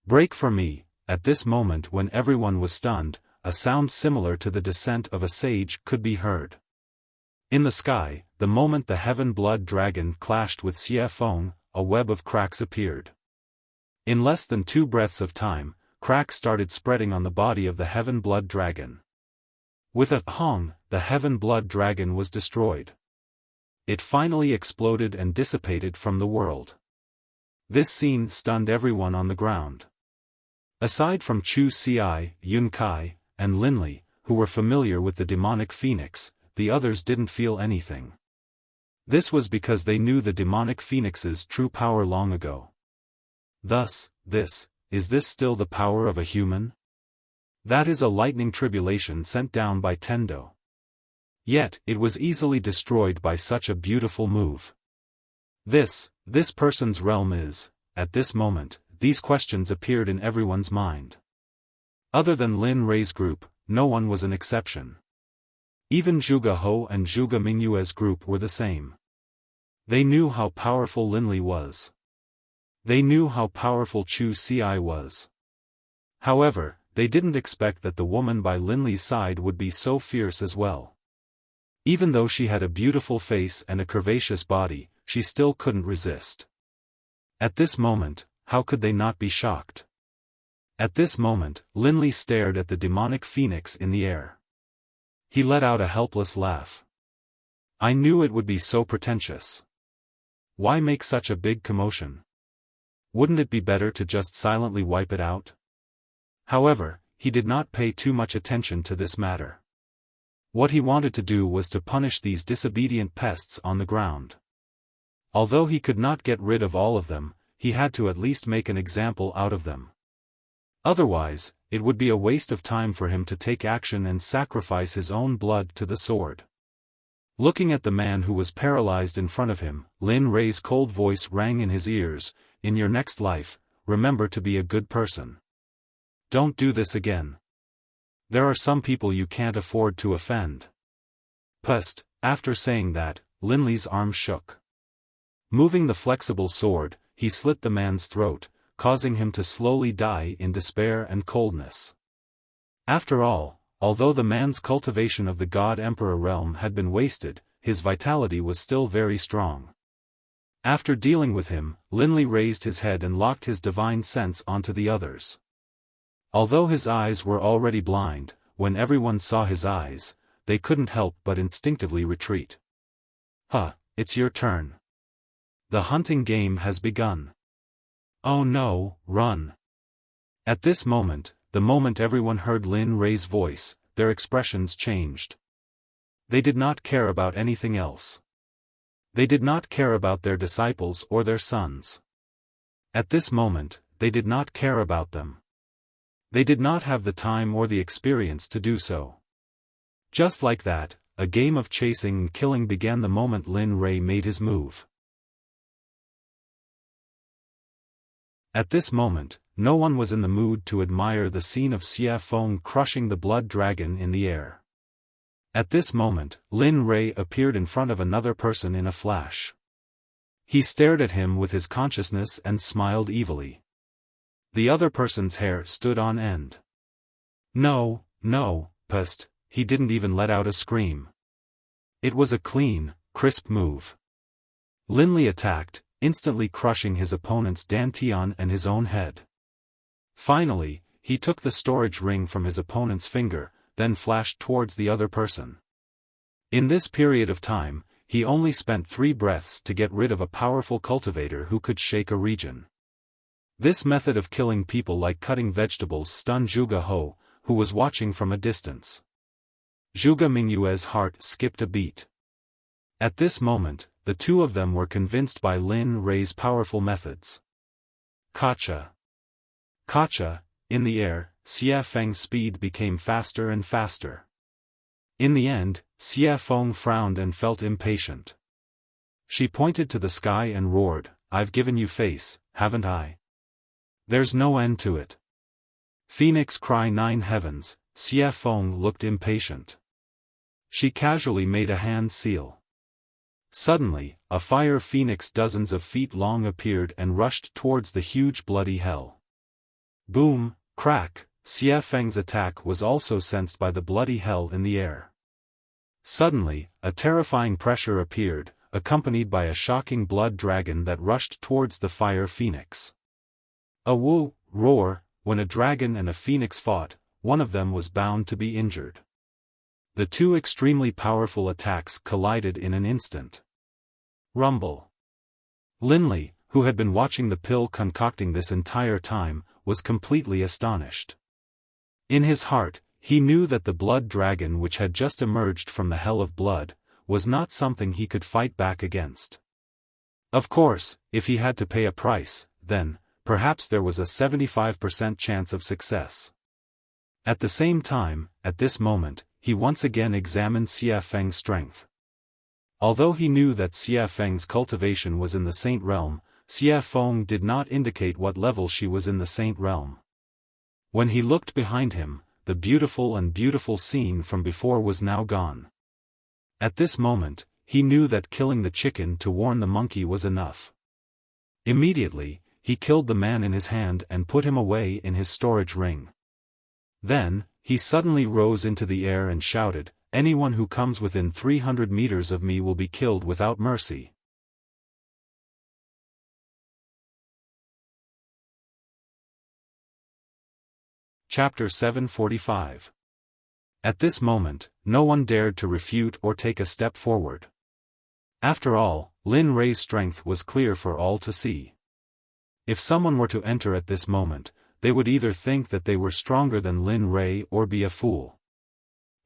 Break for me. At this moment when everyone was stunned, a sound similar to the descent of a sage could be heard. In the sky, the moment the heaven blood dragon clashed with Xiaofan, a web of cracks appeared. In less than 2 breaths of time, cracks started spreading on the body of the heaven blood dragon. With a hong, the heaven blood dragon was destroyed. It finally exploded and dissipated from the world. This scene stunned everyone on the ground. Aside from Chu Xi, Yun Kai, and Linley, who were familiar with the demonic phoenix, the others didn't feel anything. This was because they knew the demonic phoenix's true power long ago. Thus, is this still the power of a human? That is a lightning tribulation sent down by Tendo. Yet, it was easily destroyed by such a beautiful move. This person's realm is, at this moment, these questions appeared in everyone's mind. Other than Lin Rei's group, no one was an exception. Even Zhuge Hou and Zhuge Mingyue's group were the same. They knew how powerful Linley was. They knew how powerful Chu Xi was. However, they didn't expect that the woman by Linley's side would be so fierce as well. Even though she had a beautiful face and a curvaceous body, she still couldn't resist. At this moment, how could they not be shocked? At this moment, Linley stared at the demonic phoenix in the air. He let out a helpless laugh. I knew it would be so pretentious. Why make such a big commotion? Wouldn't it be better to just silently wipe it out? However, he did not pay too much attention to this matter. What he wanted to do was to punish these disobedient pests on the ground. Although he could not get rid of all of them, he had to at least make an example out of them. Otherwise, it would be a waste of time for him to take action and sacrifice his own blood to the sword. Looking at the man who was paralyzed in front of him, Lin Rei's cold voice rang in his ears, in your next life, remember to be a good person. Don't do this again. There are some people you can't afford to offend. Pust, after saying that, Linley's arm shook. Moving the flexible sword, he slit the man's throat, causing him to slowly die in despair and coldness. After all, although the man's cultivation of the God Emperor realm had been wasted, his vitality was still very strong. After dealing with him, Linley raised his head and locked his divine sense onto the others. Although his eyes were already blind, when everyone saw his eyes, they couldn't help but instinctively retreat. It's your turn. The hunting game has begun. Oh no, run. At this moment, the moment everyone heard Lin Rei's voice, their expressions changed. They did not care about anything else. They did not care about their disciples or their sons. At this moment, they did not care about them. They did not have the time or the experience to do so. Just like that, a game of chasing and killing began the moment Lin Rei made his move. At this moment, no one was in the mood to admire the scene of Xiaofan crushing the blood dragon in the air. At this moment, Lin Rei appeared in front of another person in a flash. He stared at him with his consciousness and smiled evilly. The other person's hair stood on end. No, pust, he didn't even let out a scream. It was a clean, crisp move. Lin Li attacked, instantly crushing his opponent's dantian and his own head. Finally, he took the storage ring from his opponent's finger, then flashed towards the other person. In this period of time, he only spent 3 breaths to get rid of a powerful cultivator who could shake a region. This method of killing people like cutting vegetables stunned Zhuge Hou, who was watching from a distance. Zhuge Mingyue's heart skipped a beat. At this moment, the two of them were convinced by Lin Rei's powerful methods. Kacha. In the air, Xia Feng's speed became faster and faster. In the end, Xia Feng frowned and felt impatient. She pointed to the sky and roared, "I've given you face, haven't I? There's no end to it." Phoenix cry 9 heavens, Xia Feng looked impatient. She casually made a hand seal. Suddenly, a fire phoenix dozens of feet long appeared and rushed towards the huge bloody hell. Boom, crack, Xia Feng's attack was also sensed by the bloody hell in the air. Suddenly, a terrifying pressure appeared, accompanied by a shocking blood dragon that rushed towards the fire phoenix. A woo, roar, when a dragon and a phoenix fought, one of them was bound to be injured. The two extremely powerful attacks collided in an instant. Rumble. Lin Li, who had been watching the pill concocting this entire time, was completely astonished. In his heart, he knew that the blood dragon which had just emerged from the hell of blood, was not something he could fight back against. Of course, if he had to pay a price, then, perhaps there was a 75% chance of success. At the same time, at this moment, he once again examined Xia Feng's strength. Although he knew that Xia Feng's cultivation was in the Saint Realm, Xia Feng did not indicate what level she was in the Saint Realm. When he looked behind him, the beautiful scene from before was now gone. At this moment, he knew that killing the chicken to warn the monkey was enough. Immediately, he killed the man in his hand and put him away in his storage ring. Then, he suddenly rose into the air and shouted, "Anyone who comes within 300 meters of me will be killed without mercy." Chapter 745. At this moment, no one dared to refute or take a step forward. After all, Lin Rei's strength was clear for all to see. If someone were to enter at this moment, they would either think that they were stronger than Lin Rei or be a fool.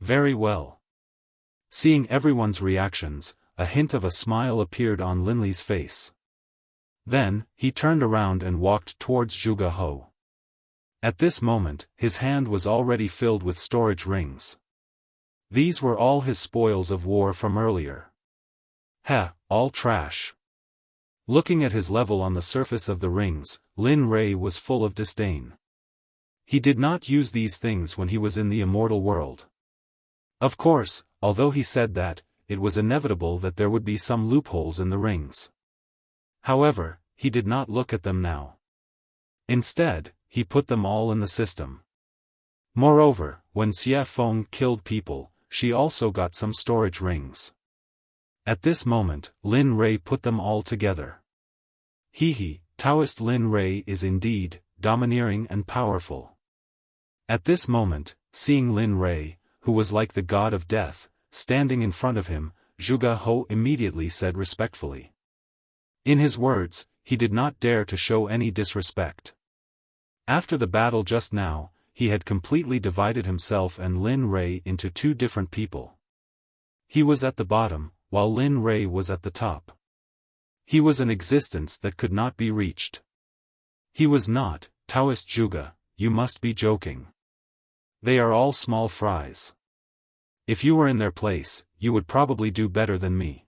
Very well. Seeing everyone's reactions, a hint of a smile appeared on Lin Li's face. Then, he turned around and walked towards Zhuge Hou. At this moment, his hand was already filled with storage rings. These were all his spoils of war from earlier. All trash. Looking at his level on the surface of the rings, Lin Rei was full of disdain. He did not use these things when he was in the immortal world. Of course, although he said that, it was inevitable that there would be some loopholes in the rings. However, he did not look at them now. Instead, he put them all in the system. Moreover, when Xia Feng killed people, she also got some storage rings. At this moment, Lin Rei put them all together. Taoist Lin Rei is indeed domineering and powerful. At this moment, seeing Lin Rei, who was like the god of death, standing in front of him, Zhuge Hou immediately said respectfully. In his words, he did not dare to show any disrespect. After the battle just now, he had completely divided himself and Lin Rei into two different people. He was at the bottom, while Lin Rei was at the top. He was an existence that could not be reached. He was not. Taoist Zhuge, you must be joking. They are all small fries. If you were in their place, you would probably do better than me.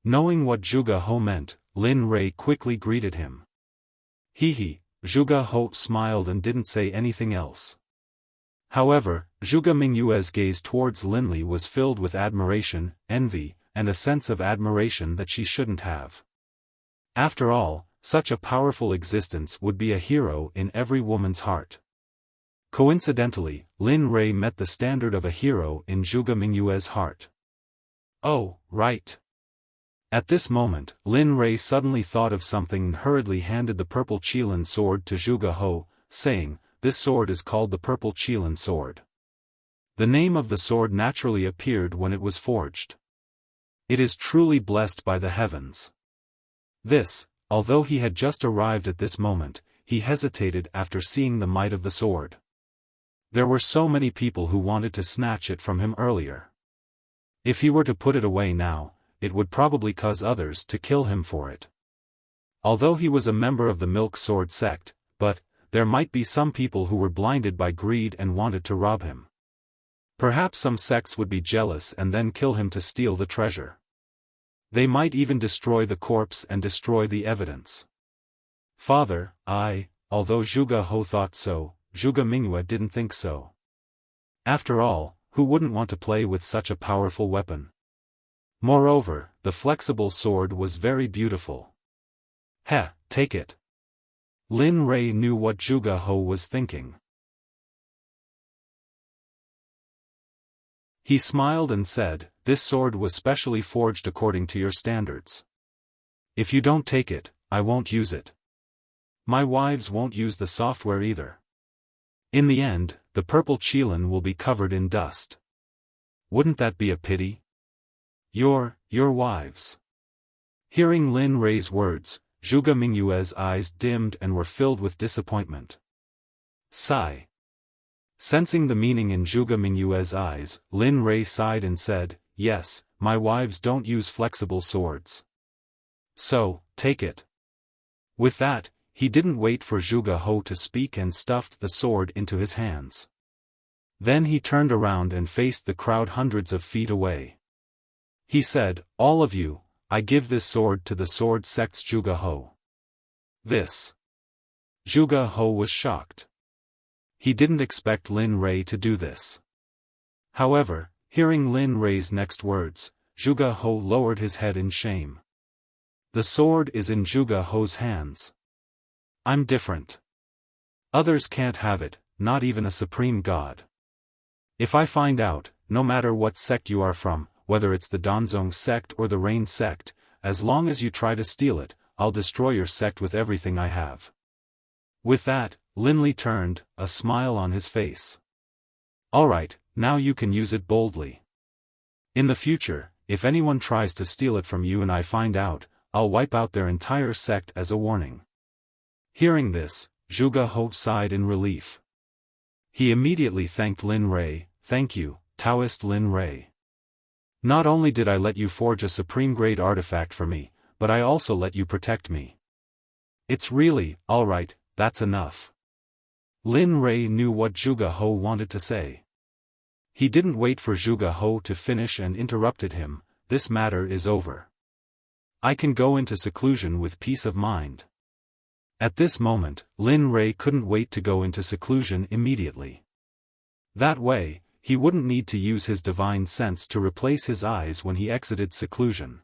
Knowing what Zhuge Ho meant, Lin Rei quickly greeted him. He. Zhuge Ho smiled and didn't say anything else. However, Zhuge Mingyue's gaze towards Lin Li was filled with admiration, envy, and a sense of admiration that she shouldn't have. After all, such a powerful existence would be a hero in every woman's heart. Coincidentally, Lin Rei met the standard of a hero in Zhuge Mingyue's heart. Oh, right. At this moment, Lin Rei suddenly thought of something and hurriedly handed the purple Qilin sword to Zhuge Ho, saying, "This sword is called the purple Qilin sword." The name of the sword naturally appeared when it was forged. It is truly blessed by the heavens. This, although he had just arrived at this moment, he hesitated after seeing the might of the sword. There were so many people who wanted to snatch it from him earlier. If he were to put it away now, it would probably cause others to kill him for it. Although he was a member of the Milk Sword Sect, but there might be some people who were blinded by greed and wanted to rob him. Perhaps some sects would be jealous and then kill him to steal the treasure. They might even destroy the corpse and destroy the evidence. Father, although Zhuge Ho thought so, Zhuge Mingyue didn't think so. After all, who wouldn't want to play with such a powerful weapon? Moreover, the flexible sword was very beautiful. Take it. Lin Rei knew what Zhuge Ho was thinking. He smiled and said, "This sword was specially forged according to your standards. If you don't take it, I won't use it. My wives won't use the software either. In the end, the purple Qilin will be covered in dust. Wouldn't that be a pity? Your wives." Hearing Lin Rei's words, Zhuge Mingyue's eyes dimmed and were filled with disappointment. Sigh. Sensing the meaning in Zhuge Mingyue's eyes, Lin Rei sighed and said, "Yes, my wives don't use flexible swords. So, take it." With that, he didn't wait for Zhuge Ho to speak and stuffed the sword into his hands. Then he turned around and faced the crowd hundreds of feet away. He said, "All of you, I give this sword to the Sword Sect's Zhuge Ho." This. Zhuge Ho was shocked. He didn't expect Lin Rei to do this. However, hearing Lin Rei's next words, Zhuge Ho lowered his head in shame. The sword is in Zhuge Ho's hands. I'm different. Others can't have it, not even a supreme god. If I find out, no matter what sect you are from, whether it's the Danzong sect or the Rain sect, as long as you try to steal it, I'll destroy your sect with everything I have. With that, Lin Li turned, a smile on his face. Alright, now you can use it boldly. In the future, if anyone tries to steal it from you and I find out, I'll wipe out their entire sect as a warning. Hearing this, Zhuge Ho sighed in relief. He immediately thanked Lin Rei. "Thank you, Taoist Lin Rei. Not only did I let you forge a supreme-grade artifact for me, but I also let you protect me. It's really, alright, that's enough." Lin Rei knew what Zhuge Ho wanted to say. He didn't wait for Zhuge Ho to finish and interrupted him, "This matter is over. I can go into seclusion with peace of mind." At this moment, Lin Rei couldn't wait to go into seclusion immediately. That way, he wouldn't need to use his divine sense to replace his eyes when he exited seclusion.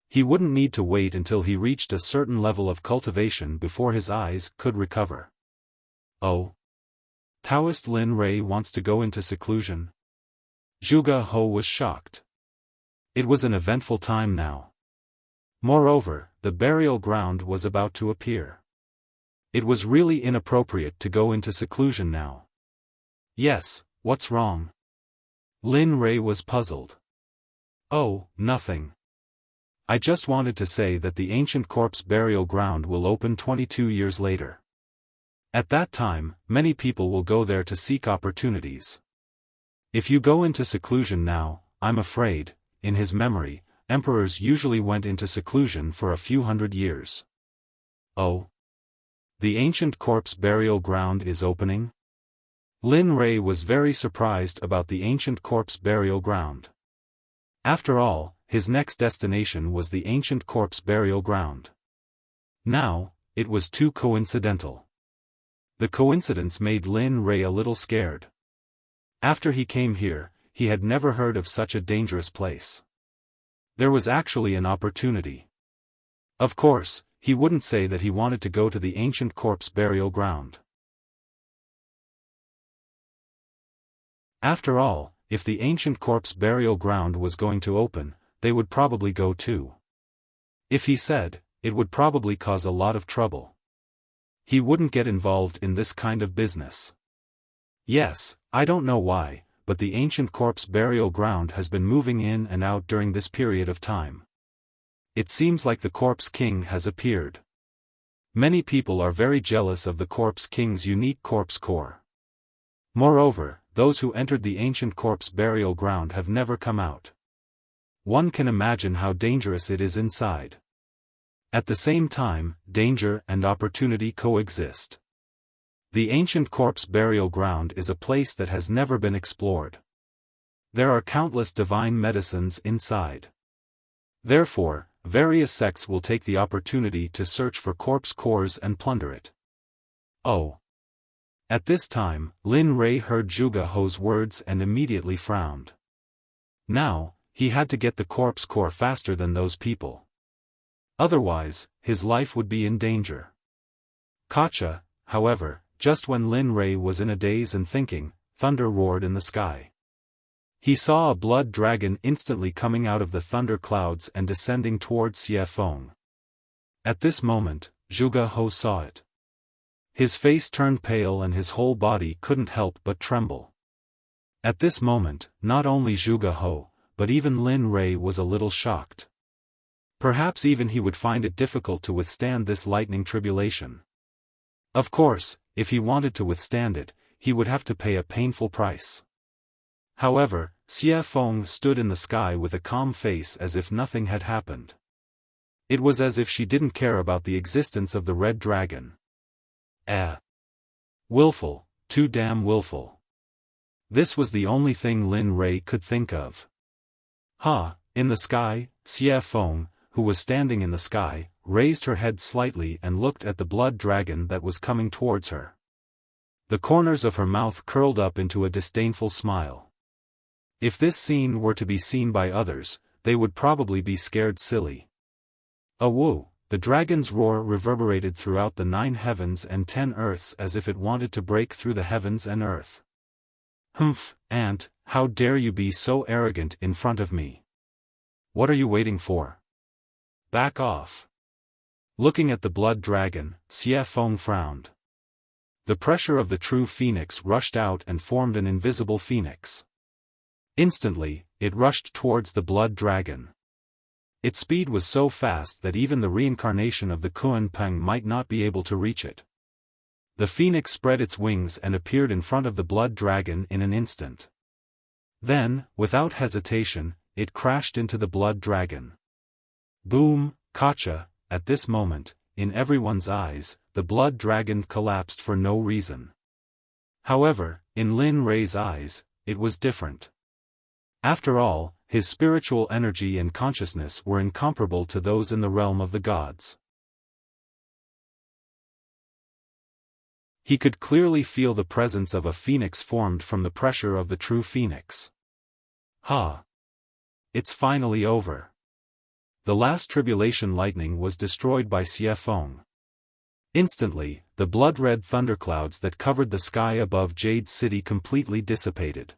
He wouldn't need to wait until he reached a certain level of cultivation before his eyes could recover. Oh? Taoist Lin Rei wants to go into seclusion? Zhuge Ho was shocked. It was an eventful time now. Moreover, the burial ground was about to appear. It was really inappropriate to go into seclusion now. Yes, what's wrong? Lin Rei was puzzled. Oh, nothing. I just wanted to say that the ancient corpse burial ground will open 22 years later. At that time, many people will go there to seek opportunities. If you go into seclusion now, I'm afraid, in his memory, emperors usually went into seclusion for a few hundred years. Oh. The ancient corpse burial ground is opening? Lin Rei was very surprised about the ancient corpse burial ground. After all, his next destination was the ancient corpse burial ground. Now, it was too coincidental. The coincidence made Lin Rei a little scared. After he came here, he had never heard of such a dangerous place. There was actually an opportunity. Of course, he wouldn't say that he wanted to go to the ancient corpse burial ground. After all, if the ancient corpse burial ground was going to open, they would probably go too. If he said, it would probably cause a lot of trouble. He wouldn't get involved in this kind of business. Yes, I don't know why, but the ancient corpse burial ground has been moving in and out during this period of time. It seems like the Corpse King has appeared. Many people are very jealous of the Corpse King's unique corpse core. Moreover, those who entered the ancient corpse burial ground have never come out. One can imagine how dangerous it is inside. At the same time, danger and opportunity coexist. The ancient corpse burial ground is a place that has never been explored. There are countless divine medicines inside. Therefore, various sects will take the opportunity to search for corpse cores and plunder it. Oh! At this time, Lin Rei heard Zhuge He's words and immediately frowned. Now, he had to get the corpse core faster than those people. Otherwise, his life would be in danger. Kacha, however, just when Lin Rei was in a daze and thinking, thunder roared in the sky. He saw a blood dragon instantly coming out of the thunder clouds and descending towards Xiaofan. At this moment, Zhuge He saw it. His face turned pale and his whole body couldn't help but tremble. At this moment, not only Zhuge He, but even Lin Rei was a little shocked. Perhaps even he would find it difficult to withstand this lightning tribulation. Of course, if he wanted to withstand it, he would have to pay a painful price. However, Xiaofan stood in the sky with a calm face as if nothing had happened. It was as if she didn't care about the existence of the red dragon. Willful, too damn willful. This was the only thing Lin Rei could think of. In the sky, Xiaofan, who was standing in the sky, raised her head slightly and looked at the blood dragon that was coming towards her. The corners of her mouth curled up into a disdainful smile. If this scene were to be seen by others, they would probably be scared silly. Woo! The dragon's roar reverberated throughout the 9 heavens and 10 earths as if it wanted to break through the heavens and earth. Humph, Ant, how dare you be so arrogant in front of me? What are you waiting for? Back off. Looking at the blood dragon, Xiaofan frowned. The pressure of the true phoenix rushed out and formed an invisible phoenix. Instantly, it rushed towards the blood dragon. Its speed was so fast that even the reincarnation of the Kuan Peng might not be able to reach it. The phoenix spread its wings and appeared in front of the blood dragon in an instant. Then, without hesitation, it crashed into the blood dragon. Boom, Kacha! At this moment, in everyone's eyes, the blood dragon collapsed for no reason. However, in Lin Rei's eyes, it was different. After all, his spiritual energy and consciousness were incomparable to those in the realm of the gods. He could clearly feel the presence of a phoenix formed from the pressure of the true phoenix. It's finally over. The last tribulation lightning was destroyed by Xiaofan. Instantly, the blood-red thunderclouds that covered the sky above Jade City completely dissipated.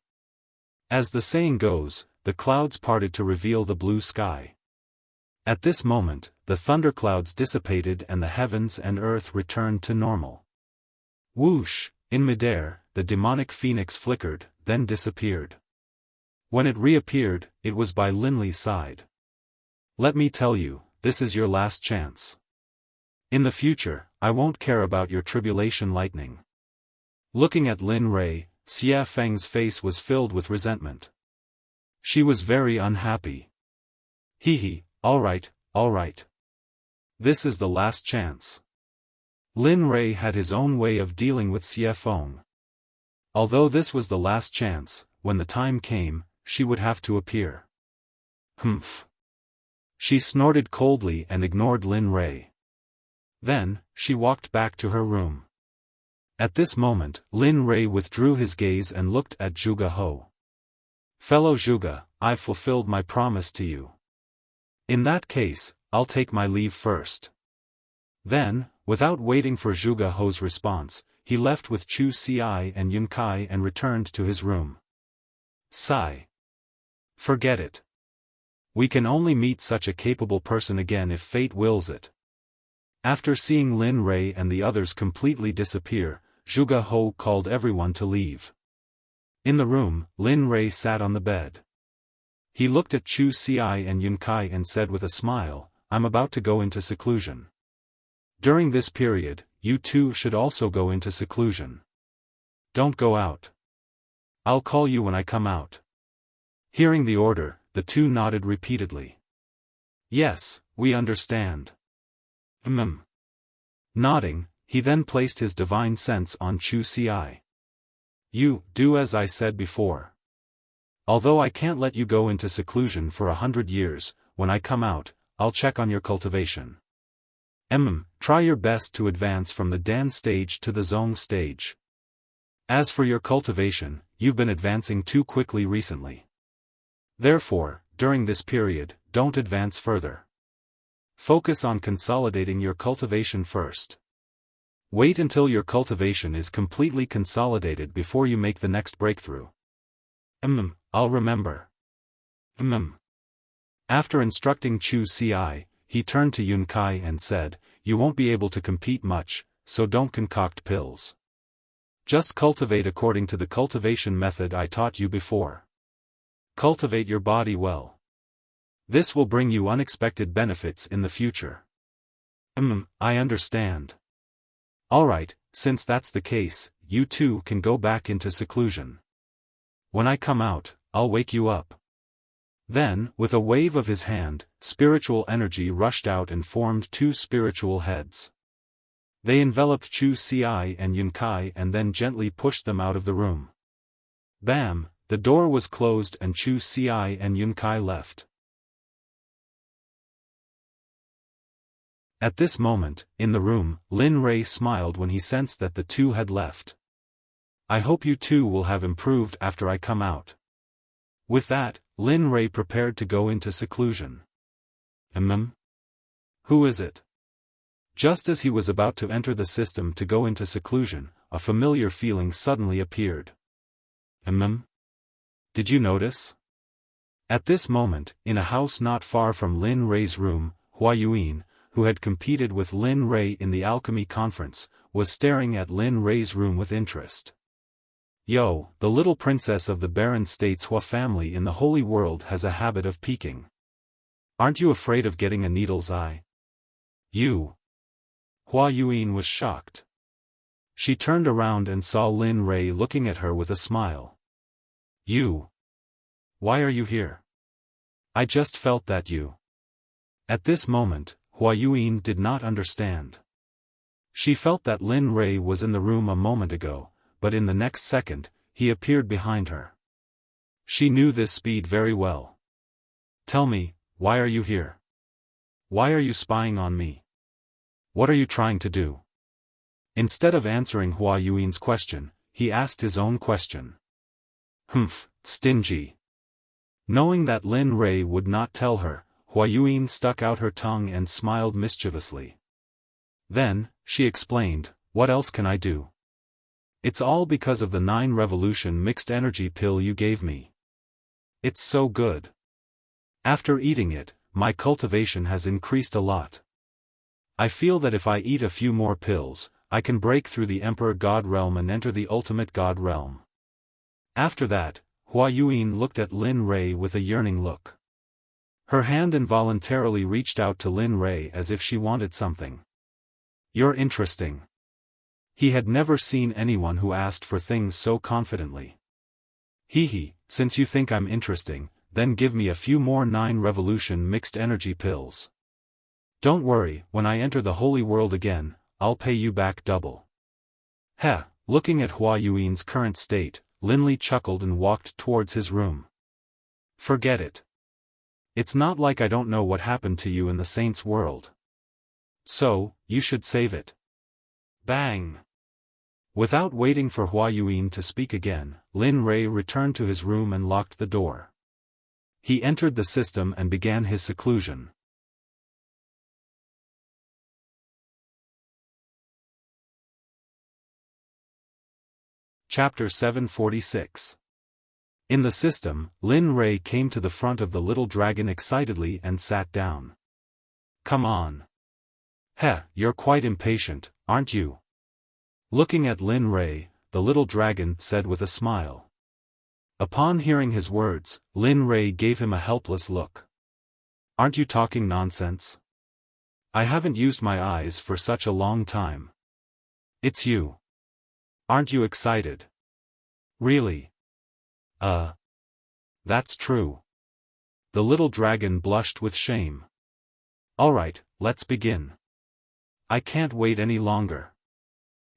As the saying goes, the clouds parted to reveal the blue sky. At this moment, the thunderclouds dissipated and the heavens and earth returned to normal. Whoosh! In midair, the demonic phoenix flickered, then disappeared. When it reappeared, it was by Lin Li's side. Let me tell you, this is your last chance. In the future, I won't care about your tribulation lightning. Looking at Lin Rei, Xia Feng's face was filled with resentment. She was very unhappy. All right. This is the last chance. Lin Rei had his own way of dealing with Xiaofan. Although this was the last chance, when the time came, she would have to appear. Humph. She snorted coldly and ignored Lin Rei. Then, she walked back to her room. At this moment, Lin Rei withdrew his gaze and looked at Zhuge Ho. Fellow Zhuge, I've fulfilled my promise to you. In that case, I'll take my leave first. Then, without waiting for Zhuge Ho's response, he left with Chu Xi and Yun Kai and returned to his room. Sigh. Forget it. We can only meet such a capable person again if fate wills it. After seeing Lin Rei and the others completely disappear, Zhuge Ho called everyone to leave. In the room, Lin Rei sat on the bed. He looked at Chu Xi and Yun Kai and said with a smile, I'm about to go into seclusion. During this period, you two should also go into seclusion. Don't go out. I'll call you when I come out. Hearing the order, the two nodded repeatedly. Yes, we understand. Nodding, he then placed his divine sense on Chu Xi. You, do as I said before. Although I can't let you go into seclusion for 100 years, when I come out, I'll check on your cultivation. Try your best to advance from the Dan stage to the Zong stage. As for your cultivation, you've been advancing too quickly recently. Therefore, during this period, don't advance further. Focus on consolidating your cultivation first. Wait until your cultivation is completely consolidated before you make the next breakthrough. I'll remember. After instructing Chu Xi, he turned to Yun Kai and said, You won't be able to compete much, so don't concoct pills. Just cultivate according to the cultivation method I taught you before. Cultivate your body well. This will bring you unexpected benefits in the future. I understand. Alright, since that's the case, you two can go back into seclusion. When I come out, I'll wake you up. Then, with a wave of his hand, spiritual energy rushed out and formed two spiritual heads. They enveloped Chu Xi and Yun Kai and then gently pushed them out of the room. Bam, the door was closed and Chu Xi and Yun Kai left. At this moment, in the room, Lin Rei smiled when he sensed that the two had left. I hope you two will have improved after I come out. With that, Lin Rei prepared to go into seclusion. Who is it? Just as he was about to enter the system to go into seclusion, a familiar feeling suddenly appeared. Did you notice? At this moment, in a house not far from Lin Rei's room, Hua Yuan, who had competed with Lin Rei in the alchemy conference, was staring at Lin Rei's room with interest. Yo, the little princess of the Baron State's Hua family in the Holy World has a habit of peeking. Aren't you afraid of getting a needle's eye? You. Hua Yuan was shocked. She turned around and saw Lin Rei looking at her with a smile. You. Why are you here? I just felt that you. At this moment, Hua Yuan did not understand. She felt that Lin Rei was in the room a moment ago, but in the next second, he appeared behind her. She knew this speed very well. Tell me, why are you here? Why are you spying on me? What are you trying to do? Instead of answering Hua Yuan's question, he asked his own question. Stingy. Knowing that Lin Rei would not tell her, Hua Yuan stuck out her tongue and smiled mischievously. Then, she explained, what else can I do? It's all because of the 9 revolution mixed energy pill you gave me. It's so good. After eating it, my cultivation has increased a lot. I feel that if I eat a few more pills, I can break through the Emperor God realm and enter the ultimate God realm. After that, Hua Yuan looked at Lin Rei with a yearning look. Her hand involuntarily reached out to Lin Rei as if she wanted something. You're interesting. He had never seen anyone who asked for things so confidently. Hee, since you think I'm interesting, then give me a few more 9 revolution mixed energy pills. Don't worry, when I enter the holy world again, I'll pay you back double. Heh, looking at Hua Yuan's current state, Linli chuckled and walked towards his room. Forget it. It's not like I don't know what happened to you in the saint's world. So, you should save it. Bang! Without waiting for Hua Yuan to speak again, Lin Rei returned to his room and locked the door. He entered the system and began his seclusion. Chapter 746. In the system, Lin Rei came to the front of the little dragon excitedly and sat down. Come on. Heh, you're quite impatient, aren't you? Looking at Lin Rei, the little dragon said with a smile. Upon hearing his words, Lin Rei gave him a helpless look. Aren't you talking nonsense? I haven't used my eyes for such a long time. It's you. Aren't you excited? Really? That's true. The little dragon blushed with shame. Alright, let's begin. I can't wait any longer.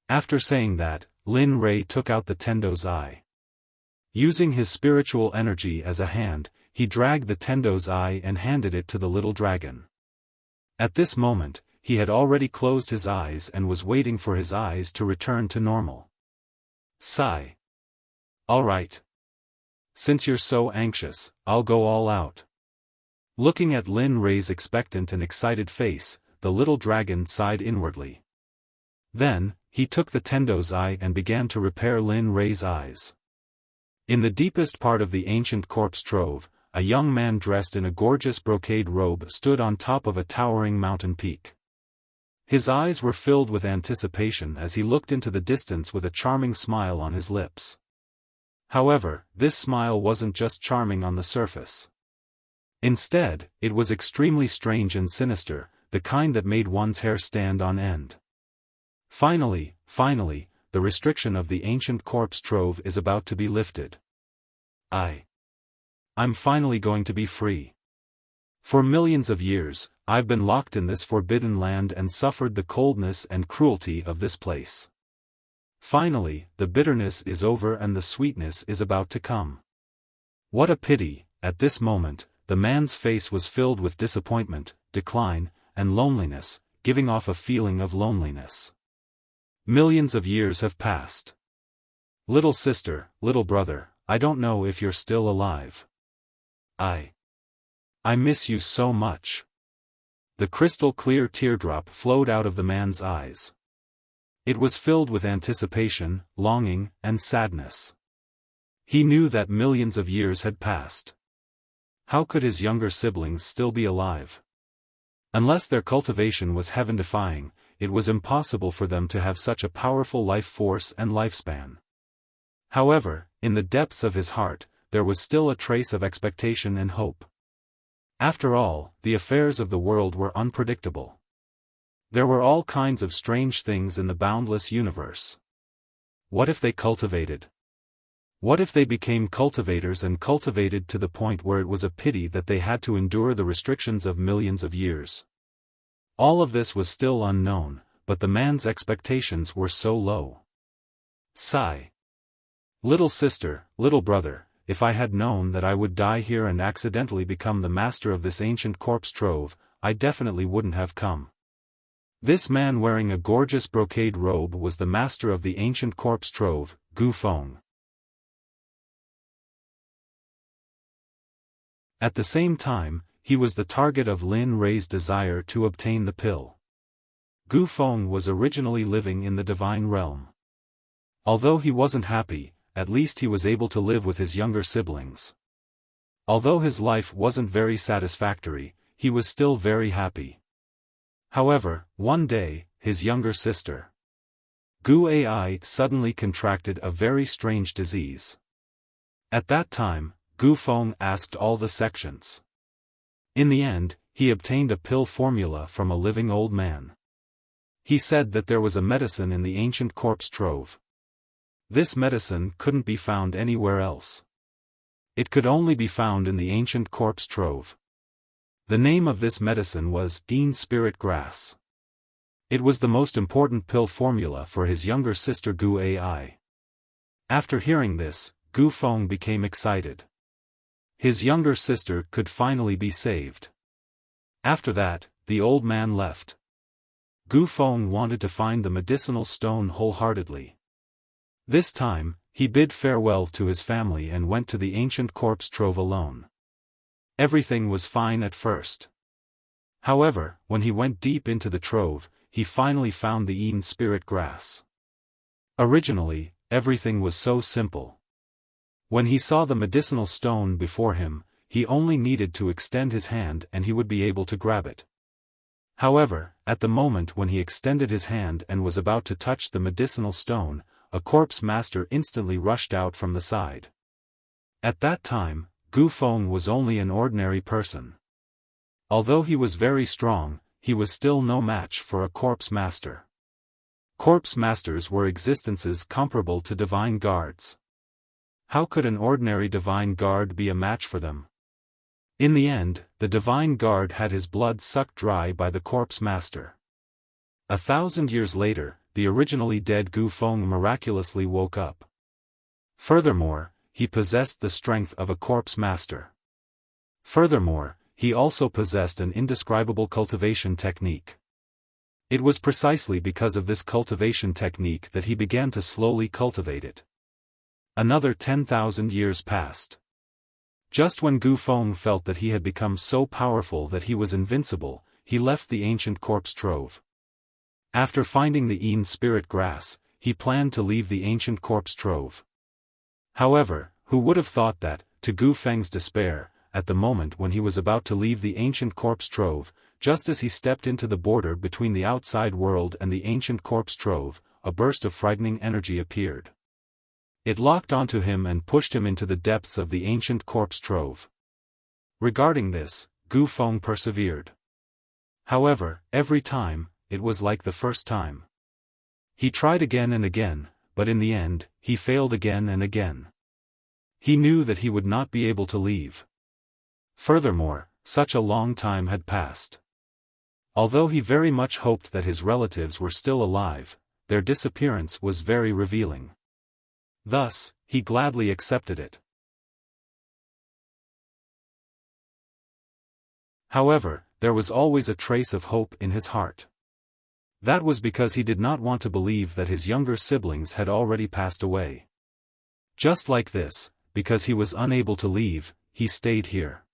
After saying that, Lin Rei took out the Tendo's eye. Using his spiritual energy as a hand, he dragged the Tendo's eye and handed it to the little dragon. At this moment, he had already closed his eyes and was waiting for his eyes to return to normal. Sigh. Alright. Since you're so anxious, I'll go all out. Looking at Lin Rei's expectant and excited face, the little dragon sighed inwardly. Then, he took the Tendo's eye and began to repair Lin Rei's eyes. In the deepest part of the ancient corpse trove, a young man dressed in a gorgeous brocade robe stood on top of a towering mountain peak. His eyes were filled with anticipation as he looked into the distance with a charming smile on his lips. However, this smile wasn't just charming on the surface. Instead, it was extremely strange and sinister, the kind that made one's hair stand on end. Finally, the restriction of the ancient corpse trove is about to be lifted. I'm finally going to be free. For millions of years, I've been locked in this forbidden land and suffered the coldness and cruelty of this place. Finally, the bitterness is over and the sweetness is about to come. What a pity, at this moment, the man's face was filled with disappointment, decline, and loneliness, giving off a feeling of loneliness. Millions of years have passed. Little sister, little brother, I don't know if you're still alive. I miss you so much. The crystal-clear teardrop flowed out of the man's eyes. It was filled with anticipation, longing, and sadness. He knew that millions of years had passed. How could his younger siblings still be alive? Unless their cultivation was heaven-defying, it was impossible for them to have such a powerful life force and lifespan. However, in the depths of his heart, there was still a trace of expectation and hope. After all, the affairs of the world were unpredictable. There were all kinds of strange things in the boundless universe. What if they cultivated? What if they became cultivators and cultivated to the point where it was a pity that they had to endure the restrictions of millions of years? All of this was still unknown, but the man's expectations were so low. Sigh. Little sister, little brother, if I had known that I would die here and accidentally become the master of this ancient corpse trove, I definitely wouldn't have come. This man wearing a gorgeous brocade robe was the master of the ancient corpse trove, Gu Feng. At the same time, he was the target of Lin Rei's desire to obtain the pill. Gu Feng was originally living in the divine realm. Although he wasn't happy, at least he was able to live with his younger siblings. Although his life wasn't very satisfactory, he was still very happy. However, one day, his younger sister, Gu Ai, suddenly contracted a very strange disease. At that time, Gu Feng asked all the sections. In the end, he obtained a pill formula from a living old man. He said that there was a medicine in the ancient corpse trove. This medicine couldn't be found anywhere else. It could only be found in the ancient corpse trove. The name of this medicine was Dean Spirit Grass. It was the most important pill formula for his younger sister Gu Ai. After hearing this, Gu Feng became excited. His younger sister could finally be saved. After that, the old man left. Gu Feng wanted to find the medicinal stone wholeheartedly. This time, he bid farewell to his family and went to the ancient corpse trove alone. Everything was fine at first. However, when he went deep into the trove, he finally found the Yin spirit grass. Originally, everything was so simple. When he saw the medicinal stone before him, he only needed to extend his hand and he would be able to grab it. However, at the moment when he extended his hand and was about to touch the medicinal stone, a corpse master instantly rushed out from the side. At that time, Gu Feng was only an ordinary person. Although he was very strong, he was still no match for a corpse master. Corpse masters were existences comparable to divine guards. How could an ordinary divine guard be a match for them? In the end, the divine guard had his blood sucked dry by the corpse master. 1,000 years later, the originally dead Gu Feng miraculously woke up. Furthermore, he possessed the strength of a corpse master. Furthermore, he also possessed an indescribable cultivation technique. It was precisely because of this cultivation technique that he began to slowly cultivate it. Another 10,000 years passed. Just when Gu Feng felt that he had become so powerful that he was invincible, he left the ancient corpse trove. After finding the Yin spirit grass, he planned to leave the ancient corpse trove. However, who would have thought that, to Gu Feng's despair, at the moment when he was about to leave the ancient corpse trove, just as he stepped into the border between the outside world and the ancient corpse trove, a burst of frightening energy appeared. It locked onto him and pushed him into the depths of the ancient corpse trove. Regarding this, Gu Feng persevered. However, every time, it was like the first time. He tried again and again, but in the end, he failed again and again. He knew that he would not be able to leave. Furthermore, such a long time had passed. Although he very much hoped that his relatives were still alive, their disappearance was very revealing. Thus, he gladly accepted it. However, there was always a trace of hope in his heart. That was because he did not want to believe that his younger siblings had already passed away. Just like this, because he was unable to leave, he stayed here.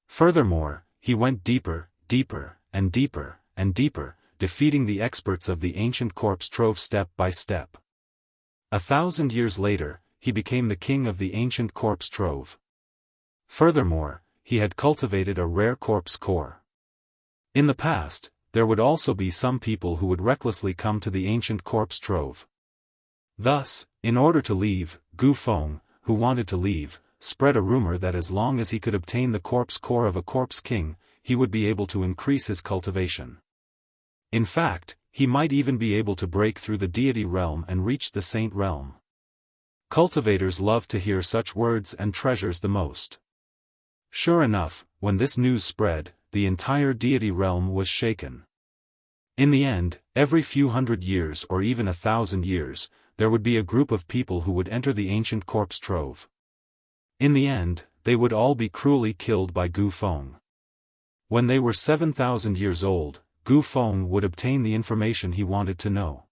Furthermore, he went deeper, deeper, and deeper, and deeper, defeating the experts of the ancient corpse trove step by step. 1,000 years later, he became the king of the ancient corpse trove. Furthermore, he had cultivated a rare corpse core. In the past, there would also be some people who would recklessly come to the ancient corpse trove. Thus, in order to leave, Gu Feng, who wanted to leave, spread a rumor that as long as he could obtain the corpse core of a corpse king, he would be able to increase his cultivation. In fact, he might even be able to break through the deity realm and reach the saint realm. Cultivators love to hear such words and treasures the most. Sure enough, when this news spread, the entire deity realm was shaken. In the end, every few hundred years or even 1,000 years, there would be a group of people who would enter the ancient corpse trove. In the end, they would all be cruelly killed by Gu Feng. When they were 7,000 years old, Gu Feng would obtain the information he wanted to know.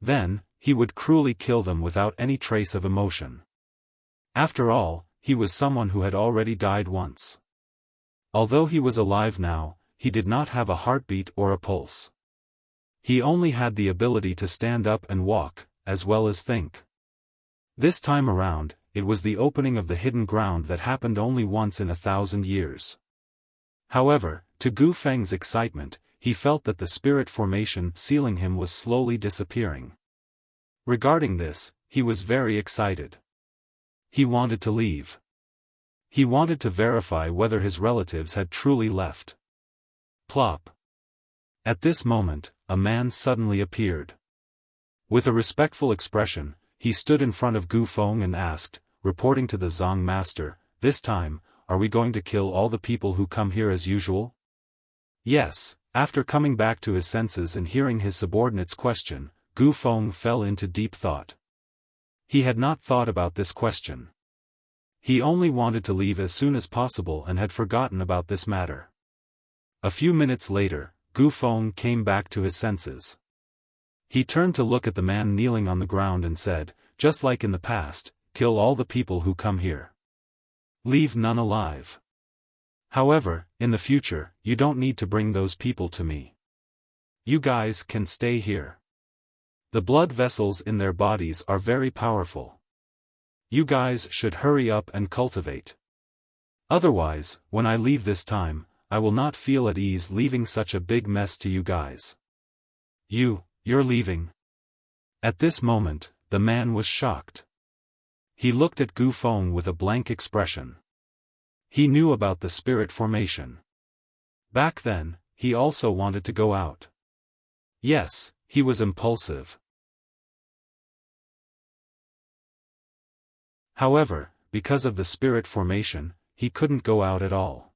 Then, he would cruelly kill them without any trace of emotion. After all, he was someone who had already died once. Although he was alive now, he did not have a heartbeat or a pulse. He only had the ability to stand up and walk, as well as think. This time around, it was the opening of the hidden ground that happened only once in 1,000 years. However, to Gu Feng's excitement, he felt that the spirit formation sealing him was slowly disappearing. Regarding this, he was very excited. He wanted to leave. He wanted to verify whether his relatives had truly left. Plop. At this moment, a man suddenly appeared. With a respectful expression, he stood in front of Gu Feng and asked, reporting to the Zong master, "This time, are we going to kill all the people who come here as usual?" "Yes, After coming back to his senses and hearing his subordinate's question, Gu Feng fell into deep thought. He had not thought about this question. He only wanted to leave as soon as possible and had forgotten about this matter. A few minutes later, Gu Feng came back to his senses. He turned to look at the man kneeling on the ground and said, "Just like in the past, kill all the people who come here. Leave none alive. However, in the future, you don't need to bring those people to me. You guys can stay here. The blood vessels in their bodies are very powerful. You guys should hurry up and cultivate. Otherwise, when I leave this time, I will not feel at ease leaving such a big mess to you guys." You're leaving? At this moment, the man was shocked. He looked at Gu Feng with a blank expression. He knew about the spirit formation. Back then, he also wanted to go out. Yes, he was impulsive. However, because of the spirit formation, he couldn't go out at all.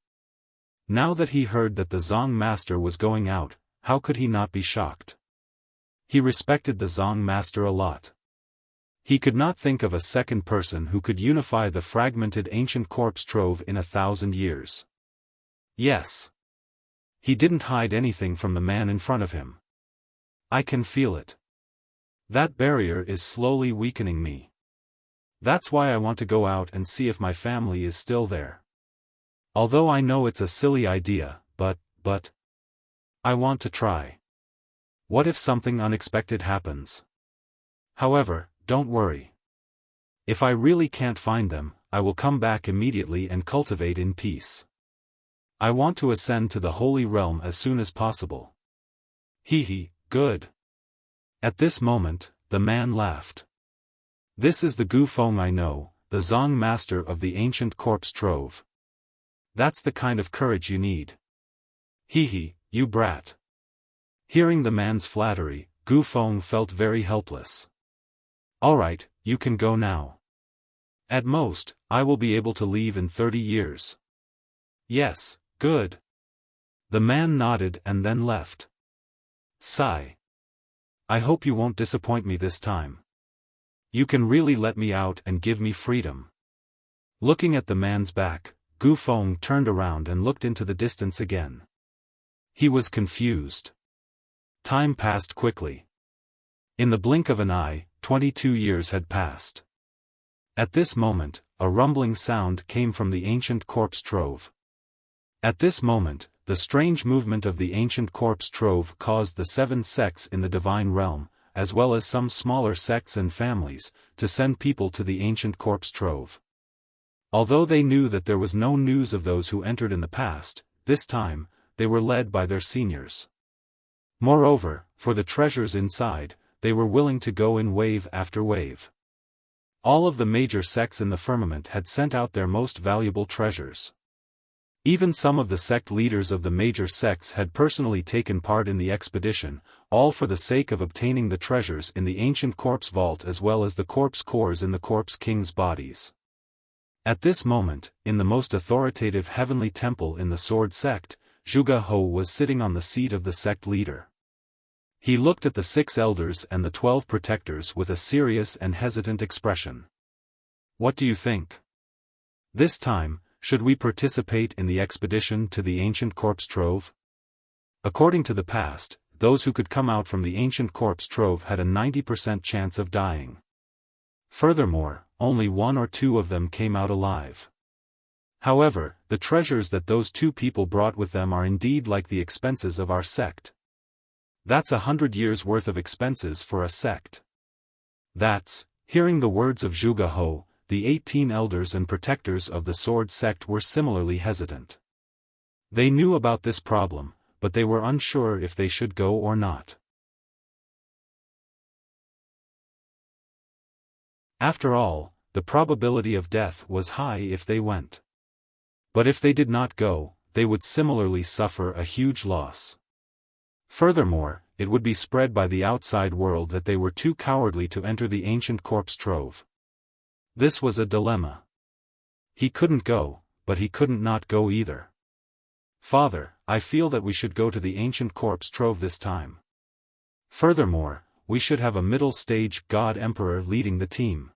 Now that he heard that the Zong master was going out, how could he not be shocked? He respected the Zong master a lot. He could not think of a second person who could unify the fragmented ancient corpse trove in 1,000 years. Yes. He didn't hide anything from the man in front of him. I can feel it. That barrier is slowly weakening me. That's why I want to go out and see if my family is still there. Although I know it's a silly idea, but I want to try. What if something unexpected happens? However, don't worry. If I really can't find them, I will come back immediately and cultivate in peace. I want to ascend to the Holy Realm as soon as possible. Good. At this moment, the man laughed. This is the Gu Feng I know, the Zong master of the ancient corpse trove. That's the kind of courage you need. You brat. Hearing the man's flattery, Gu Feng felt very helpless. Alright, you can go now. At most, I will be able to leave in 30 years. Yes, good. The man nodded and then left. Sigh. I hope you won't disappoint me this time. You can really let me out and give me freedom. Looking at the man's back, Gu Feng turned around and looked into the distance again. He was confused. Time passed quickly. In the blink of an eye, 22 years had passed. At this moment, a rumbling sound came from the ancient corpse trove. At this moment, the strange movement of the ancient corpse trove caused the 7 sects in the divine realm, as well as some smaller sects and families, to send people to the ancient corpse trove. Although they knew that there was no news of those who entered in the past, this time, they were led by their seniors. Moreover, for the treasures inside, they were willing to go in wave after wave. All of the major sects in the firmament had sent out their most valuable treasures. Even some of the sect leaders of the major sects had personally taken part in the expedition, all for the sake of obtaining the treasures in the ancient corpse vault as well as the corpse cores in the corpse king's bodies. At this moment, in the most authoritative heavenly temple in the Sword Sect, Zhuge Ho was sitting on the seat of the sect leader. He looked at the 6 elders and the 12 protectors with a serious and hesitant expression. What do you think? This time, should we participate in the expedition to the ancient corpse trove? According to the past, those who could come out from the ancient corpse trove had a 90% chance of dying. Furthermore, only 1 or 2 of them came out alive. However, the treasures that those 2 people brought with them are indeed like the expenses of our sect. That's 100 years' worth of expenses for a sect. Hearing the words of Zhuge Ho, the 18 elders and protectors of the Sword Sect were similarly hesitant. They knew about this problem, but they were unsure if they should go or not. After all, the probability of death was high if they went. But if they did not go, they would similarly suffer a huge loss. Furthermore, it would be spread by the outside world that they were too cowardly to enter the ancient corpse trove. This was a dilemma. He couldn't go, but he couldn't not go either. Father, I feel that we should go to the ancient corpse trove this time. Furthermore, we should have a middle-stage god emperor leading the team.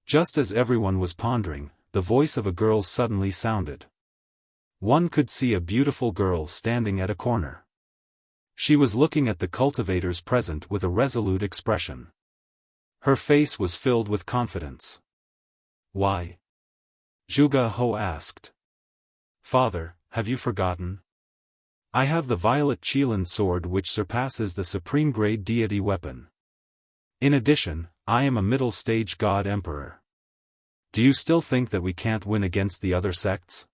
Just as everyone was pondering, the voice of a girl suddenly sounded. One could see a beautiful girl standing at a corner. She was looking at the cultivators present with a resolute expression. Her face was filled with confidence. Why? Zhuge Ho asked. Father, have you forgotten? I have the violet Qilin sword which surpasses the supreme grade deity weapon. In addition, I am a middle-stage god emperor. Do you still think that we can't win against the other sects?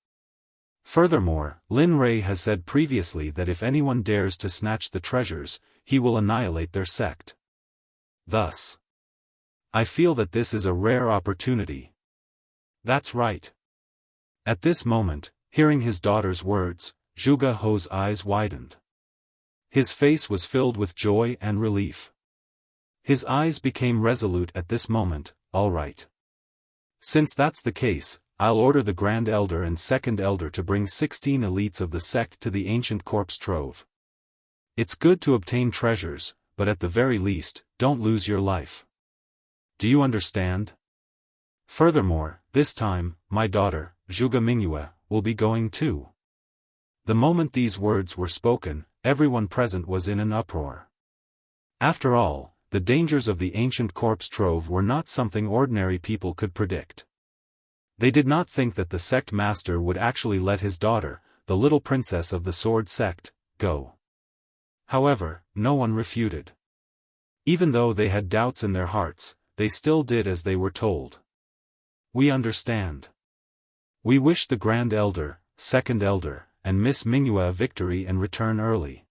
Furthermore, Lin Rei has said previously that if anyone dares to snatch the treasures, he will annihilate their sect. Thus, I feel that this is a rare opportunity. That's right. At this moment, hearing his daughter's words, Zhuge Ho's eyes widened. His face was filled with joy and relief. His eyes became resolute at this moment. All right. Since that's the case, I'll order the Grand Elder and Second Elder to bring 16 elites of the sect to the ancient corpse trove. It's good to obtain treasures, but at the very least, don't lose your life. Do you understand? Furthermore, this time, my daughter, Zhuge Mingyue, will be going too. The moment these words were spoken, everyone present was in an uproar. After all, the dangers of the ancient corpse trove were not something ordinary people could predict. They did not think that the sect master would actually let his daughter, the little princess of the sword sect, go. However, no one refuted. Even though they had doubts in their hearts, they still did as they were told. We understand. We wish the Grand Elder, Second Elder, and Miss Mingyue a victory and return early.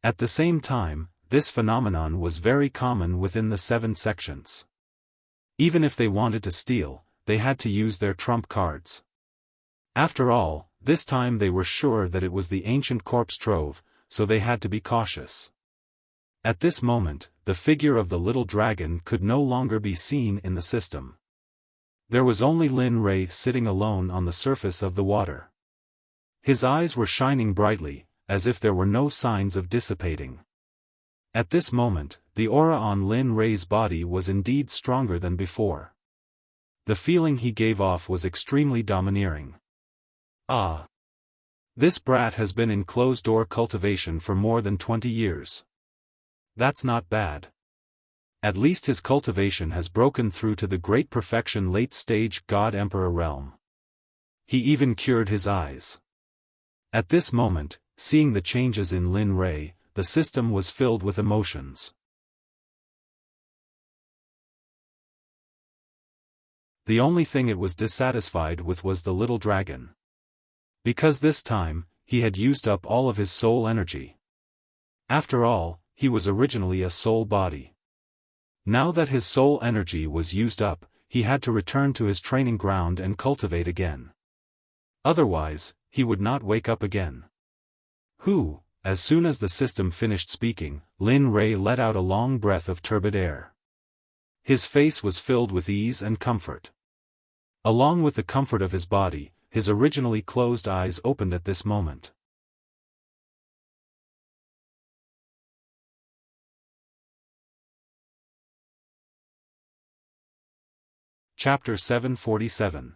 At the same time, this phenomenon was very common within the 7 sections. Even if they wanted to steal, they had to use their trump cards. After all, this time they were sure that it was the ancient corpse trove, so they had to be cautious. At this moment, the figure of the little dragon could no longer be seen in the system. There was only Lin Rei sitting alone on the surface of the water. His eyes were shining brightly, as if there were no signs of dissipating. At this moment, the aura on Lin Rei's body was indeed stronger than before. The feeling he gave off was extremely domineering. Ah! This brat has been in closed-door cultivation for more than 20 years. That's not bad. At least his cultivation has broken through to the great perfection late-stage God-Emperor realm. He even cured his eyes. At this moment, seeing the changes in Lin Rei, the system was filled with emotions. The only thing it was dissatisfied with was the little dragon. Because this time, he had used up all of his soul energy. After all, he was originally a soul body. Now that his soul energy was used up, he had to return to his training ground and cultivate again. Otherwise, he would not wake up again. As soon as the system finished speaking, Lin Rei let out a long breath of turbid air. His face was filled with ease and comfort. Along with the comfort of his body, his originally closed eyes opened at this moment. Chapter 747.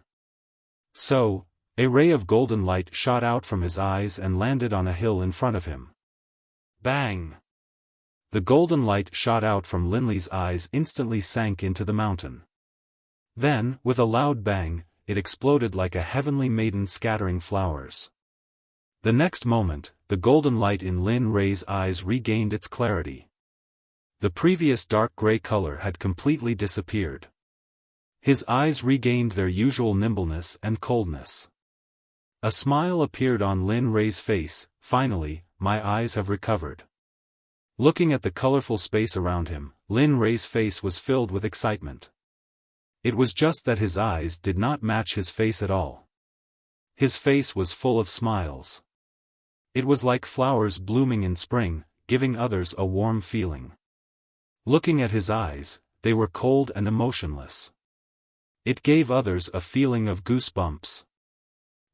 So, a ray of golden light shot out from his eyes and landed on a hill in front of him. Bang! The golden light shot out from Linley's eyes instantly sank into the mountain. Then, with a loud bang, it exploded like a heavenly maiden scattering flowers. The next moment, the golden light in Lin Rei's eyes regained its clarity. The previous dark gray color had completely disappeared. His eyes regained their usual nimbleness and coldness. A smile appeared on Lin Rei's face. Finally, my eyes have recovered. Looking at the colorful space around him, Lin Rei's face was filled with excitement. It was just that his eyes did not match his face at all. His face was full of smiles. It was like flowers blooming in spring, giving others a warm feeling. Looking at his eyes, they were cold and emotionless. It gave others a feeling of goosebumps.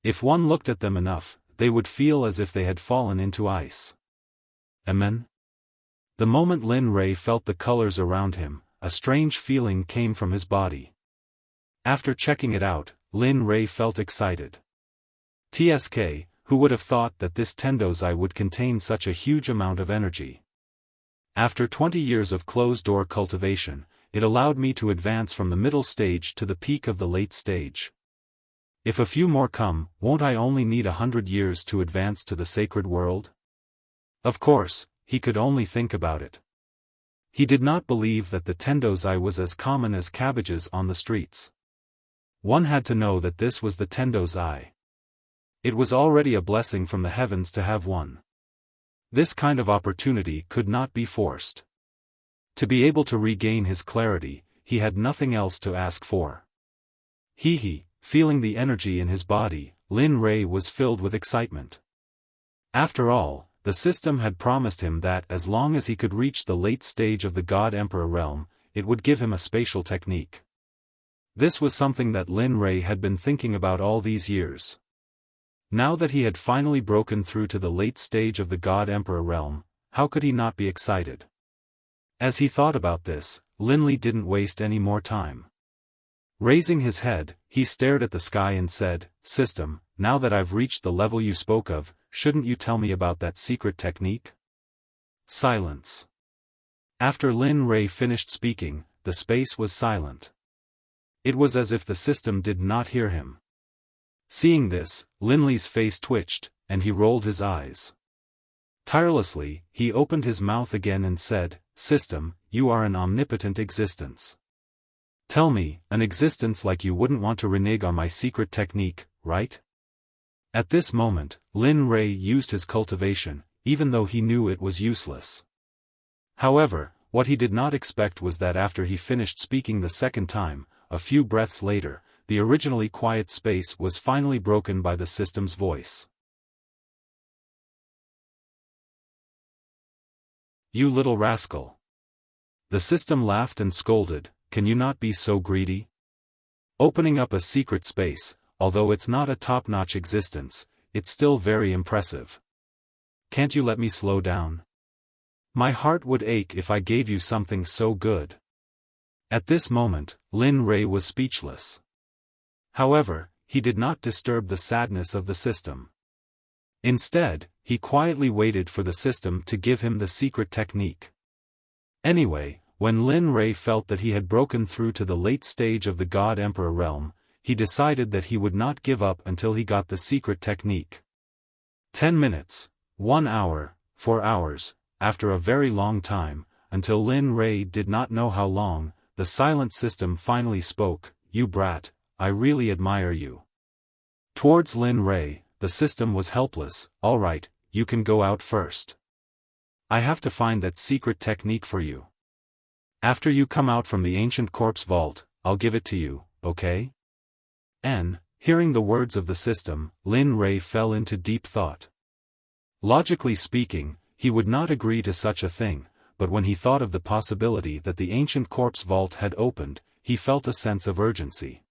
If one looked at them enough, they would feel as if they had fallen into ice. Amen? The moment Lin Rei felt the colors around him, a strange feeling came from his body. After checking it out, Lin Rei felt excited. TSK, who would have thought that this Tendozai would contain such a huge amount of energy? After 20 years of closed-door cultivation, it allowed me to advance from the middle stage to the peak of the late stage. If a few more come, won't I only need 100 years to advance to the sacred world? Of course, he could only think about it. He did not believe that the Tendozai was as common as cabbages on the streets. One had to know that this was the Tendozai. It was already a blessing from the heavens to have one. This kind of opportunity could not be forced. To be able to regain his clarity, he had nothing else to ask for. Feeling the energy in his body, Lin Rei was filled with excitement. After all, the system had promised him that as long as he could reach the late stage of the God Emperor realm, it would give him a spatial technique. This was something that Lin Rei had been thinking about all these years. Now that he had finally broken through to the late stage of the God Emperor realm, how could he not be excited? As he thought about this, Lin Li didn't waste any more time. Raising his head, he stared at the sky and said, "System, now that I've reached the level you spoke of, shouldn't you tell me about that secret technique?" Silence. After Lin Rei finished speaking, the space was silent. It was as if the system did not hear him. Seeing this, Lin Li's face twitched, and he rolled his eyes. Tirelessly, he opened his mouth again and said, "System, you are an omnipotent existence. Tell me, an existence like you wouldn't want to renege on my secret technique, right?" At this moment, Lin Rei used his cultivation, even though he knew it was useless. However, what he did not expect was that after he finished speaking the second time, a few breaths later, the originally quiet space was finally broken by the system's voice. "You little rascal." The system laughed and scolded, "Can you not be so greedy? Opening up a secret space, although it's not a top-notch existence, it's still very impressive. Can't you let me slow down? My heart would ache if I gave you something so good." At this moment, Lin Rei was speechless. However, he did not disturb the sadness of the system. Instead, he quietly waited for the system to give him the secret technique. Anyway, when Lin Rei felt that he had broken through to the late stage of the God Emperor realm, he decided that he would not give up until he got the secret technique. 10 minutes, 1 hour, 4 hours, after a very long time, until Lin Rei did not know how long, the silent system finally spoke, "You brat, I really admire you." Towards Lin Rei, the system was helpless. "All right, you can go out first. I have to find that secret technique for you. After you come out from the ancient corpse vault, I'll give it to you, okay?" Hearing the words of the system, Lin Rei fell into deep thought. Logically speaking, he would not agree to such a thing, but when he thought of the possibility that the ancient corpse vault had opened, he felt a sense of urgency.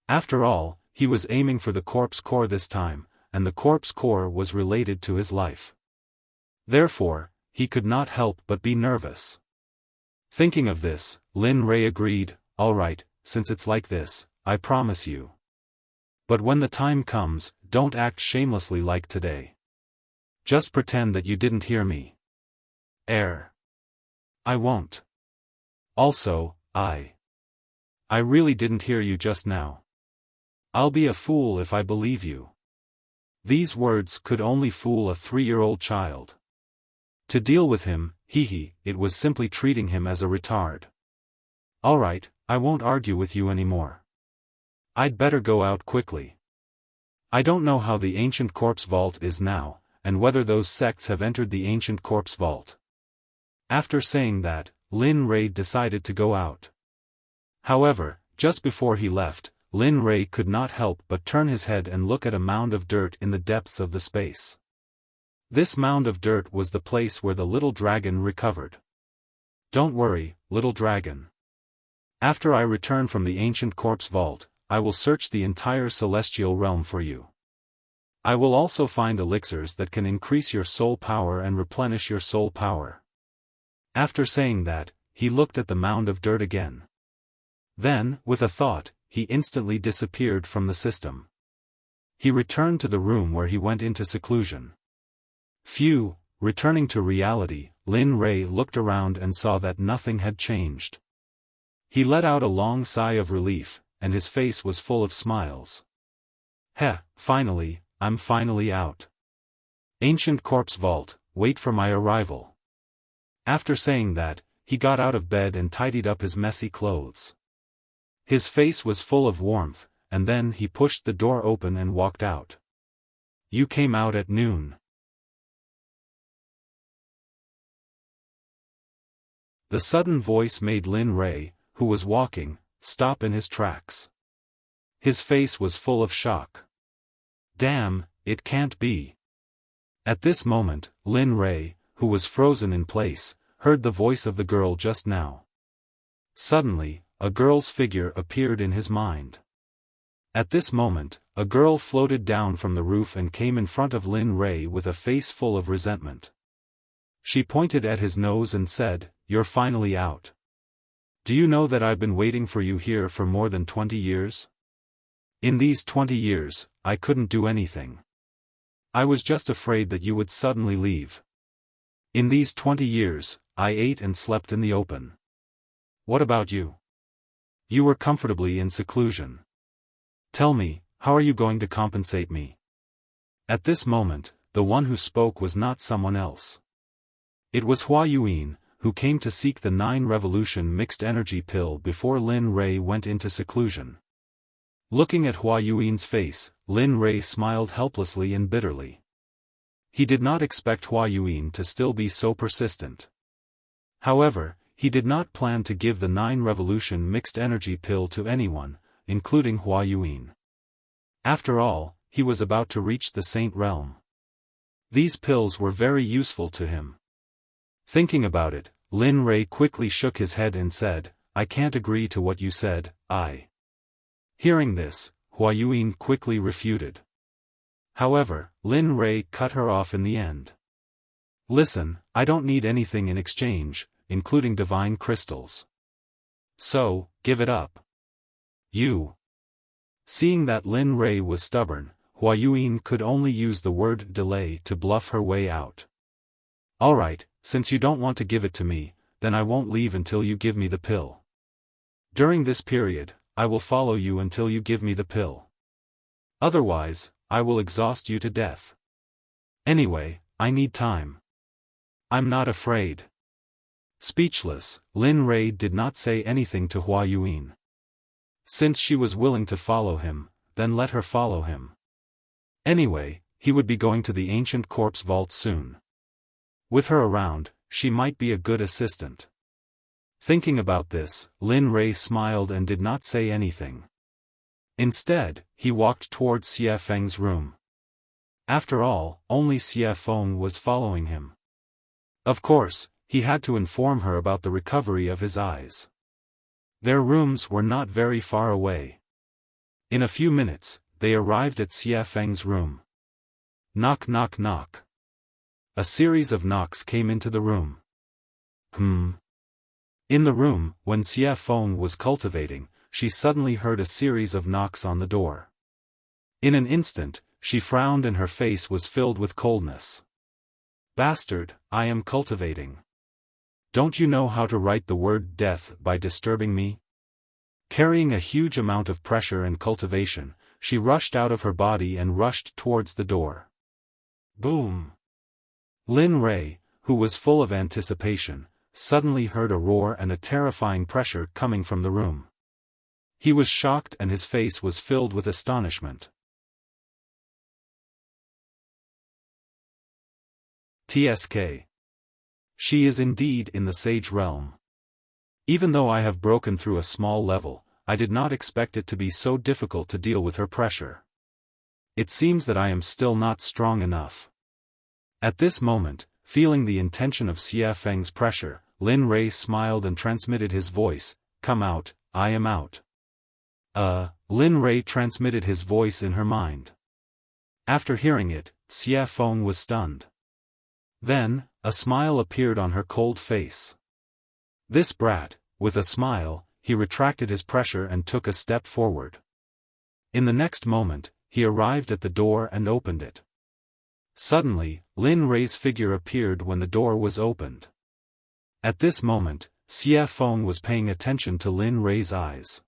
After all, he was aiming for the corpse core this time, and the corpse core was related to his life. Therefore, he could not help but be nervous. Thinking of this, Lin Rei agreed, "All right, since it's like this, I promise you. But when the time comes, don't act shamelessly like today. Just pretend that you didn't hear me." I won't. Also, I really didn't hear you just now. I'll be a fool if I believe you." These words could only fool a 3-year-old child. To deal with him, it was simply treating him as a retard. "All right, I won't argue with you anymore. I'd better go out quickly. I don't know how the ancient corpse vault is now, and whether those sects have entered the ancient corpse vault." After saying that, Lin Rei decided to go out. However, just before he left, Lin Rei could not help but turn his head and look at a mound of dirt in the depths of the space. This mound of dirt was the place where the little dragon recovered. "Don't worry, little dragon. After I return from the ancient corpse vault, I will search the entire celestial realm for you. I will also find elixirs that can increase your soul power and replenish your soul power. After saying that, he looked at the mound of dirt again. Then, with a thought, he instantly disappeared from the system. He returned to the room where he went into seclusion. Phew, returning to reality, Lin Rei looked around and saw that nothing had changed. He let out a long sigh of relief, and his face was full of smiles. Finally, I'm finally out. Ancient Corpse Vault, wait for my arrival. After saying that, he got out of bed and tidied up his messy clothes. His face was full of warmth, and then he pushed the door open and walked out. You came out at noon. The sudden voice made Lin Rei, who was walking, stop in his tracks. His face was full of shock. Damn, it can't be. At this moment, Lin Rei, who was frozen in place, heard the voice of the girl just now. Suddenly, a girl's figure appeared in his mind. At this moment, a girl floated down from the roof and came in front of Lin Rei with a face full of resentment. She pointed at his nose and said, "You're finally out. Do you know that I've been waiting for you here for more than 20 years? In these 20 years, I couldn't do anything. I was just afraid that you would suddenly leave. In these 20 years, I ate and slept in the open. What about you? You were comfortably in seclusion. Tell me, how are you going to compensate me?" At this moment, the one who spoke was not someone else. It was Hua Yuan, who came to seek the 9-revolution mixed energy pill before Lin Rei went into seclusion. Looking at Hua Yuan's face, Lin Rei smiled helplessly and bitterly. He did not expect Hua Yuan to still be so persistent. However, he did not plan to give the 9-revolution mixed energy pill to anyone, including Hua Yuan. After all, he was about to reach the Saint Realm. These pills were very useful to him. Thinking about it, Lin Rei quickly shook his head and said, "I can't agree to what you said, Hearing this, Hua Yuan quickly refuted. However, Lin Rei cut her off in the end. "Listen, I don't need anything in exchange, including divine crystals. So, give it up. You." Seeing that Lin Rei was stubborn, Hua Yuan could only use the word delay to bluff her way out. "Alright, since you don't want to give it to me, then I won't leave until you give me the pill. During this period, I will follow you until you give me the pill. Otherwise, I will exhaust you to death. Anyway, I need time. I'm not afraid." Speechless, Lin Rei did not say anything to Hua Yuan. Since she was willing to follow him, then let her follow him. Anyway, he would be going to the ancient corpse vault soon. With her around, she might be a good assistant. Thinking about this, Lin Rei smiled and did not say anything. Instead, he walked towards Xiaofang's room. After all, only Xiaofan was following him. Of course, he had to inform her about the recovery of his eyes. Their rooms were not very far away. In a few minutes, they arrived at Xiaofang's room. Knock knock knock. A series of knocks came into the room. In the room, when Xiaofan was cultivating, she suddenly heard a series of knocks on the door. In an instant, she frowned and her face was filled with coldness. "Bastard, I am cultivating. Don't you know how to write the word death by disturbing me?" Carrying a huge amount of pressure and cultivation, she rushed out of her body and rushed towards the door. Boom! Lin Rei, who was full of anticipation, suddenly heard a roar and a terrifying pressure coming from the room. He was shocked and his face was filled with astonishment. TSK. She is indeed in the Sage Realm. Even though I have broken through a small level, I did not expect it to be so difficult to deal with her pressure. It seems that I am still not strong enough. At this moment, feeling the intention of Xiaofang's pressure, Lin Rei smiled and transmitted his voice, "Come out, I am out." Lin Rei transmitted his voice in her mind. After hearing it, Xiaofan was stunned. Then, a smile appeared on her cold face. This brat, with a smile, he retracted his pressure and took a step forward. In the next moment, he arrived at the door and opened it. Suddenly, Lin Rei's figure appeared when the door was opened. At this moment, Xiaofan was paying attention to Lin Rei's eyes.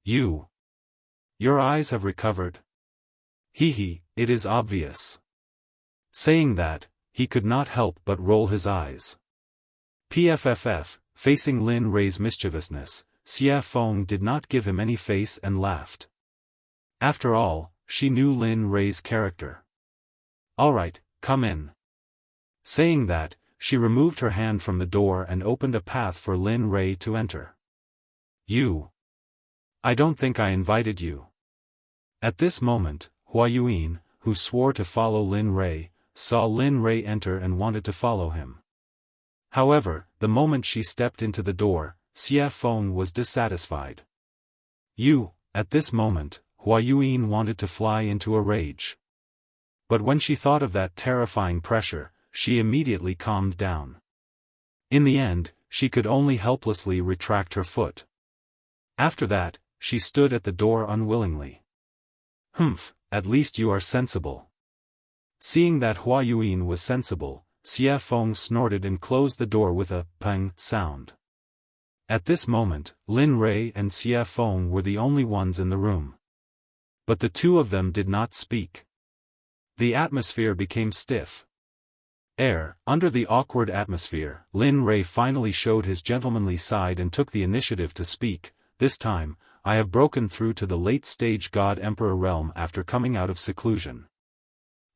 Your eyes have recovered? He, it is obvious. Saying that, he could not help but roll his eyes. Pfff, facing Lin Rei's mischievousness, Xiaofan did not give him any face and laughed. After all, she knew Lin Rei's character. Alright, come in. Saying that, she removed her hand from the door and opened a path for Lin Rei to enter. I don't think I invited you. At this moment, Hua Yuan, who swore to follow Lin Rei, saw Lin Rei enter and wanted to follow him. However, the moment she stepped into the door, Xiaofan was dissatisfied. At this moment, Hua Yuan wanted to fly into a rage. But when she thought of that terrifying pressure, she immediately calmed down. In the end, she could only helplessly retract her foot. After that, she stood at the door unwillingly. At least you are sensible. Seeing that Hua Yuan was sensible, Xiaofan snorted and closed the door with a pang sound. At this moment, Lin Rei and Xiaofan were the only ones in the room. But the two of them did not speak. The atmosphere became stiff. Under the awkward atmosphere, Lin Rei finally showed his gentlemanly side and took the initiative to speak. This time, I have broken through to the late-stage God-Emperor realm after coming out of seclusion.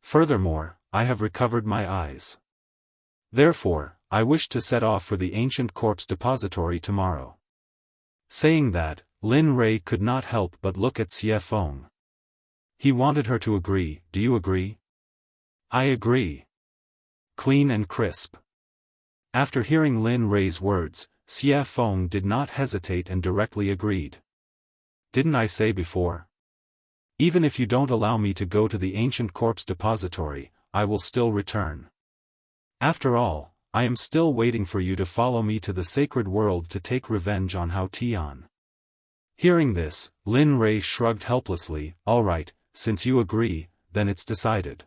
Furthermore, I have recovered my eyes. Therefore, I wish to set off for the ancient corpse depository tomorrow. Saying that, Lin Rei could not help but look at Xiaofan. He wanted her to agree. Do you agree? I agree. Clean and crisp. After hearing Lin Rei's words, Xiaofan did not hesitate and directly agreed. Didn't I say before? Even if you don't allow me to go to the ancient corpse depository, I will still return. After all, I am still waiting for you to follow me to the sacred world to take revenge on Hao Tian. Hearing this, Lin Rei shrugged helplessly. Alright, since you agree, then it's decided.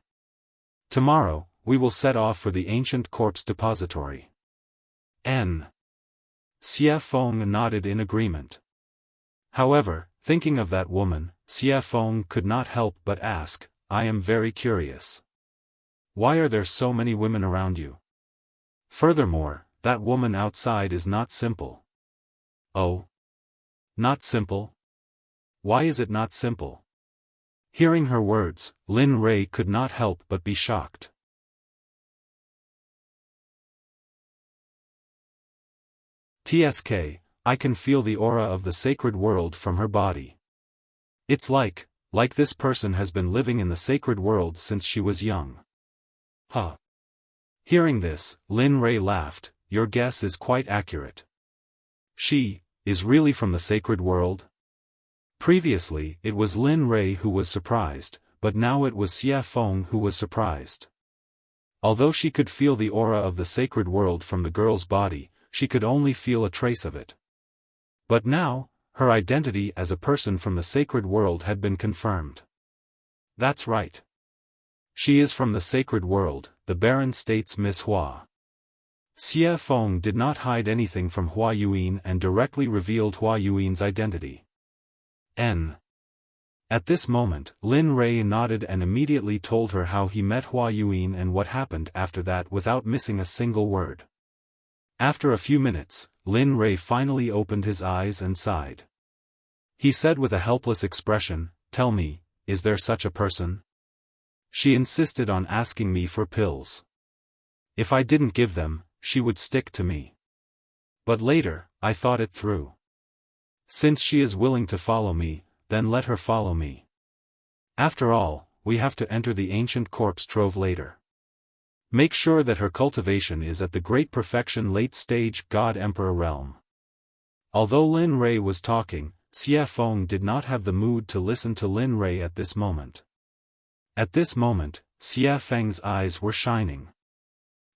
Tomorrow, we will set off for the ancient corpse depository. Xiaofan nodded in agreement. However, thinking of that woman, Xiaofan could not help but ask, I am very curious. Why are there so many women around you? Furthermore, that woman outside is not simple. Oh? Not simple? Why is it not simple? Hearing her words, Lin Rei could not help but be shocked. TSK, I can feel the aura of the sacred world from her body. It's like this person has been living in the sacred world since she was young. Hearing this, Lin Rei laughed. Your guess is quite accurate. She is really from the sacred world? Previously, it was Lin Rei who was surprised, but now it was Xiaofan who was surprised. Although she could feel the aura of the sacred world from the girl's body, she could only feel a trace of it. But now, her identity as a person from the sacred world had been confirmed. That's right. She is from the sacred world, the Baron states Miss Hua. Xiaofan did not hide anything from Hua Yuan and directly revealed Hua Yuan's identity. At this moment, Lin Rei nodded and immediately told her how he met Hua Yuan and what happened after that without missing a single word. After a few minutes, Lin Rei finally opened his eyes and sighed. He said with a helpless expression, Tell me, is there such a person? She insisted on asking me for pills. If I didn't give them, she would stick to me. But later, I thought it through. Since she is willing to follow me, then let her follow me. After all, we have to enter the ancient corpse trove later. Make sure that her cultivation is at the great perfection late-stage God-Emperor realm. Although Lin Rei was talking, Xiaofan did not have the mood to listen to Lin Rei at this moment. At this moment, Xiaofang's eyes were shining.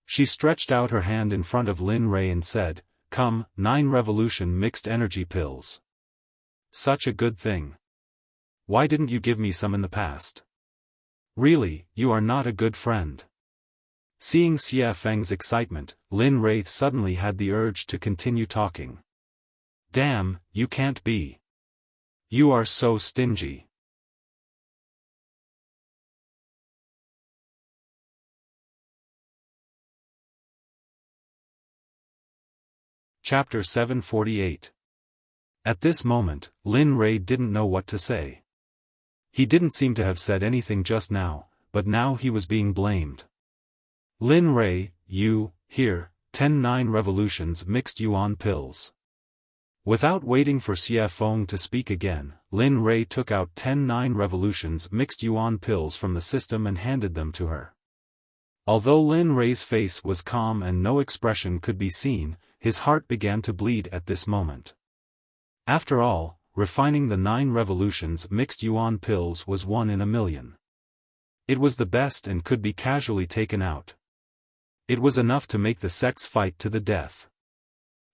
She stretched out her hand in front of Lin Rei and said, "Come, 9 revolution mixed energy pills. Such a good thing. Why didn't you give me some in the past? Really, you are not a good friend." Seeing Xiaofang's excitement, Lin Rei suddenly had the urge to continue talking. "Damn, you can't be. You are so stingy." Chapter 748. At this moment, Lin Rei didn't know what to say. He didn't seem to have said anything just now, but now he was being blamed. "Lin Rei, here, 10 revolutions mixed yuan pills." Without waiting for Xiaofan to speak again, Lin Rei took out 10 revolutions mixed yuan pills from the system and handed them to her. Although Lin Rei's face was calm and no expression could be seen, his heart began to bleed at this moment. After all, refining the 9 revolutions mixed yuan pills was 1 in a million. It was the best and could be casually taken out. It was enough to make the sects fight to the death.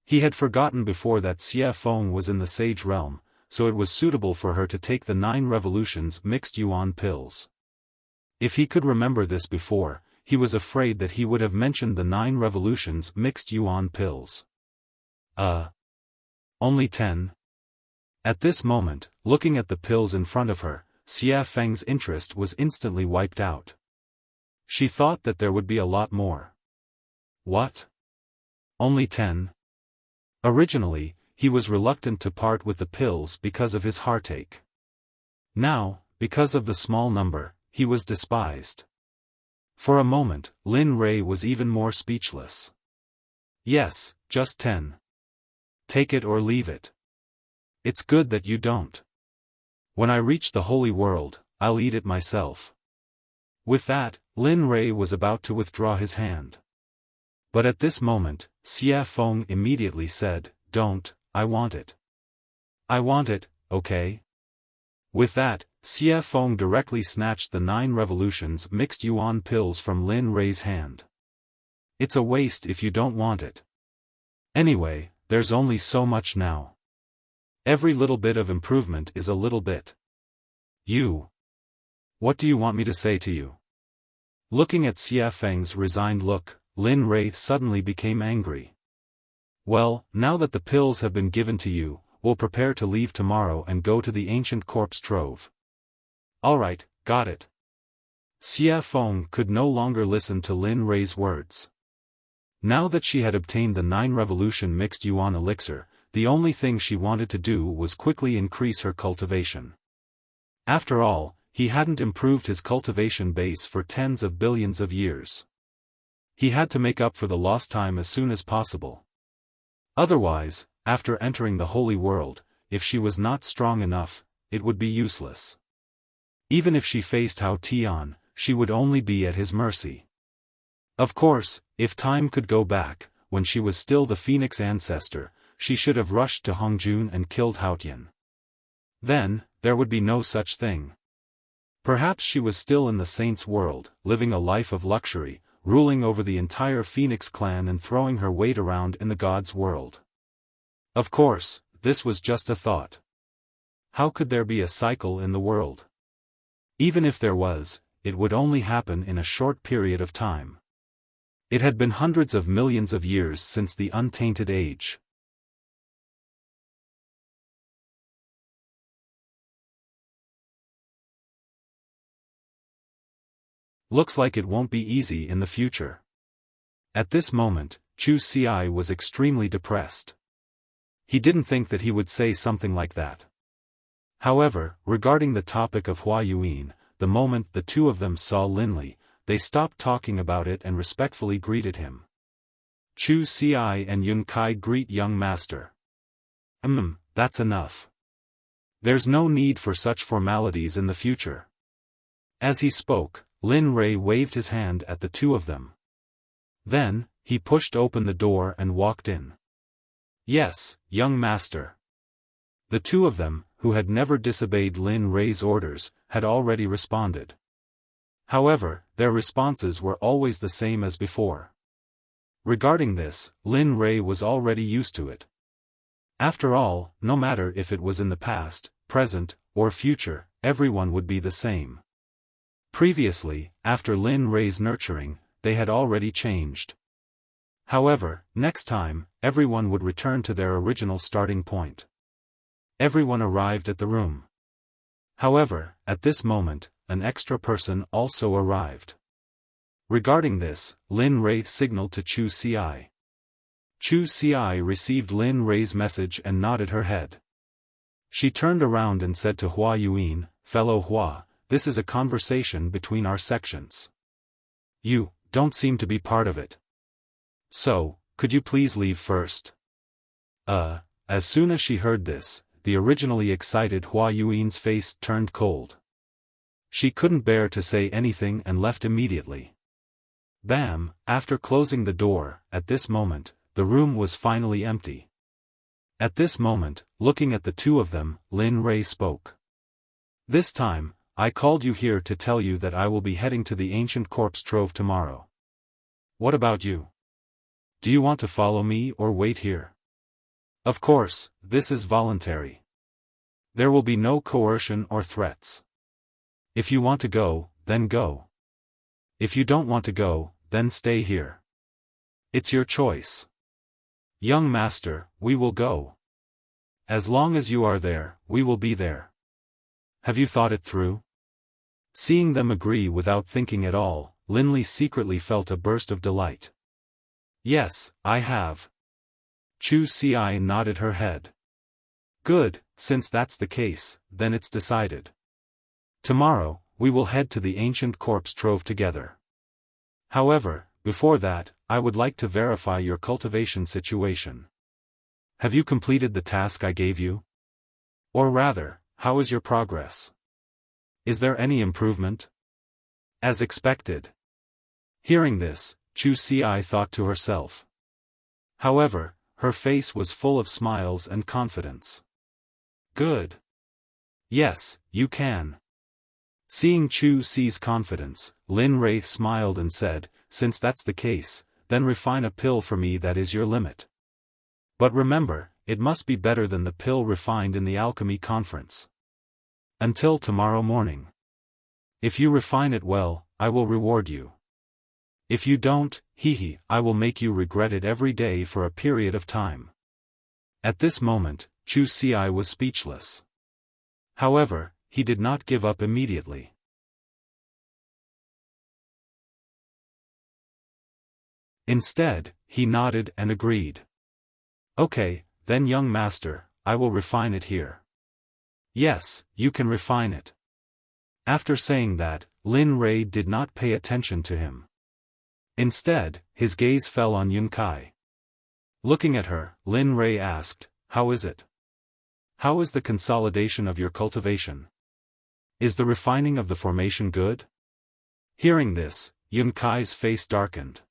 He had forgotten before that Xiaofan was in the sage realm, so it was suitable for her to take the 9 revolutions mixed yuan pills. If he could remember this before, he was afraid that he would have mentioned the 9 revolutions mixed yuan pills. Only 10? At this moment, looking at the pills in front of her, Xiaofang's interest was instantly wiped out. She thought that there would be a lot more. What? Only 10? Originally, he was reluctant to part with the pills because of his heartache. Now, because of the small number, he was despised. For a moment, Lin Rei was even more speechless. "Yes, just 10. Take it or leave it. It's good that you don't. When I reach the holy world, I'll eat it myself." With that, Lin Rei was about to withdraw his hand. But at this moment, Xiaofan immediately said, "Don't, I want it. I want it, okay?" With that, Xiaofan directly snatched the 9 revolutions mixed yuan pills from Lin Rei's hand. "It's a waste if you don't want it. Anyway, there's only so much now. Every little bit of improvement is a little bit. What do you want me to say to you?" Looking at Xiaofang's resigned look, Lin Rei suddenly became angry. "Well, now that the pills have been given to you, we'll prepare to leave tomorrow and go to the ancient corpse trove." "Alright, got it." Xiaofan could no longer listen to Lin Rei's words. Now that she had obtained the 9 revolution mixed yuan elixir, the only thing she wanted to do was quickly increase her cultivation. After all, he hadn't improved his cultivation base for tens of billions of years. He had to make up for the lost time as soon as possible. Otherwise, after entering the holy world, if she was not strong enough, it would be useless. Even if she faced Hao Tian, she would only be at his mercy. Of course, if time could go back, when she was still the Phoenix ancestor, she should have rushed to Hongjun and killed Hao Tian. Then, there would be no such thing. Perhaps she was still in the saints' world, living a life of luxury, ruling over the entire Phoenix clan and throwing her weight around in the gods' world. Of course, this was just a thought. How could there be a cycle in the world? Even if there was, it would only happen in a short period of time. It had been hundreds of millions of years since the untainted age. Looks like it won't be easy in the future. At this moment, Chu Ci was extremely depressed. He didn't think that he would say something like that. However, regarding the topic of Hua Yuan, the moment the two of them saw Lin Li, they stopped talking about it and respectfully greeted him. "Chu Ci and Yun Kai greet young master." That's enough. There's no need for such formalities in the future." As he spoke, Lin Rei waved his hand at the two of them. Then, he pushed open the door and walked in. "Yes, young master." The two of them, who had never disobeyed Lin Rei's orders, had already responded. However, their responses were always the same as before. Regarding this, Lin Rei was already used to it. After all, no matter if it was in the past, present, or future, everyone would be the same. Previously, after Lin Rei's nurturing, they had already changed. However, next time, everyone would return to their original starting point. Everyone arrived at the room. However, at this moment, an extra person also arrived. Regarding this, Lin Rei signaled to Chu Xi. Chu Xi received Lin Rei's message and nodded her head. She turned around and said to Hua Yuan, "Fellow Hua, this is a conversation between our sections. You don't seem to be part of it. So, could you please leave first?" As soon as she heard this, the originally excited Hua Yuan's face turned cold. She couldn't bear to say anything and left immediately. Bam! After closing the door, at this moment, the room was finally empty. At this moment, looking at the two of them, Lin Rei spoke. "This time, I called you here to tell you that I will be heading to the ancient corpse trove tomorrow. What about you? Do you want to follow me or wait here? Of course, this is voluntary. There will be no coercion or threats. If you want to go, then go. If you don't want to go, then stay here. It's your choice. Young master, we will go. As long as you are there, we will be there. Have you thought it through?" Seeing them agree without thinking at all, Lin Li secretly felt a burst of delight. "Yes, I have." Chu Xi nodded her head. "Good, since that's the case, then it's decided. Tomorrow, we will head to the ancient corpse trove together. However, before that, I would like to verify your cultivation situation. Have you completed the task I gave you? Or rather, how is your progress? Is there any improvement?" "As expected." Hearing this, Chu Xi thought to herself. However, her face was full of smiles and confidence. "Good. Yes, you can." Seeing Chu Xi's confidence, Lin Rei smiled and said, "Since that's the case, then refine a pill for me that is your limit. But remember, it must be better than the pill refined in the alchemy conference. Until tomorrow morning. If you refine it well, I will reward you. If you don't, I will make you regret it every day for a period of time." At this moment, Chu Xi was speechless. However, he did not give up immediately. Instead, he nodded and agreed. "Okay, then young master, I will refine it here." "Yes, you can refine it." After saying that, Lin Rei did not pay attention to him. Instead, his gaze fell on Yun Kai. Looking at her, Lin Rei asked, "How is it? How is the consolidation of your cultivation? Is the refining of the formation good?" Hearing this, Yun Kai's face darkened.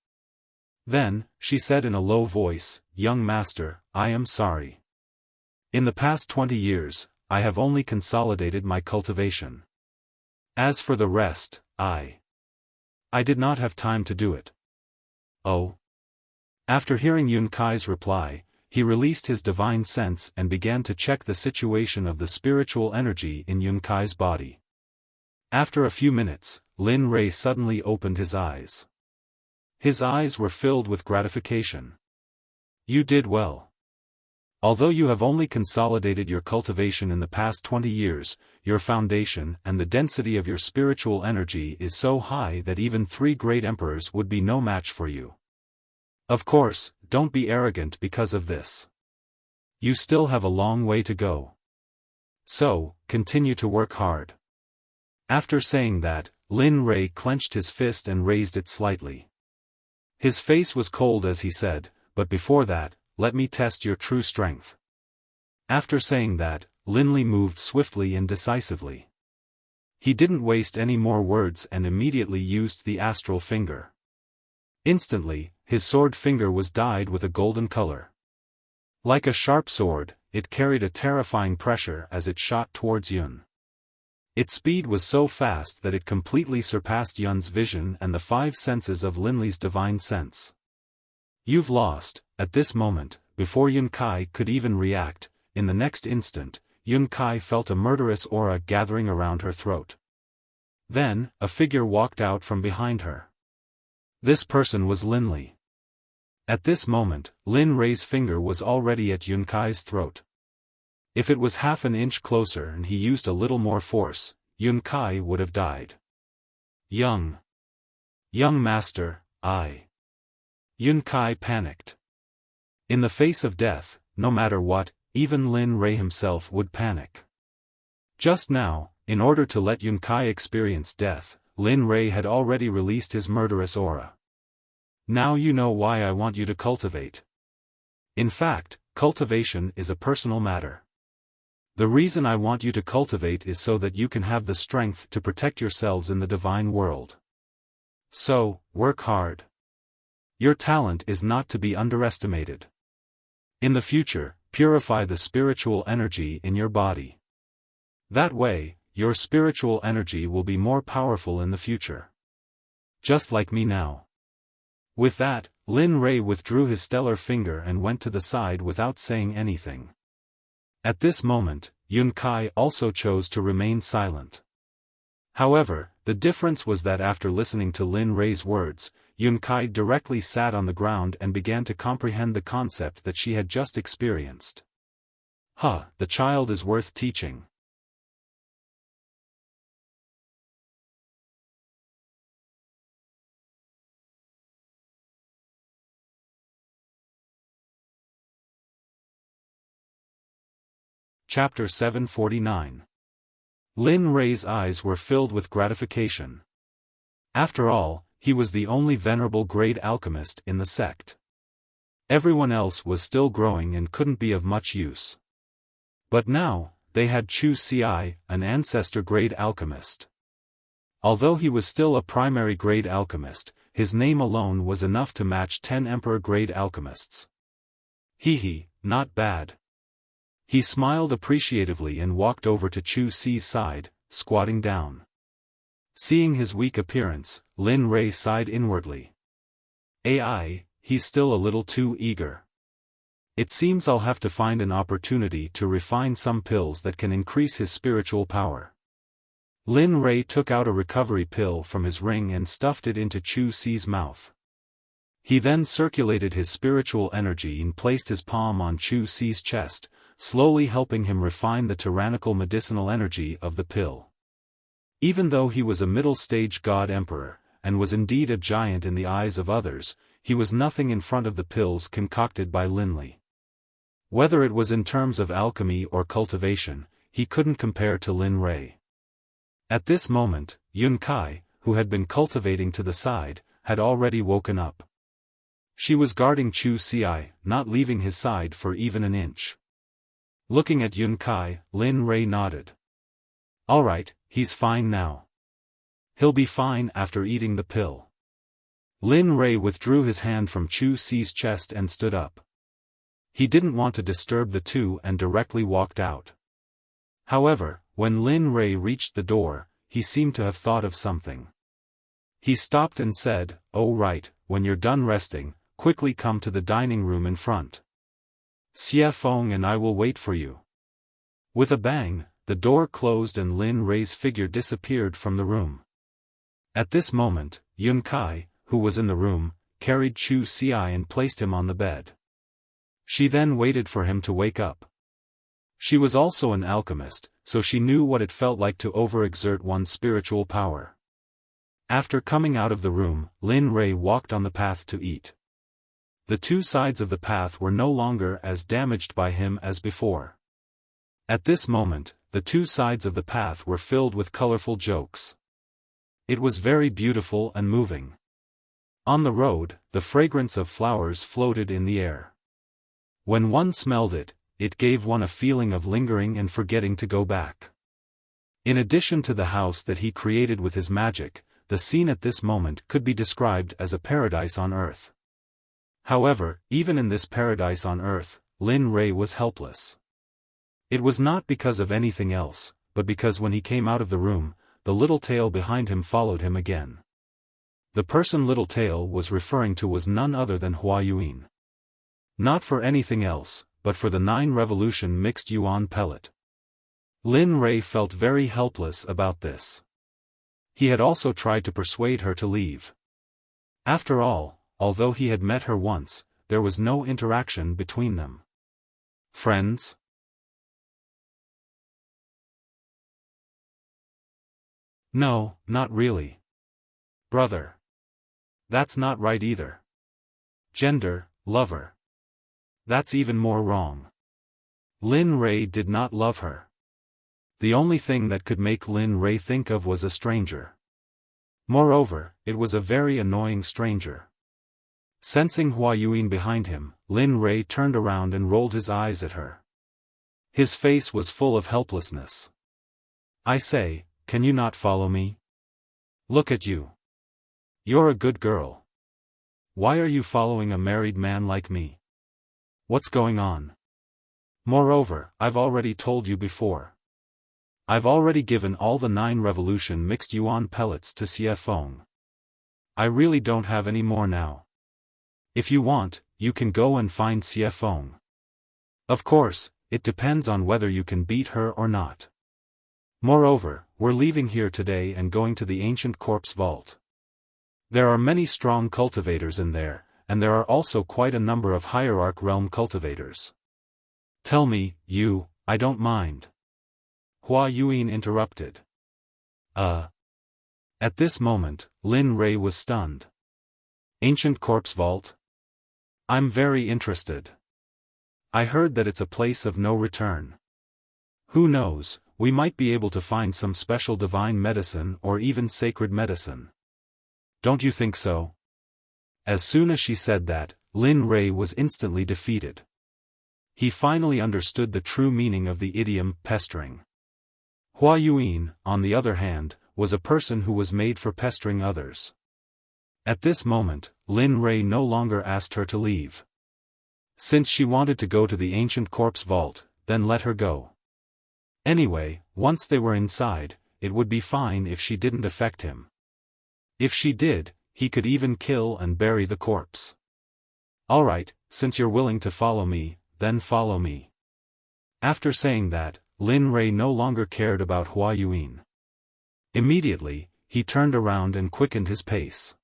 Then, she said in a low voice, "Young master, I am sorry. In the past 20 years, I have only consolidated my cultivation. As for the rest, I did not have time to do it." "Oh." After hearing Yun Kai's reply, he released his divine sense and began to check the situation of the spiritual energy in Yun Kai's body. After a few minutes, Lin Rei suddenly opened his eyes. His eyes were filled with gratification. "You did well. Although you have only consolidated your cultivation in the past 20 years, your foundation and the density of your spiritual energy is so high that even 3 great emperors would be no match for you. Of course, don't be arrogant because of this. You still have a long way to go. So, continue to work hard." After saying that, Lin Rei clenched his fist and raised it slightly. His face was cold as he said, "But before that, let me test your true strength." After saying that, Lin Li moved swiftly and decisively. He didn't waste any more words and immediately used the astral finger. Instantly, his sword finger was dyed with a golden color. Like a sharp sword, it carried a terrifying pressure as it shot towards Yun. Its speed was so fast that it completely surpassed Yun's vision and the 5 senses of Linley's divine sense. You've lost. At this moment, before Yun Kai could even react, in the next instant, Yun Kai felt a murderous aura gathering around her throat. Then, a figure walked out from behind her. This person was Linley. At this moment, Lin Rei's finger was already at Yun Kai's throat. If it was half an inch closer and he used a little more force, Yun Kai would have died. Young master, Yun Kai panicked. In the face of death, no matter what, even Lin Rei himself would panic. Just now, in order to let Yun Kai experience death, Lin Rei had already released his murderous aura. Now you know why I want you to cultivate. In fact, cultivation is a personal matter. The reason I want you to cultivate is so that you can have the strength to protect yourselves in the divine world. So, work hard. Your talent is not to be underestimated. In the future, purify the spiritual energy in your body. That way, your spiritual energy will be more powerful in the future. Just like me now. With that, Lin Rei withdrew his stellar finger and went to the side without saying anything. At this moment, Yun Kai also chose to remain silent. However, the difference was that after listening to Lin Rei's words, Yun Kai directly sat on the ground and began to comprehend the concept that she had just experienced. The child is worth teaching. Chapter 749. Lin Rei's eyes were filled with gratification. After all, he was the only venerable grade alchemist in the sect. Everyone else was still growing and couldn't be of much use. But now, they had Chu Ci, an ancestor-grade alchemist. Although he was still a primary-grade alchemist, his name alone was enough to match 10 emperor-grade alchemists. Not bad. He smiled appreciatively and walked over to Chu Ci's side, squatting down. Seeing his weak appearance, Lin Rei sighed inwardly. He's still a little too eager. It seems I'll have to find an opportunity to refine some pills that can increase his spiritual power. Lin Rei took out a recovery pill from his ring and stuffed it into Chu Ci's mouth. He then circulated his spiritual energy and placed his palm on Chu Ci's chest, slowly helping him refine the tyrannical medicinal energy of the pill. Even though he was a middle-stage god emperor, and was indeed a giant in the eyes of others, he was nothing in front of the pills concocted by Linley. Whether it was in terms of alchemy or cultivation, he couldn't compare to Lin Rei. At this moment, Yun Kai, who had been cultivating to the side, had already woken up. She was guarding Chu Ci, not leaving his side for even an inch. Looking at Yun Kai, Lin Rei nodded. Alright, he's fine now. He'll be fine after eating the pill. Lin Rei withdrew his hand from Chu Ci's chest and stood up. He didn't want to disturb the two and directly walked out. However, when Lin Rei reached the door, he seemed to have thought of something. He stopped and said, "Oh right, when you're done resting, quickly come to the dining room in front. Xiaofan and I will wait for you." With a bang, the door closed and Lin Rei's figure disappeared from the room. At this moment, Yun Kai, who was in the room, carried Chu Ci and placed him on the bed. She then waited for him to wake up. She was also an alchemist, so she knew what it felt like to overexert one's spiritual power. After coming out of the room, Lin Rei walked on the path to eat. The two sides of the path were no longer as damaged by him as before. At this moment, the two sides of the path were filled with colorful jokes. It was very beautiful and moving. On the road, the fragrance of flowers floated in the air. When one smelled it, it gave one a feeling of lingering and forgetting to go back. In addition to the house that he created with his magic, the scene at this moment could be described as a paradise on earth. However, even in this paradise on earth, Lin Rei was helpless. It was not because of anything else, but because when he came out of the room, the little tail behind him followed him again. The person Little Tail was referring to was none other than Hua Yuan. Not for anything else, but for the 9 revolution mixed yuan pellet. Lin Rei felt very helpless about this. He had also tried to persuade her to leave. After all, although he had met her once, there was no interaction between them. Friends? No, not really. Brother. That's not right either. Gender, lover. That's even more wrong. Lin Rei did not love her. The only thing that could make Lin Rei think of was a stranger. Moreover, it was a very annoying stranger. Sensing Hua Yuan behind him, Lin Rei turned around and rolled his eyes at her. His face was full of helplessness. I say, can you not follow me? Look at you. You're a good girl. Why are you following a married man like me? What's going on? Moreover, I've already told you before. I've already given all the 9 revolution mixed yuan pellets to Xiaofan. I really don't have any more now. If you want, you can go and find Xiaofan. Of course, it depends on whether you can beat her or not. Moreover, we're leaving here today and going to the ancient corpse vault. There are many strong cultivators in there, and there are also quite a number of hierarch realm cultivators. Tell me, I don't mind. Hua Yuan interrupted. At this moment, Lin Rei was stunned. Ancient corpse vault? I'm very interested. I heard that it's a place of no return. Who knows, we might be able to find some special divine medicine or even sacred medicine. Don't you think so? As soon as she said that, Lin Rei was instantly defeated. He finally understood the true meaning of the idiom pestering. Hua Yuan, on the other hand, was a person who was made for pestering others. At this moment, Lin Rei no longer asked her to leave. Since she wanted to go to the ancient corpse vault, then let her go. Anyway, once they were inside, it would be fine if she didn't affect him. If she did, he could even kill and bury the corpse. Alright, since you're willing to follow me, then follow me. After saying that, Lin Rei no longer cared about Hua Yuan. Immediately, he turned around and quickened his pace.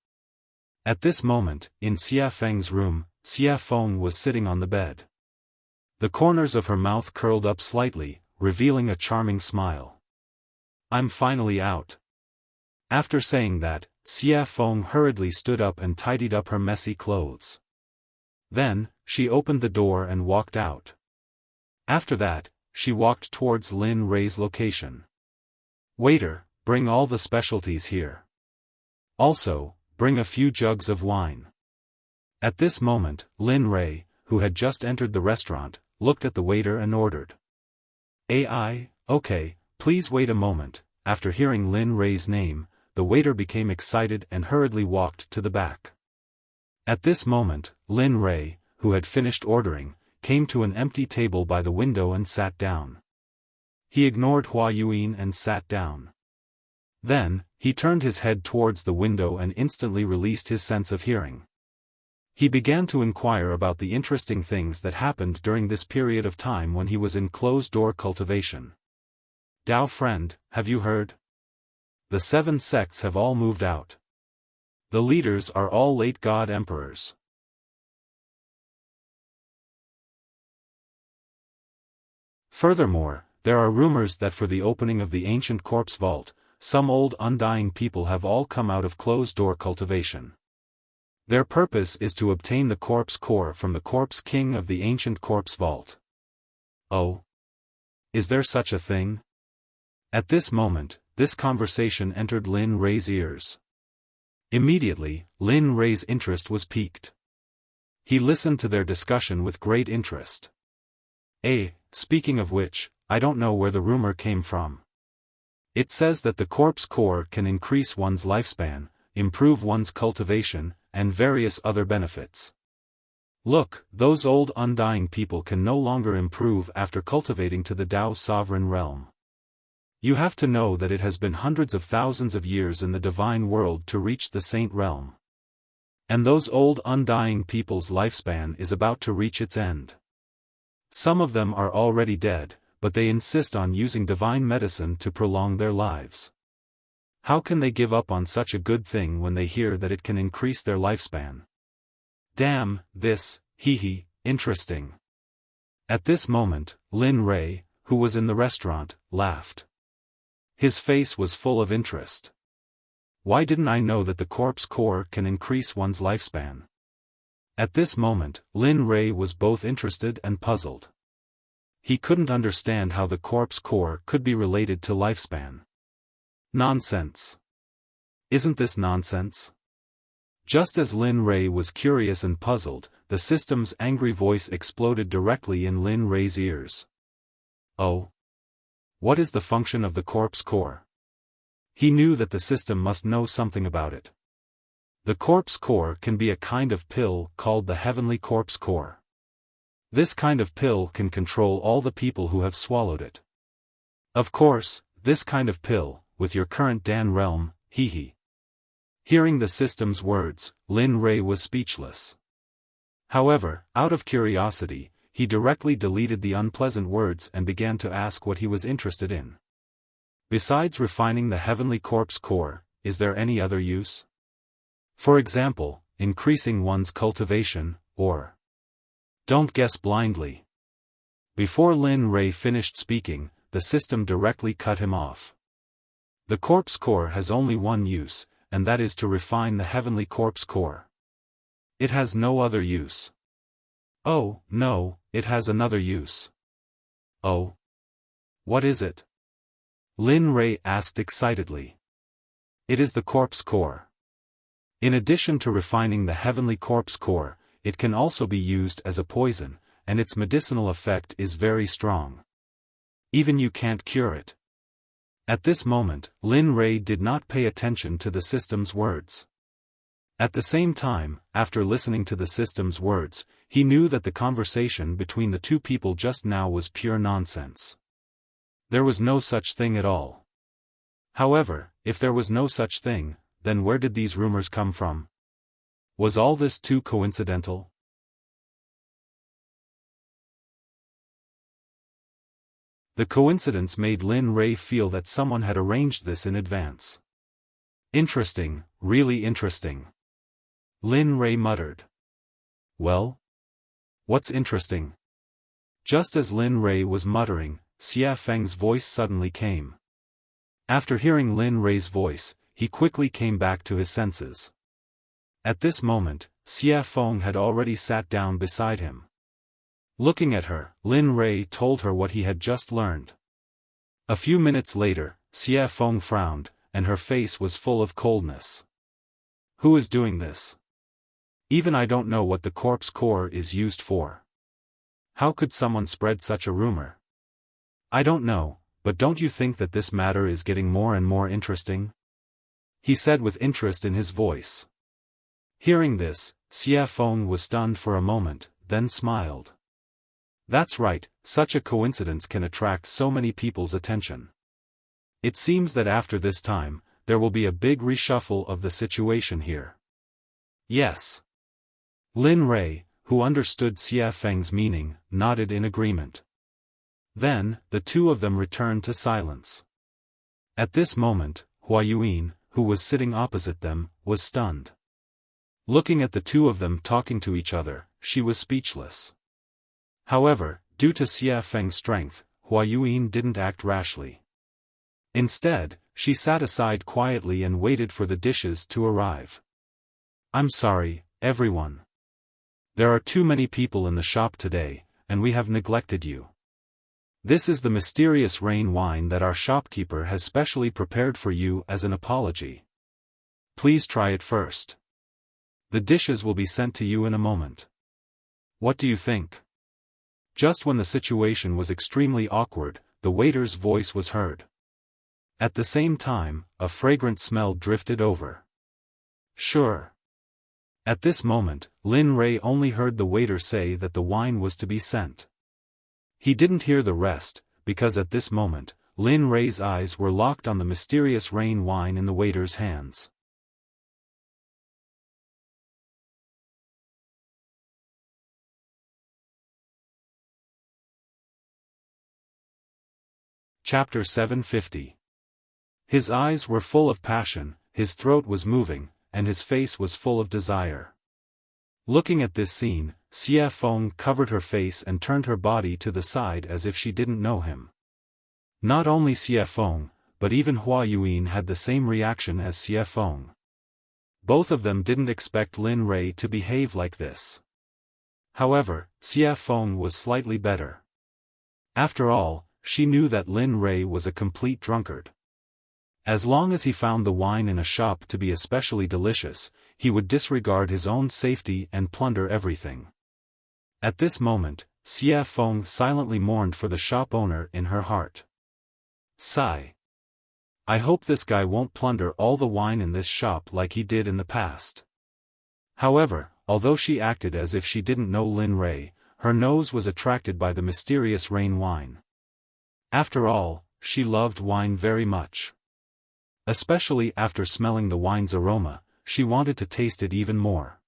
At this moment, in Xia Feng's room, Xiaofan was sitting on the bed. The corners of her mouth curled up slightly, revealing a charming smile. I'm finally out. After saying that, Xiaofan hurriedly stood up and tidied up her messy clothes. Then, she opened the door and walked out. After that, she walked towards Lin Rei's location. Waiter, bring all the specialties here. Also, bring a few jugs of wine. At this moment, Lin Rei, who had just entered the restaurant, looked at the waiter and ordered. Okay, please wait a moment. After hearing Lin Rei's name, the waiter became excited and hurriedly walked to the back. At this moment, Lin Rei, who had finished ordering, came to an empty table by the window and sat down. He ignored Hua Yuan and sat down. Then, he turned his head towards the window and instantly released his sense of hearing. He began to inquire about the interesting things that happened during this period of time when he was in closed-door cultivation. Dao friend, have you heard? The 7 sects have all moved out. The leaders are all late god emperors. Furthermore, there are rumors that for the opening of the ancient corpse vault, some old undying people have all come out of closed-door cultivation. Their purpose is to obtain the corpse core from the corpse king of the ancient corpse vault. Oh? Is there such a thing? At this moment, this conversation entered Lin Rei's ears. Immediately, Lin Rei's interest was piqued. He listened to their discussion with great interest. Speaking of which, I don't know where the rumor came from. It says that the corpse core can increase one's lifespan, improve one's cultivation, and various other benefits. Look, those old undying people can no longer improve after cultivating to the Dao sovereign realm. You have to know that it has been hundreds of thousands of years in the divine world to reach the saint realm. And those old undying people's lifespan is about to reach its end. Some of them are already dead, but they insist on using divine medicine to prolong their lives. How can they give up on such a good thing when they hear that it can increase their lifespan? Damn, this, interesting. At this moment, Lin Rei, who was in the restaurant, laughed. His face was full of interest. Why didn't I know that the corpse core can increase one's lifespan? At this moment, Lin Rei was both interested and puzzled. He couldn't understand how the corpse core could be related to lifespan. Nonsense. Isn't this nonsense? Just as Lin Rei was curious and puzzled, the system's angry voice exploded directly in Lin Rei's ears. Oh. What is the function of the corpse core? He knew that the system must know something about it. The corpse core can be a kind of pill called the heavenly corpse core. This kind of pill can control all the people who have swallowed it. Of course, this kind of pill, with your current Dan realm, Hearing the system's words, Lin Rei was speechless. However, out of curiosity, he directly deleted the unpleasant words and began to ask what he was interested in. Besides refining the heavenly corpse core, is there any other use? For example, increasing one's cultivation, or... Don't guess blindly. Before Lin Rei finished speaking, the system directly cut him off. The corpse core has only one use, and that is to refine the heavenly corpse core. It has no other use. Oh, no, it has another use. Oh. What is it? Lin Rei asked excitedly. It is the corpse core. In addition to refining the heavenly corpse core, it can also be used as a poison, and its medicinal effect is very strong. Even you can't cure it. At this moment, Lin Rei did not pay attention to the system's words. At the same time, after listening to the system's words, he knew that the conversation between the two people just now was pure nonsense. There was no such thing at all. However, if there was no such thing, then where did these rumors come from? Was all this too coincidental? The coincidence made Lin Rei feel that someone had arranged this in advance. Interesting, really interesting. Lin Rei muttered. Well? What's interesting? Just as Lin Rei was muttering, Xiaofan's voice suddenly came. After hearing Lin Rei's voice, he quickly came back to his senses. At this moment, Xiaofan had already sat down beside him. Looking at her, Lin Rei told her what he had just learned. A few minutes later, Xiaofan frowned, and her face was full of coldness. Who is doing this? Even I don't know what the corpse core is used for. How could someone spread such a rumor? I don't know, but don't you think that this matter is getting more and more interesting? He said with interest in his voice. Hearing this, Xiaofan was stunned for a moment, then smiled. That's right, such a coincidence can attract so many people's attention. It seems that after this time, there will be a big reshuffle of the situation here. Yes. Lin Rei, who understood Xiaofang's meaning, nodded in agreement. Then, the two of them returned to silence. At this moment, Huayuan, who was sitting opposite them, was stunned. Looking at the two of them talking to each other, she was speechless. However, due to Xiaofang's strength, Huayuan didn't act rashly. Instead, she sat aside quietly and waited for the dishes to arrive. I'm sorry, everyone. There are too many people in the shop today, and we have neglected you. This is the mysterious rain wine that our shopkeeper has specially prepared for you as an apology. Please try it first. The dishes will be sent to you in a moment. What do you think? Just when the situation was extremely awkward, the waiter's voice was heard. At the same time, a fragrant smell drifted over. Sure. At this moment, Lin Rei only heard the waiter say that the wine was to be sent. He didn't hear the rest, because at this moment, Lin Rei's eyes were locked on the mysterious rain wine in the waiter's hands. Chapter 750. His eyes were full of passion, his throat was moving, and his face was full of desire. Looking at this scene, Xiaofan covered her face and turned her body to the side as if she didn't know him. Not only Xiaofan, but even Hua Yuan had the same reaction as Xiaofan. Both of them didn't expect Lin Rei to behave like this. However, Xiaofan was slightly better. After all, she knew that Lin Rei was a complete drunkard. As long as he found the wine in a shop to be especially delicious, he would disregard his own safety and plunder everything. At this moment, Xiaofan silently mourned for the shop owner in her heart. Sigh. I hope this guy won't plunder all the wine in this shop like he did in the past. However, although she acted as if she didn't know Lin Rei, her nose was attracted by the mysterious rain wine. After all, she loved wine very much. Especially after smelling the wine's aroma, she wanted to taste it even more.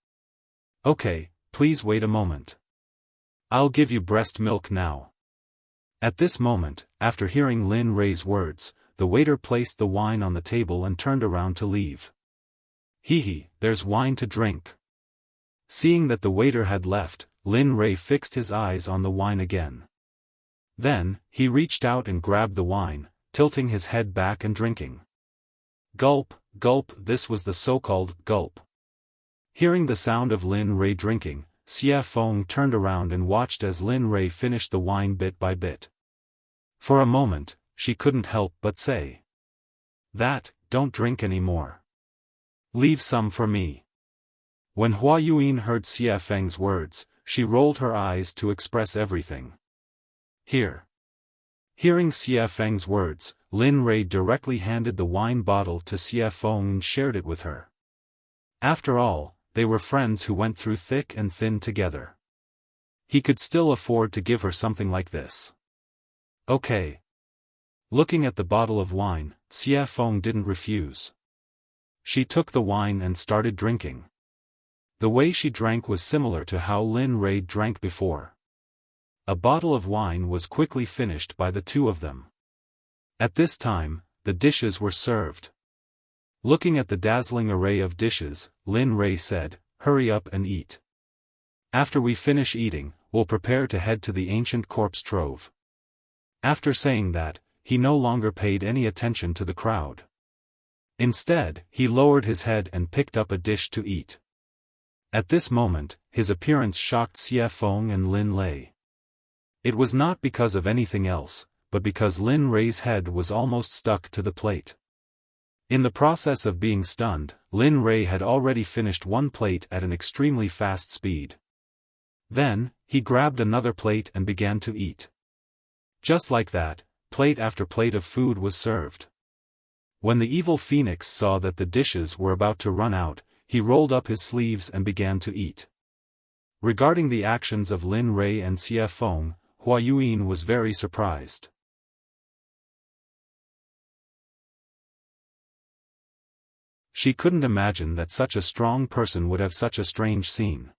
Okay, please wait a moment. I'll give you breast milk now. At this moment, after hearing Lin Rei's words, the waiter placed the wine on the table and turned around to leave. Hee, there's wine to drink. Seeing that the waiter had left, Lin Rei fixed his eyes on the wine again. Then, he reached out and grabbed the wine, tilting his head back and drinking. Gulp, gulp, this was the so-called gulp. Hearing the sound of Lin Rei drinking, Xiaofan turned around and watched as Lin Rei finished the wine bit by bit. For a moment, she couldn't help but say. Don't drink any more. Leave some for me. When Hua Yuan heard Xiaofang's words, she rolled her eyes to express everything. Here. Hearing Xiaofang's words, Lin Rei directly handed the wine bottle to Xiaofan and shared it with her. After all, they were friends who went through thick and thin together. He could still afford to give her something like this. Okay. Looking at the bottle of wine, Xiaofan didn't refuse. She took the wine and started drinking. The way she drank was similar to how Lin Rei drank before. A bottle of wine was quickly finished by the two of them. At this time, the dishes were served. Looking at the dazzling array of dishes, Lin Rei said, "Hurry up and eat. After we finish eating, we'll prepare to head to the ancient corpse trove." After saying that, he no longer paid any attention to the crowd. Instead, he lowered his head and picked up a dish to eat. At this moment, his appearance shocked Xiaofan and Lin Rei. It was not because of anything else, but because Lin Rei's head was almost stuck to the plate. In the process of being stunned, Lin Rei had already finished one plate at an extremely fast speed. Then, he grabbed another plate and began to eat. Just like that, plate after plate of food was served. When the evil phoenix saw that the dishes were about to run out, he rolled up his sleeves and began to eat. Regarding the actions of Lin Rei and Xiaofan, Hua Yuan was very surprised. She couldn't imagine that such a strong person would have such a strange scene.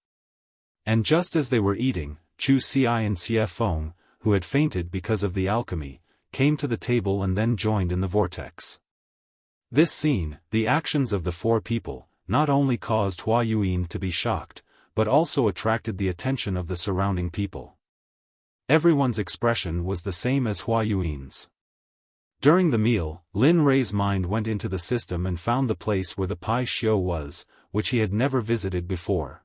And just as they were eating, Chu Xi and Xiaofan, who had fainted because of the alchemy, came to the table and then joined in the vortex. This scene, the actions of the four people, not only caused Hua Yuan to be shocked, but also attracted the attention of the surrounding people. Everyone's expression was the same as Hua Yuan's. During the meal, Lin Rei's mind went into the system and found the place where the Pai Xiu was, which he had never visited before.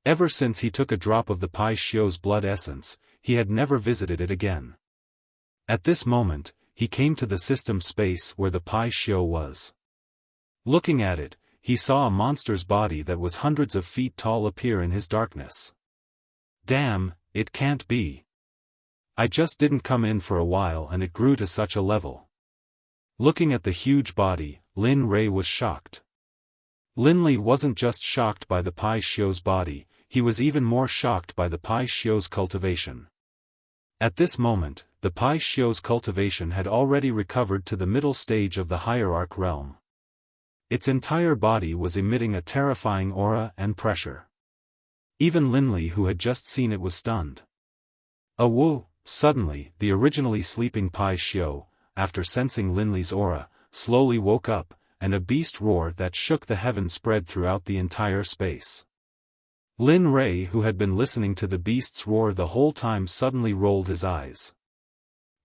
Ever since he took a drop of the Pai Xiu's blood essence, he had never visited it again. At this moment, he came to the system space where the Pai Xiu was. Looking at it, he saw a monster's body that was hundreds of feet tall appear in his darkness. Damn, it can't be. I just didn't come in for a while and it grew to such a level. Looking at the huge body, Lin Rei was shocked. Lin Li wasn't just shocked by the Pai Xiu's body, he was even more shocked by the Pai Xiu's cultivation. At this moment, the Pai Xiu's cultivation had already recovered to the middle stage of the hierarch realm. Its entire body was emitting a terrifying aura and pressure. Even Linli, who had just seen it, was stunned. Woo! Suddenly, the originally sleeping Pai Xiu, after sensing Linli's aura, slowly woke up, and a beast roar that shook the heaven spread throughout the entire space. Lin Rei, who had been listening to the beast's roar the whole time, suddenly rolled his eyes.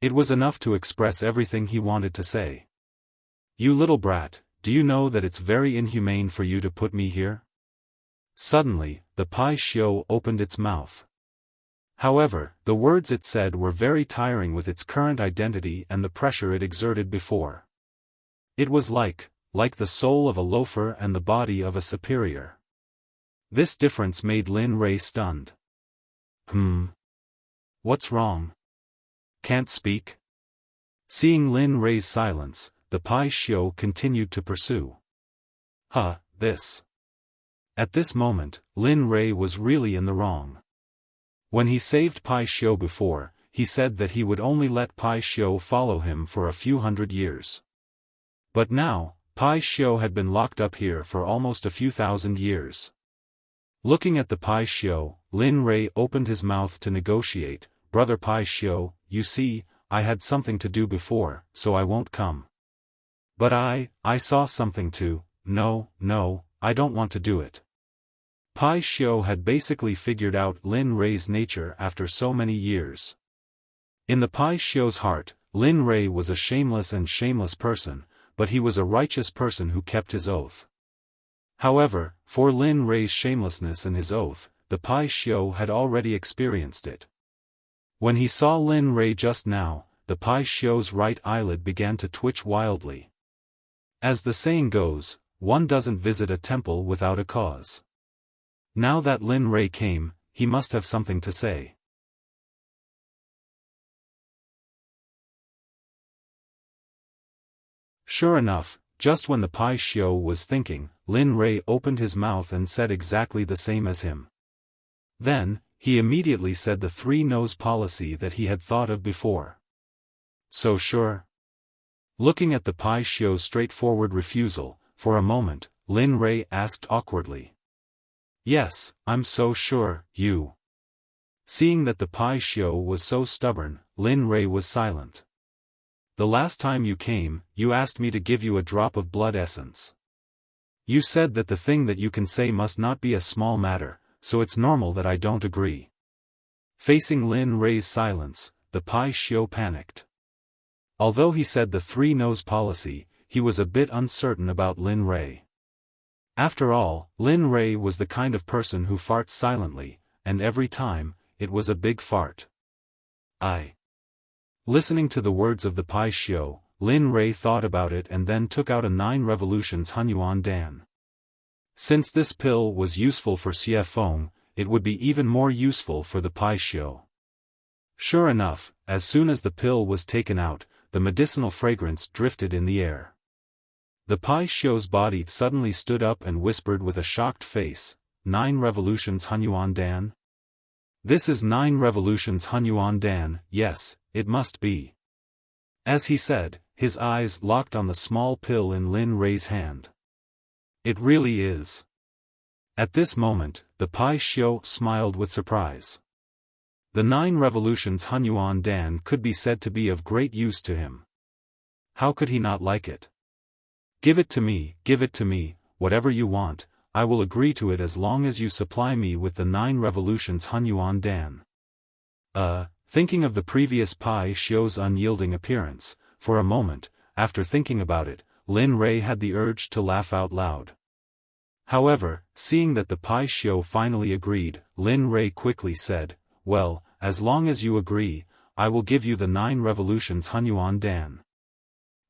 It was enough to express everything he wanted to say. "You little brat, do you know that it's very inhumane for you to put me here?" Suddenly, the Pai Xiu opened its mouth. However, the words it said were very tiring with its current identity and the pressure it exerted before. It was like the soul of a loafer and the body of a superior. This difference made Lin Rei stunned. What's wrong? Can't speak? Seeing Lin Rei's silence, the Pai Xiu continued to pursue. This. At this moment, Lin Rei was really in the wrong. When he saved Pai Xiu before, he said that he would only let Pai Xiu follow him for a few hundred years. But now, Pai Xiu had been locked up here for almost a few thousand years. Looking at the Pai Xiu, Lin Rei opened his mouth to negotiate. "Brother Pai Xiu, you see, I had something to do before, so I won't come. But I saw something too. No, I don't want to do it." Pai Xiu had basically figured out Lin Rei's nature after so many years. In the Pai Xiu's heart, Lin Rei was a shameless person, but he was a righteous person who kept his oath. However, for Lin Rei's shamelessness and his oath, the Pai Xiu had already experienced it. When he saw Lin Rei just now, the Pai Xiu's right eyelid began to twitch wildly. As the saying goes, one doesn't visit a temple without a cause. Now that Lin Rei came, he must have something to say. Sure enough, just when the Pai Xiu was thinking, Lin Rei opened his mouth and said exactly the same as him. Then, he immediately said the three-nose policy that he had thought of before. So sure? Looking at the Pai Xiu's straightforward refusal, for a moment, Lin Rei asked awkwardly. "Yes, I'm so sure, you." Seeing that the Pai Xiu was so stubborn, Lin Rei was silent. "The last time you came, you asked me to give you a drop of blood essence. You said that the thing that you can say must not be a small matter, so it's normal that I don't agree." Facing Lin Rei's silence, the Pai Xiu panicked. Although he said the three-nose policy, he was a bit uncertain about Lin Rei. After all, Lin Rei was the kind of person who farts silently, and every time, it was a big fart. Listening to the words of the Pai Xiu, Lin Rei thought about it and then took out a 9 revolutions Hunyuan Dan. Since this pill was useful for Xiaofan, it would be even more useful for the Pai Xiu. Sure enough, as soon as the pill was taken out, the medicinal fragrance drifted in the air. The Pai Xiu's body suddenly stood up and whispered with a shocked face, 9 revolutions Hunyuan Dan? This is 9 revolutions Hunyuan Dan, yes, it must be. As he said, his eyes locked on the small pill in Lin Rei's hand. It really is. At this moment, the Pai Xiu smiled with surprise. The 9 revolutions Hunyuan Dan could be said to be of great use to him. How could he not like it? Give it to me, whatever you want, I will agree to it as long as you supply me with the 9 revolutions Hunyuan Dan. Thinking of the previous Pai Xiu's unyielding appearance, for a moment, after thinking about it, Lin Rei had the urge to laugh out loud. However, seeing that the Pai Xiu finally agreed, Lin Rei quickly said, "Well, as long as you agree, I will give you the 9 revolutions Hunyuan Dan."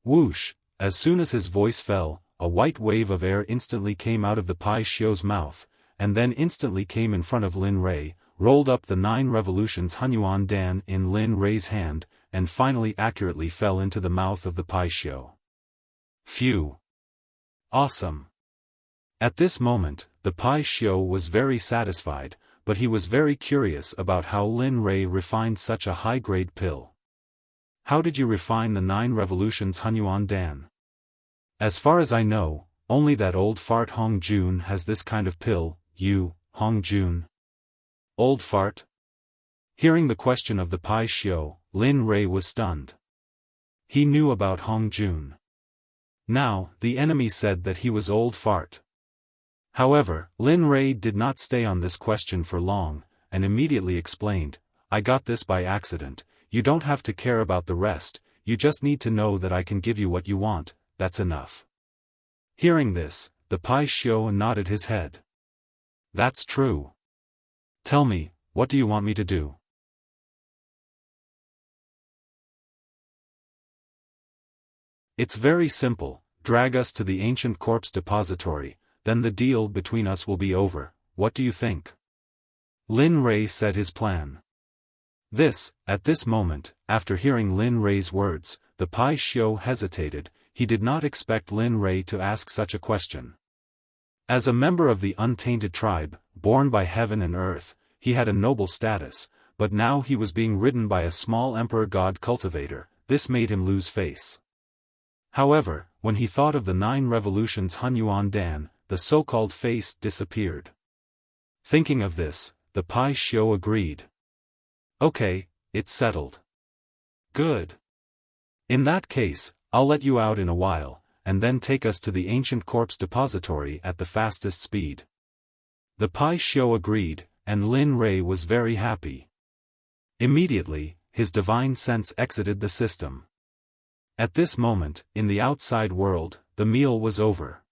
Whoosh! As soon as his voice fell, a white wave of air instantly came out of the Pai Xiu's mouth, and then instantly came in front of Lin Rei, rolled up the 9 revolutions Hunyuan Dan in Lin Rei's hand, and finally accurately fell into the mouth of the Pai Xiu. Phew! Awesome! At this moment, the Pai Xiu was very satisfied, but he was very curious about how Lin Rei refined such a high-grade pill. How did you refine the 9 revolutions Hunyuan Dan? As far as I know, only that old fart Hong Jun has this kind of pill. You, Hong Jun? Old fart? Hearing the question of the Pai Xiu, Lin Rei was stunned. He knew about Hong Jun. Now, the enemy said that he was old fart. However, Lin Rei did not stay on this question for long, and immediately explained, I got this by accident. You don't have to care about the rest, you just need to know that I can give you what you want, that's enough. Hearing this, the Pai Xiu nodded his head. That's true. Tell me, what do you want me to do? It's very simple, drag us to the ancient corpse depository, then the deal between us will be over, what do you think? Lin Rei said his plan. At this moment, after hearing Lin Rei's words, the Pai Xiu hesitated. He did not expect Lin Rei to ask such a question. As a member of the untainted tribe, born by heaven and earth, he had a noble status, but now he was being ridden by a small emperor god cultivator. This made him lose face. However, when he thought of the 9 revolutions Hunyuan Dan, the so-called face disappeared. Thinking of this, the Pai Xiu agreed. Okay, it's settled. Good. In that case, I'll let you out in a while, and then take us to the ancient corpse depository at the fastest speed. The Pai Xiu agreed, and Lin Rei was very happy. Immediately, his divine sense exited the system. At this moment, in the outside world, the meal was over.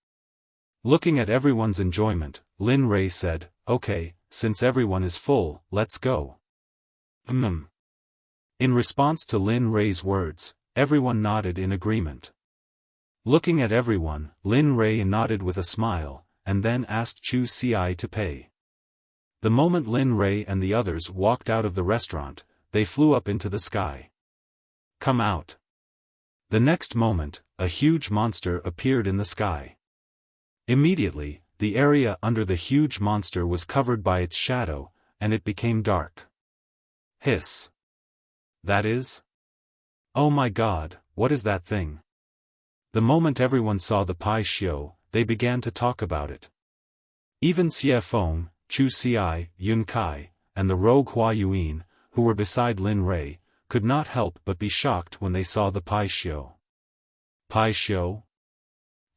Looking at everyone's enjoyment, Lin Rei said, okay, since everyone is full, let's go. In response to Lin Rei's words, everyone nodded in agreement. Looking at everyone, Lin Rei nodded with a smile, and then asked Chu Xi to pay. The moment Lin Rei and the others walked out of the restaurant, they flew up into the sky. Come out. The next moment, a huge monster appeared in the sky. Immediately, the area under the huge monster was covered by its shadow, and it became dark. Hiss. That is? Oh my God, what is that thing? The moment everyone saw the Pai Xiu, they began to talk about it. Even Xiaofan, Chu Xi, Yun Kai, and the rogue Hua Yuan, who were beside Lin Rei, could not help but be shocked when they saw the Pai Xiu. Pai Xiu?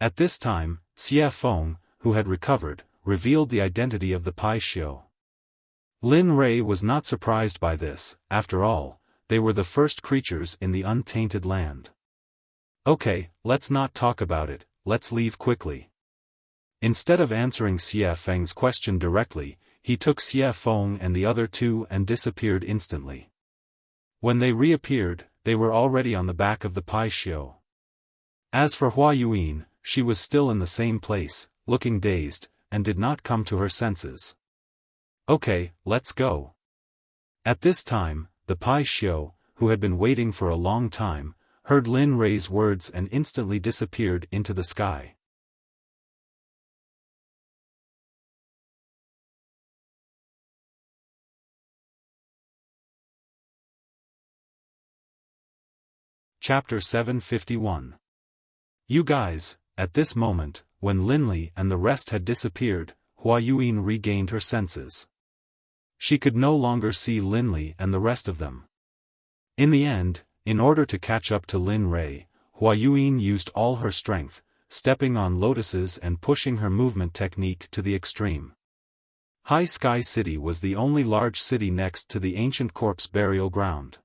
At this time, Xiaofan, who had recovered, revealed the identity of the Pai Xiu. Lin Rei was not surprised by this. After all, they were the first creatures in the untainted land. Okay, let's not talk about it, let's leave quickly. Instead of answering Xie Feng's question directly, he took Xie Feng and the other 2 and disappeared instantly. When they reappeared, they were already on the back of the Pai Xiu. As for Hua Yuan, she was still in the same place, looking dazed, and did not come to her senses. Okay, let's go. At this time, the Pai Xiu, who had been waiting for a long time, heard Lin Rei's words and instantly disappeared into the sky. Chapter 751. You guys, at this moment, when Linli and the rest had disappeared, Hua Yuan regained her senses. She could no longer see Linli and the rest of them. In the end, in order to catch up to Lin Rei, Hua Yuan used all her strength, stepping on lotuses and pushing her movement technique to the extreme. High Sky City was the only large city next to the ancient corpse burial ground.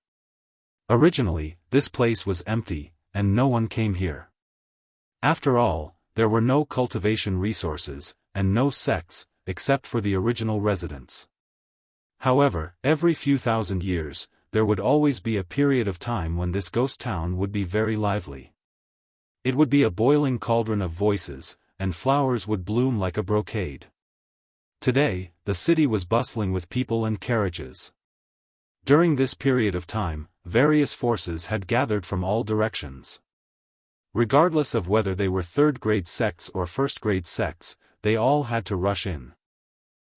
Originally, this place was empty, and no one came here. After all, there were no cultivation resources, and no sects, except for the original residents. However, every few thousand years, there would always be a period of time when this ghost town would be very lively. It would be a boiling cauldron of voices, and flowers would bloom like a brocade. Today, the city was bustling with people and carriages. During this period of time, various forces had gathered from all directions. Regardless of whether they were third-grade sects or first-grade sects, they all had to rush in.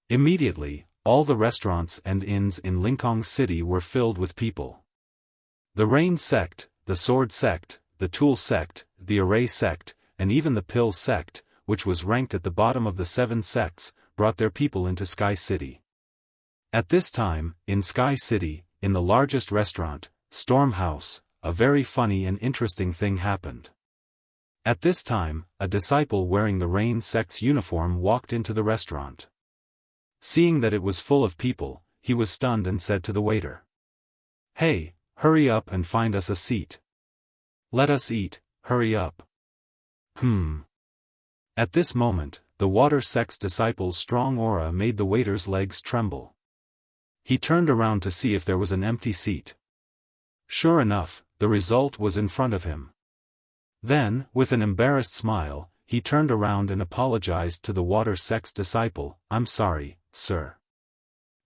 Immediately, all the restaurants and inns in Lincoln City were filled with people. The Rain Sect, the Sword Sect, the Tool Sect, the Array Sect, and even the Pill Sect, which was ranked at the bottom of the 7 sects, brought their people into Sky City. At this time, in Sky City, in the largest restaurant, Storm House, a very funny and interesting thing happened. At this time, a disciple wearing the Rain Sect's uniform walked into the restaurant. Seeing that it was full of people, he was stunned and said to the waiter, "Hey, hurry up and find us a seat. Let us eat, hurry up." At this moment, the Water Sect's disciple's strong aura made the waiter's legs tremble. He turned around to see if there was an empty seat. Sure enough, the result was in front of him. Then, with an embarrassed smile, he turned around and apologized to the Water Sect's disciple, "I'm sorry, sir.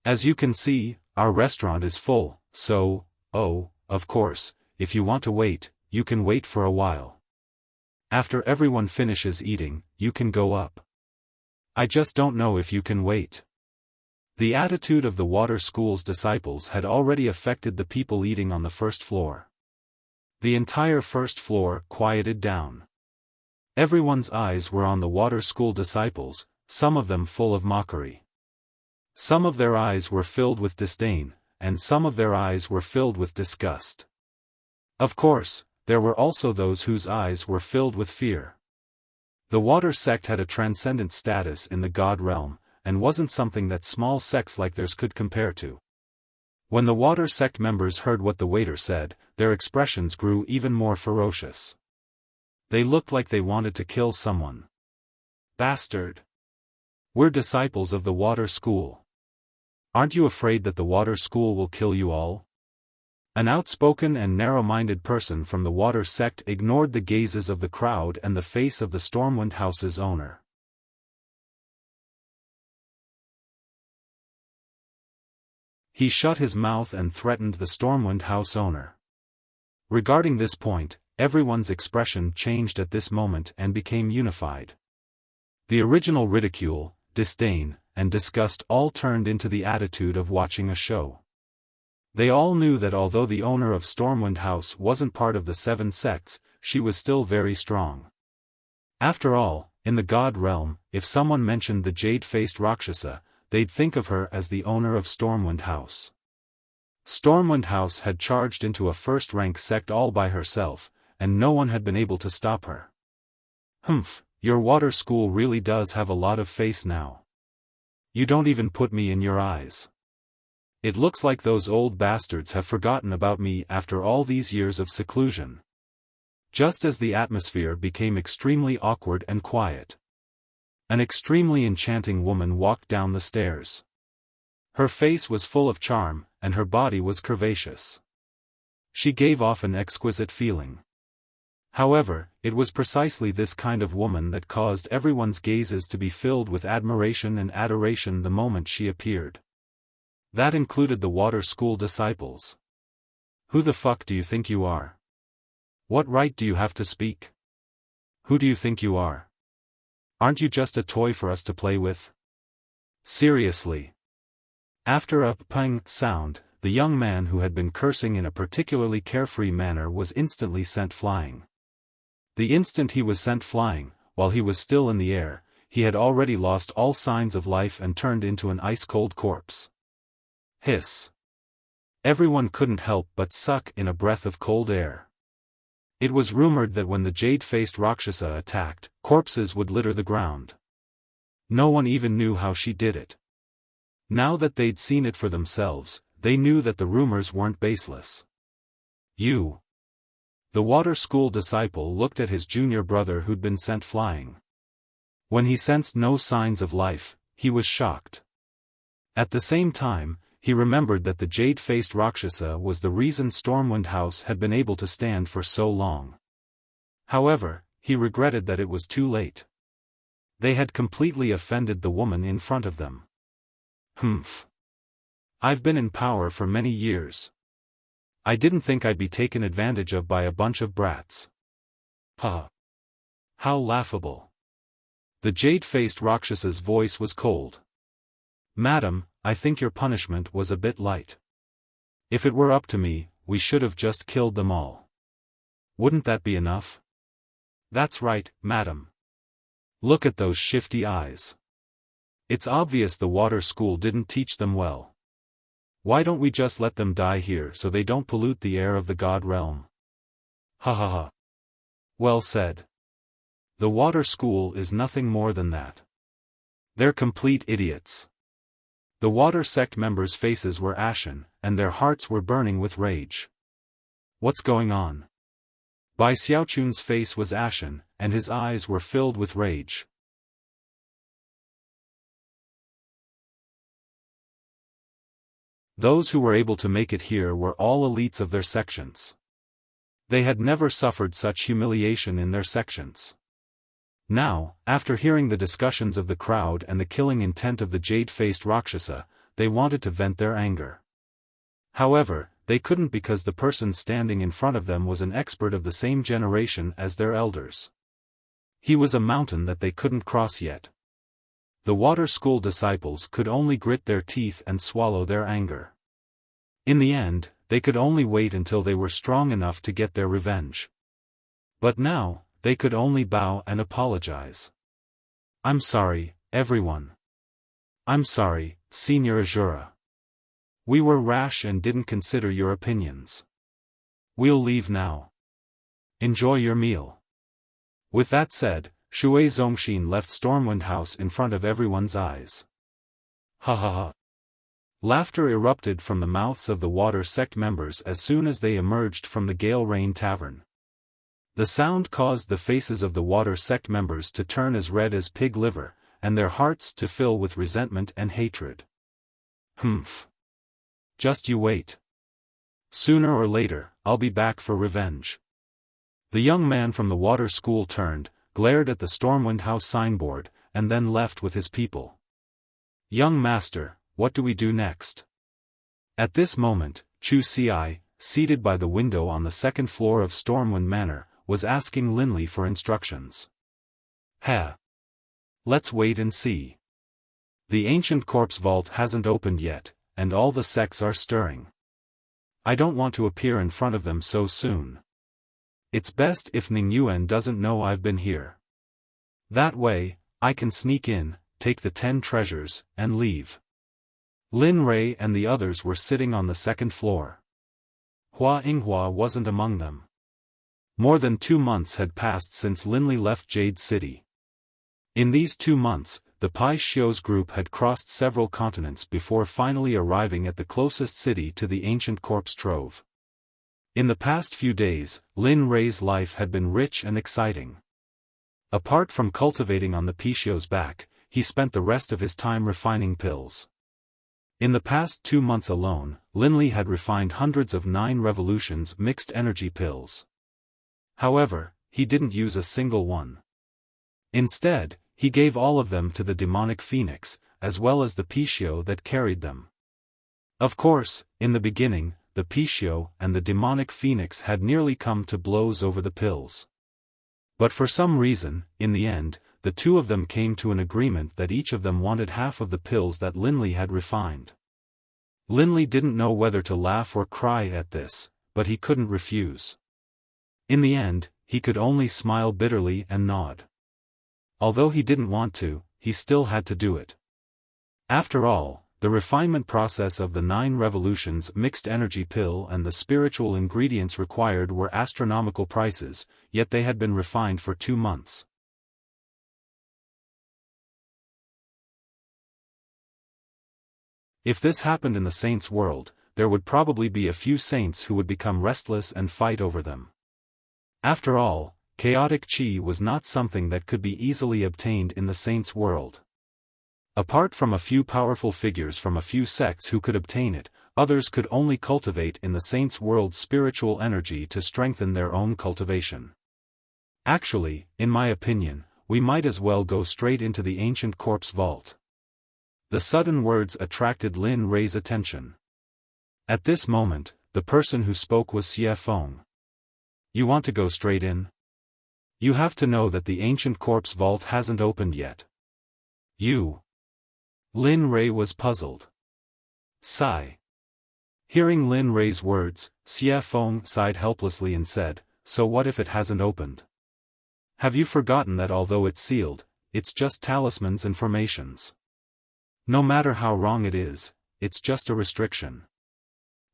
As you can see, our restaurant is full, so, of course, if you want to wait, you can wait for a while. After everyone finishes eating, you can go up. I just don't know if you can wait." The attitude of the Water School's disciples had already affected the people eating on the first floor. The entire first floor quieted down. Everyone's eyes were on the Water School disciples, some of them full of mockery. Some of their eyes were filled with disdain, and some of their eyes were filled with disgust. Of course, there were also those whose eyes were filled with fear. The Water Sect had a transcendent status in the God realm, and wasn't something that small sects like theirs could compare to. When the Water Sect members heard what the waiter said, their expressions grew even more ferocious. They looked like they wanted to kill someone. "Bastard! We're disciples of the Water School. Aren't you afraid that the Water School will kill you all?" An outspoken and narrow-minded person from the Water Sect ignored the gazes of the crowd and the face of the Stormwind House's owner. He shut his mouth and threatened the Stormwind House owner. Regarding this point, everyone's expression changed at this moment and became unified. The original ridicule, disdain, and disgust all turned into the attitude of watching a show. They all knew that although the owner of Stormwind House wasn't part of the 7 sects, she was still very strong. After all, in the God realm, if someone mentioned the jade-faced Rakshasa, they'd think of her as the owner of Stormwind House. Stormwind House had charged into a first-rank sect all by herself, and no one had been able to stop her. Your Water School really does have a lot of face now. You don't even put me in your eyes. It looks like those old bastards have forgotten about me after all these years of seclusion. Just as the atmosphere became extremely awkward and quiet, an extremely enchanting woman walked down the stairs. Her face was full of charm, and her body was curvaceous. She gave off an exquisite feeling. However, it was precisely this kind of woman that caused everyone's gazes to be filled with admiration and adoration the moment she appeared. That included the Water School disciples. "Who the fuck do you think you are? What right do you have to speak? Who do you think you are? Aren't you just a toy for us to play with? Seriously." After a pang sound, the young man who had been cursing in a particularly carefree manner was instantly sent flying. The instant he was sent flying, while he was still in the air, he had already lost all signs of life and turned into an ice-cold corpse. Hiss. Everyone couldn't help but suck in a breath of cold air. It was rumored that when the jade-faced Rakshasa attacked, corpses would litter the ground. No one even knew how she did it. Now that they'd seen it for themselves, they knew that the rumors weren't baseless. "You." The Water School disciple looked at his junior brother who'd been sent flying. When he sensed no signs of life, he was shocked. At the same time, he remembered that the jade-faced Rakshasa was the reason Stormwind House had been able to stand for so long. However, he regretted that it was too late. They had completely offended the woman in front of them. I've been in power for many years. I didn't think I'd be taken advantage of by a bunch of brats. How laughable. The jade-faced Rakshasa's voice was cold. "Madam, I think your punishment was a bit light. If it were up to me, we should have just killed them all. Wouldn't that be enough? That's right, madam. Look at those shifty eyes. It's obvious the water school didn't teach them well. Why don't we just let them die here so they don't pollute the air of the god realm? Ha ha ha. Well said. The water school is nothing more than that. They're complete idiots. The water sect members' faces were ashen, and their hearts were burning with rage. What's going on? Bai Xiaochun's face was ashen, and his eyes were filled with rage. Those who were able to make it here were all elites of their sections. They had never suffered such humiliation in their sections. Now, after hearing the discussions of the crowd and the killing intent of the jade-faced Rakshasa, they wanted to vent their anger. However, they couldn't because the person standing in front of them was an expert of the same generation as their elders. He was a mountain that they couldn't cross yet. The water school disciples could only grit their teeth and swallow their anger. In the end, they could only wait until they were strong enough to get their revenge. But now, they could only bow and apologize. I'm sorry, everyone. I'm sorry, Senior Azura. We were rash and didn't consider your opinions. We'll leave now. Enjoy your meal. With that said, Shui Zongxin left Stormwind House in front of everyone's eyes. Ha ha ha. Laughter erupted from the mouths of the water sect members as soon as they emerged from the Gale Rain Tavern. The sound caused the faces of the water sect members to turn as red as pig liver, and their hearts to fill with resentment and hatred. Humph. Just you wait. Sooner or later, I'll be back for revenge. The young man from the water school turned, glared at the Stormwind House signboard, and then left with his people. Young master, what do we do next? At this moment, Chu Ci, seated by the window on the second floor of Stormwind Manor, was asking Linley for instructions. Let's wait and see. The ancient corpse vault hasn't opened yet, and all the sects are stirring. I don't want to appear in front of them so soon. It's best if Ning Yuan doesn't know I've been here. That way, I can sneak in, take the 10 treasures, and leave. Lin Rei and the others were sitting on the second floor. Hua Yinghua wasn't among them. More than 2 months had passed since Linley left Jade City. In these 2 months, the Pai Xiu's group had crossed several continents before finally arriving at the closest city to the ancient corpse trove. In the past few days, Lin Rei's life had been rich and exciting. Apart from cultivating on the Pai Xiu's back, he spent the rest of his time refining pills. In the past 2 months alone, Linley had refined hundreds of 9 revolutions mixed energy pills. However, he didn't use a single one. Instead, he gave all of them to the demonic phoenix, as well as the Pai Xiu that carried them. Of course, in the beginning, the Pai Xiu and the demonic phoenix had nearly come to blows over the pills. But for some reason, in the end, the two of them came to an agreement that each of them wanted half of the pills that Linley had refined. Linley didn't know whether to laugh or cry at this, but he couldn't refuse. In the end, he could only smile bitterly and nod. Although he didn't want to, he still had to do it. After all, the refinement process of the 9 revolutions mixed energy pill and the spiritual ingredients required were astronomical prices, yet they had been refined for 2 months. If this happened in the saints' world, there would probably be a few saints who would become restless and fight over them. After all, chaotic chi was not something that could be easily obtained in the saints' world. Apart from a few powerful figures from a few sects who could obtain it, others could only cultivate in the saints' world spiritual energy to strengthen their own cultivation. Actually, in my opinion, we might as well go straight into the ancient corpse vault. The sudden words attracted Lin Rei's attention. At this moment, the person who spoke was Xiaofan. You want to go straight in? You have to know that the ancient corpse vault hasn't opened yet. Lin Rei was puzzled. Sigh. Hearing Lin Rei's words, Xiaofan sighed helplessly and said, "So what if it hasn't opened? Have you forgotten that although it's sealed, it's just talismans and formations? No matter how wrong it is, it's just a restriction.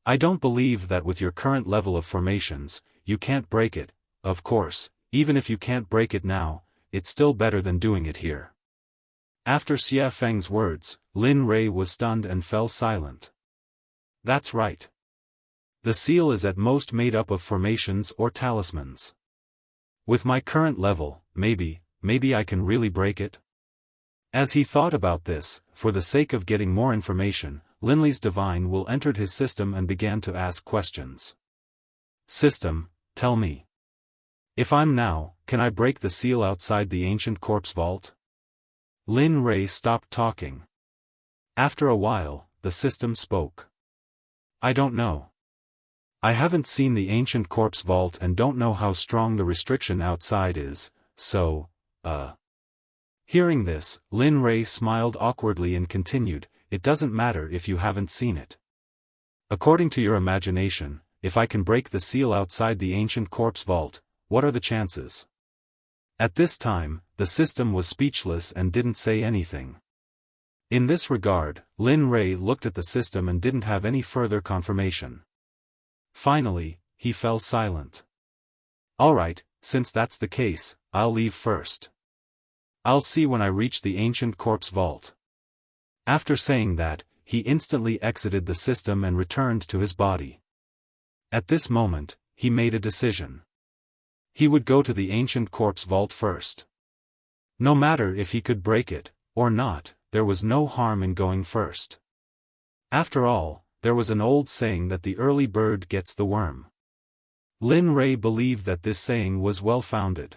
I don't believe that with your current level of formations, you can't break it. Of course, even if you can't break it now, it's still better than doing it here." After Xia Feng's words, Lin Rei was stunned and fell silent. That's right. The seal is at most made up of formations or talismans. With my current level, maybe I can really break it? As he thought about this, for the sake of getting more information, Linley's divine will entered his system and began to ask questions. System, tell me. If I'm now, can I break the seal outside the ancient corpse vault? Lin Rei stopped talking. After a while, the system spoke. I don't know. I haven't seen the ancient corpse vault and don't know how strong the restriction outside is, so, Hearing this, Lin Rei smiled awkwardly and continued, "It doesn't matter if you haven't seen it. According to your imagination, if I can break the seal outside the ancient corpse vault, what are the chances?" At this time, the system was speechless and didn't say anything. In this regard, Lin Rei looked at the system and didn't have any further confirmation. Finally, he fell silent. Alright, since that's the case, I'll leave first. I'll see when I reach the ancient corpse vault. After saying that, he instantly exited the system and returned to his body. At this moment, he made a decision. He would go to the ancient corpse vault first. No matter if he could break it, or not, there was no harm in going first. After all, there was an old saying that the early bird gets the worm. Lin Rei believed that this saying was well-founded.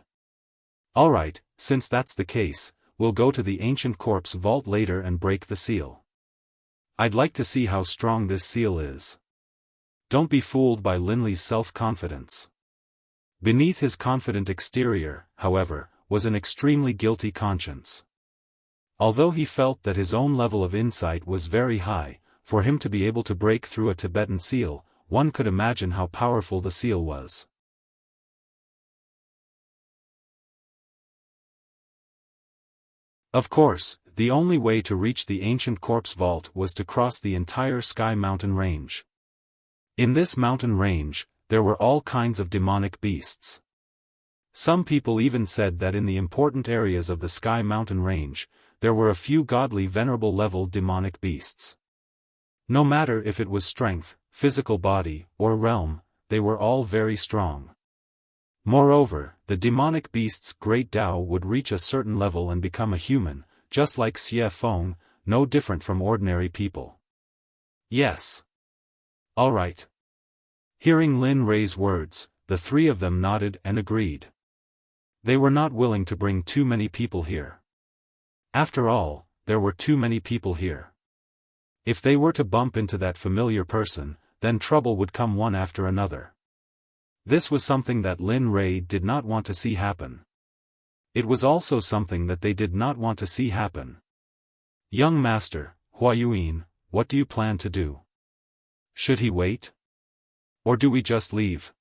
Alright, since that's the case, we'll go to the ancient corpse vault later and break the seal. I'd like to see how strong this seal is. Don't be fooled by Linley's self-confidence. Beneath his confident exterior, however, was an extremely guilty conscience. Although he felt that his own level of insight was very high, for him to be able to break through a Tibetan seal, one could imagine how powerful the seal was. Of course, the only way to reach the ancient corpse vault was to cross the entire Sky Mountain range. In this mountain range, there were all kinds of demonic beasts. Some people even said that in the important areas of the Sky Mountain range, there were a few godly venerable level demonic beasts. No matter if it was strength, physical body, or realm, they were all very strong. Moreover, the demonic beast's great Tao would reach a certain level and become a human, just like Xiaofan, no different from ordinary people. Yes. Alright. Hearing Lin Rei's words, the three of them nodded and agreed. They were not willing to bring too many people here. After all, there were too many people here. If they were to bump into that familiar person, then trouble would come one after another. This was something that Lin Rei did not want to see happen. It was also something that they did not want to see happen. Young Master, Huayuan, what do you plan to do? Should he wait? Or do we just leave?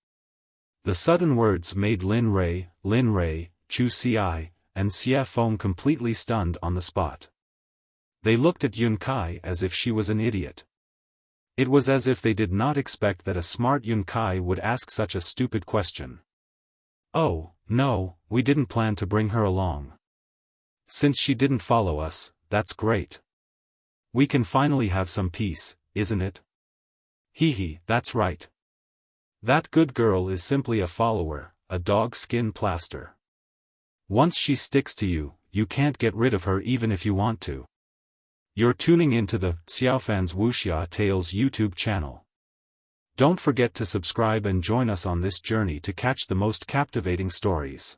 The sudden words made Lin Rei, Chu Xiai, and Xiaofan completely stunned on the spot. They looked at Yun Kai as if she was an idiot. It was as if they did not expect that a smart Yun Kai would ask such a stupid question. Oh, no, we didn't plan to bring her along. Since she didn't follow us, that's great. We can finally have some peace, isn't it? Hee, that's right. That good girl is simply a follower, a dog skin plaster. Once she sticks to you, you can't get rid of her even if you want to. You're tuning into the Xiaofan's Wuxia Tales YouTube channel. Don't forget to subscribe and join us on this journey to catch the most captivating stories.